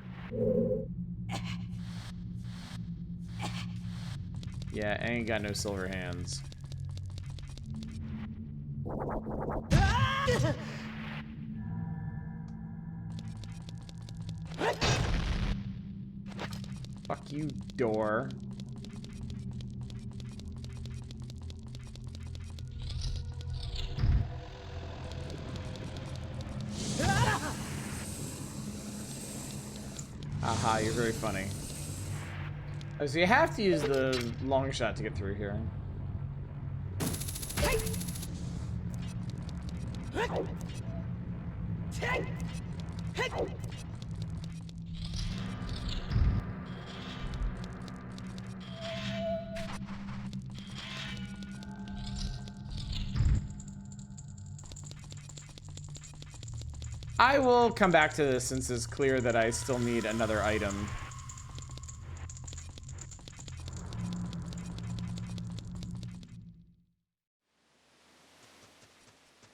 A: Yeah, I ain't got no silver hands. Fuck you, door. Aha, you're very funny. Oh, so you have to use the long shot to get through here. I will come back to this since it's clear that I still need another item.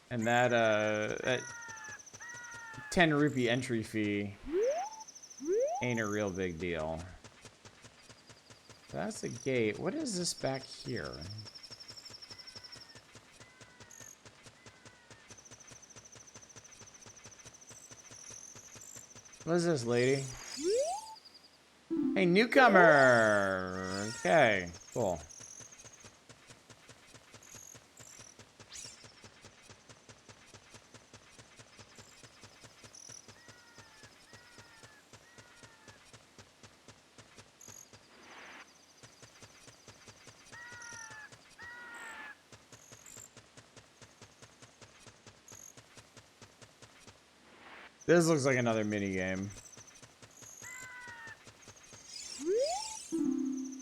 A: And that 10 rupee entry fee ain't a real big deal. That's a gate. What is this back here? What is this, lady? Hey, newcomer! Okay, cool. This looks like another minigame.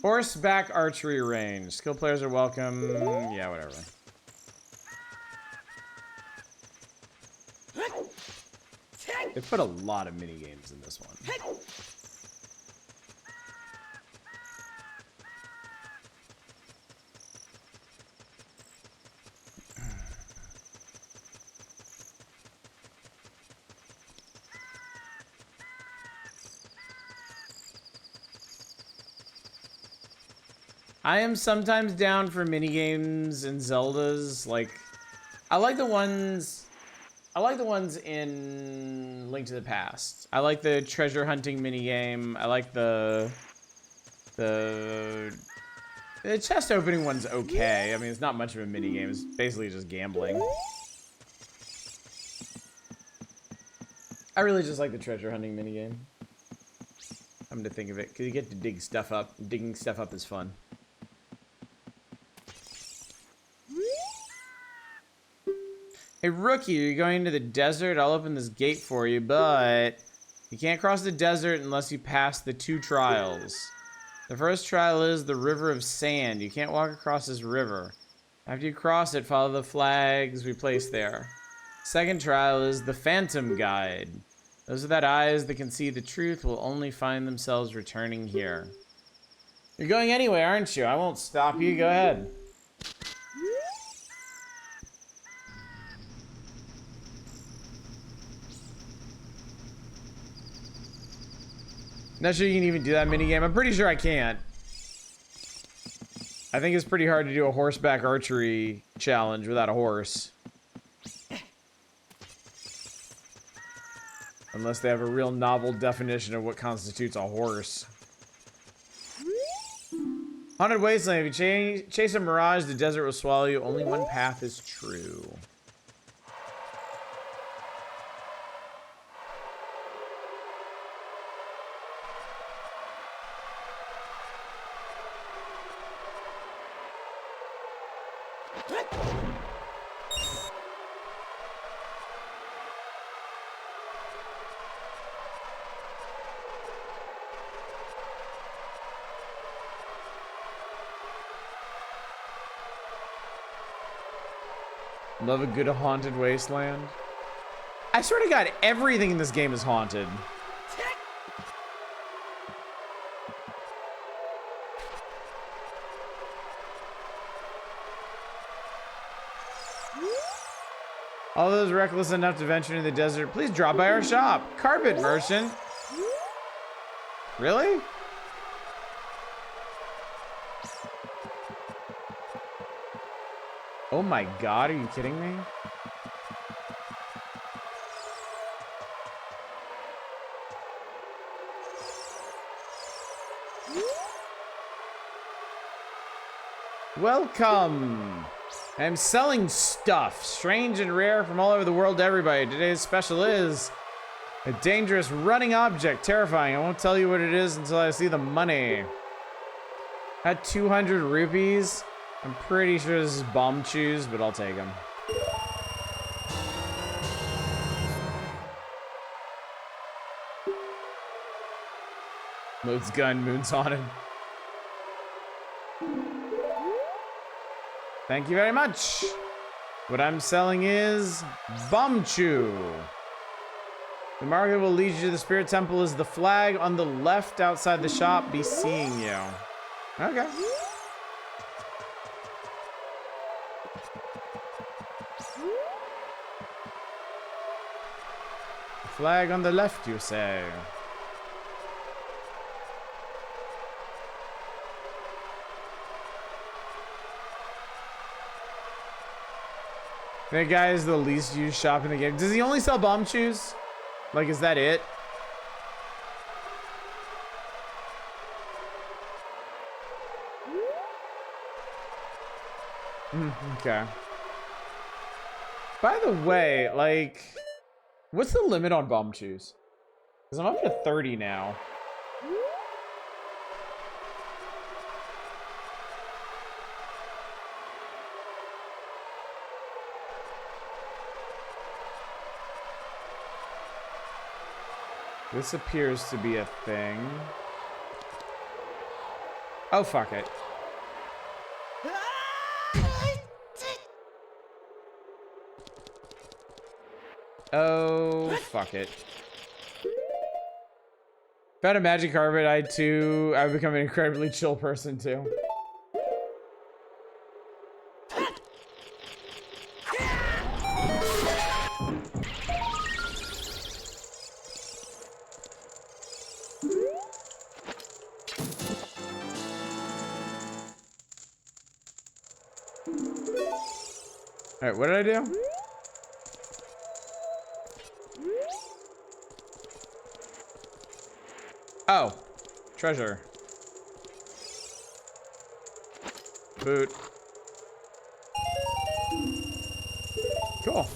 A: Horseback archery range. Skilled players are welcome. Yeah, whatever. They put a lot of minigames in this one. I am sometimes down for minigames in Zeldas. Like, I like the ones in Link to the Past. I like the treasure hunting minigame. I like the chest opening one's okay. I mean, it's not much of a minigame. It's basically just gambling. I really just like the treasure hunting minigame. Come to think of it, because you get to dig stuff up. Digging stuff up is fun. Hey, rookie, you're going to the desert? I'll open this gate for you, but you can't cross the desert unless you pass the 2 trials. The first trial is the River of Sand. You can't walk across this river. After you cross it, follow the flags we placed there. Second trial is the Phantom Guide. Those without eyes that can see the truth will only find themselves returning here. You're going anyway, aren't you? I won't stop you. Go ahead. Not sure you can even do that minigame. I'm pretty sure I can't. I think it's pretty hard to do a horseback archery challenge without a horse. Unless they have a real novel definition of what constitutes a horse. Haunted Wasteland. If you chase a mirage, the desert will swallow you. Only one path is true. Love a good haunted wasteland. I swear to God, everything in this game is haunted. All those reckless enough to venture into the desert, please drop by our shop. Carpet merchant. Really? Oh my god, are you kidding me? Welcome! I'm selling stuff, strange and rare from all over the world to everybody. Today's special is a dangerous running object, terrifying. I won't tell you what it is until I see the money. At 200 rupees, I'm pretty sure this is bomb chews, but I'll take them. Loads gun, moon's on him. Thank you very much. What I'm selling is Bombchu. The market will lead you to the spirit temple. Is the flag on the left outside the shop? Be seeing you. Okay. Flag on the left, you say? That guy is the least used shop in the game. Does he only sell bomb chews? Like, is that it? Okay. By the way, like, what's the limit on bomb chews? Because I'm up to 30 now. This appears to be a thing. Oh, fuck it. Oh, fuck it. Found a magic carpet. I've become an incredibly chill person too. Alright, what did I do? Oh, treasure. Boot. Cool.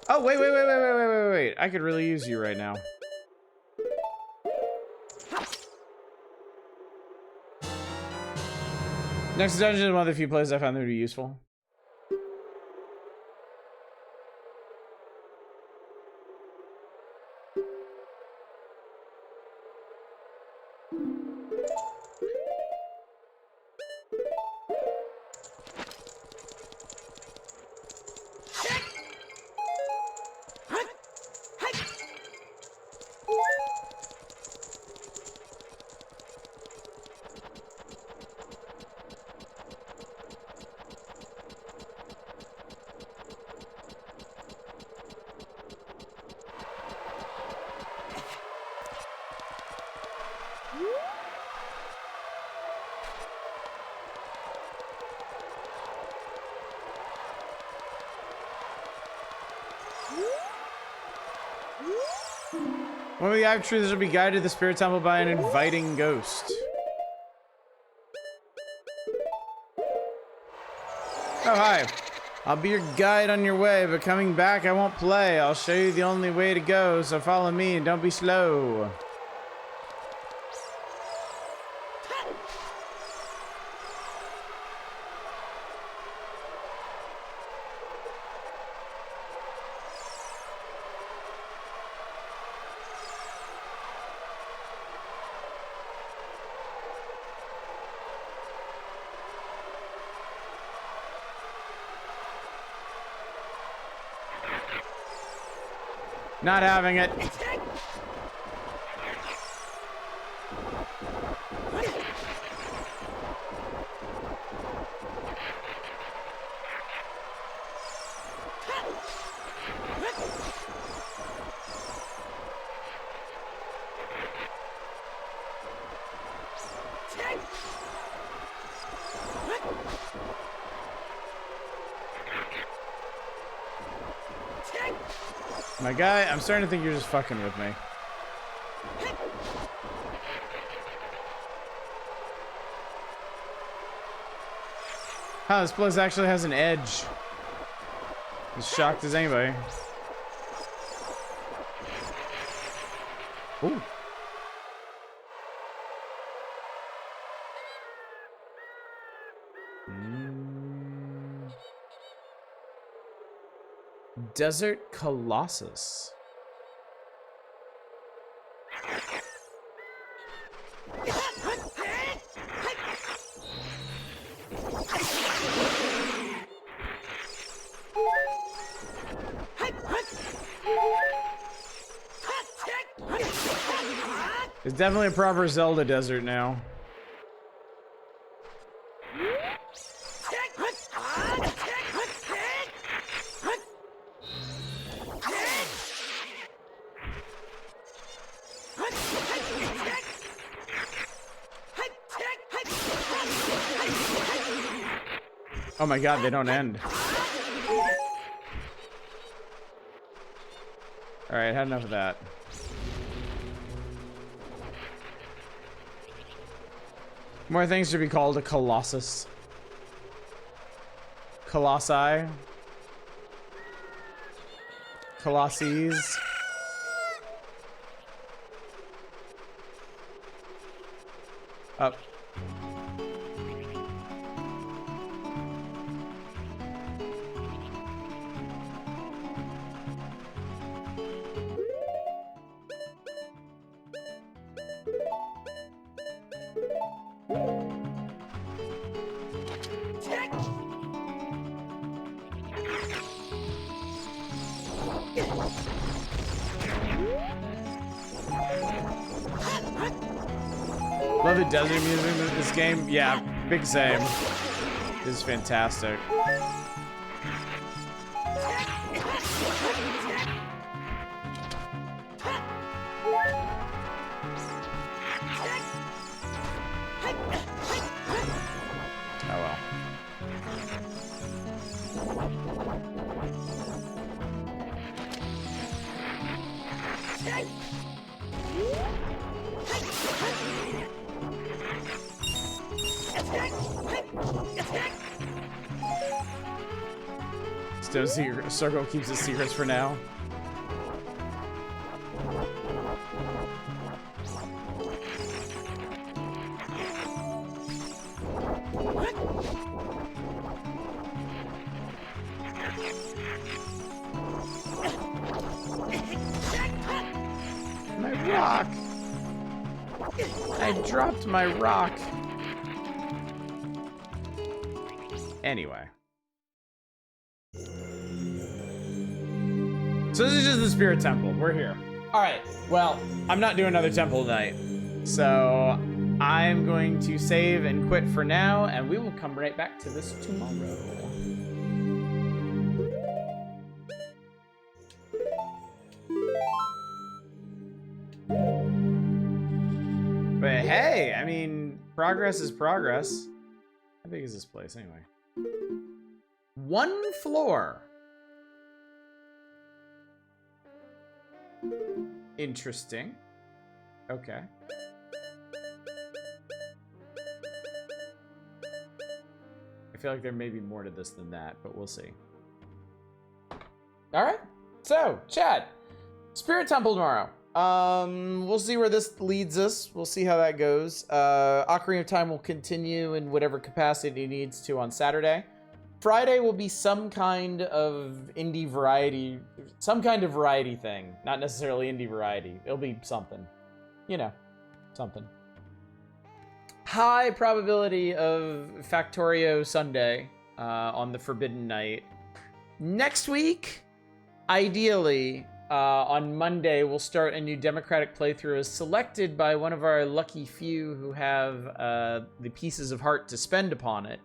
A: Oh, wait. I could really use you right now. Next dungeon is one of the few places I found them to be useful. One of the Eye of Truths will be guided to the Spirit Temple by an inviting ghost. Oh, hi. I'll be your guide on your way, but coming back I won't play. I'll show you the only way to go, so follow me and don't be slow. Not having it. My guy, I'm starting to think you're just fucking with me. Huh, this place actually has an edge. As shocked as anybody. Ooh. Desert Colossus. It's definitely a proper Zelda desert now. Oh my god, they don't end. Alright, had enough of that. More things to be called a Colossus. Colossi. Colossies. Up. Love the desert music in this game. Yeah, big same. This is fantastic. Oh well. Still secret. Circle keeps its secrets for now. My rock! I dropped my rock. Anyway. So this is just the Spirit Temple. We're here. Alright, well, I'm not doing another temple tonight. So I'm going to save and quit for now, and we will come right back to this tomorrow. But hey, I mean, progress is progress. How big is this place anyway? 1 floor. Interesting. Okay. I feel like there may be more to this than that, but we'll see. All right. So, chat. Spirit Temple tomorrow. We'll see where this leads us. We'll see how that goes. Ocarina of Time will continue in whatever capacity it needs to on Saturday. Friday will be some kind of indie variety, some kind of variety thing. Not necessarily indie variety. It'll be something. You know, something. High probability of Factorio Sunday on the Forbidden Night. Next week, ideally, on Monday, we'll start a new Democratic playthrough as selected by one of our lucky few who have the pieces of heart to spend upon it.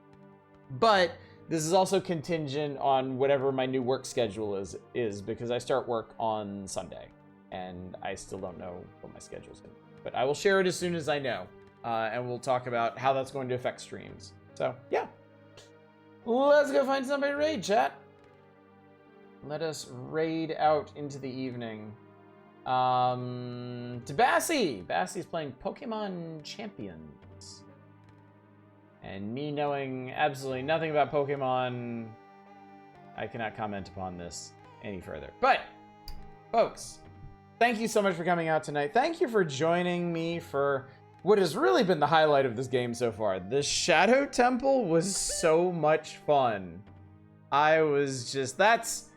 A: But this is also contingent on whatever my new work schedule is because I start work on Sunday, and I still don't know what my schedule is going to be. But I will share it as soon as I know, and we'll talk about how that's going to affect streams. So, yeah. Let's go find somebody to raid, chat. let us raid out into the evening. To Bassy. Bassy's playing Pokemon Champions. And me knowing absolutely nothing about Pokemon, I cannot comment upon this any further. But, folks, thank you so much for coming out tonight. Thank you for joining me for what has really been the highlight of this game so far. The Shadow Temple was so much fun. I was just, that's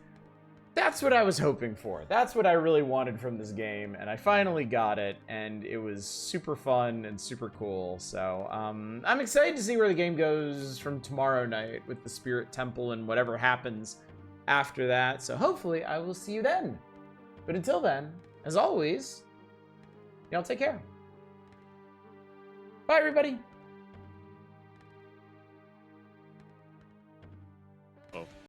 A: what I was hoping for. That's what I really wanted from this game, and I finally got it, and it was super fun and super cool. So, I'm excited to see where the game goes from tomorrow night with the Spirit Temple and whatever happens after that. So hopefully I will see you then. But until then, as always, y'all take care. Bye, everybody.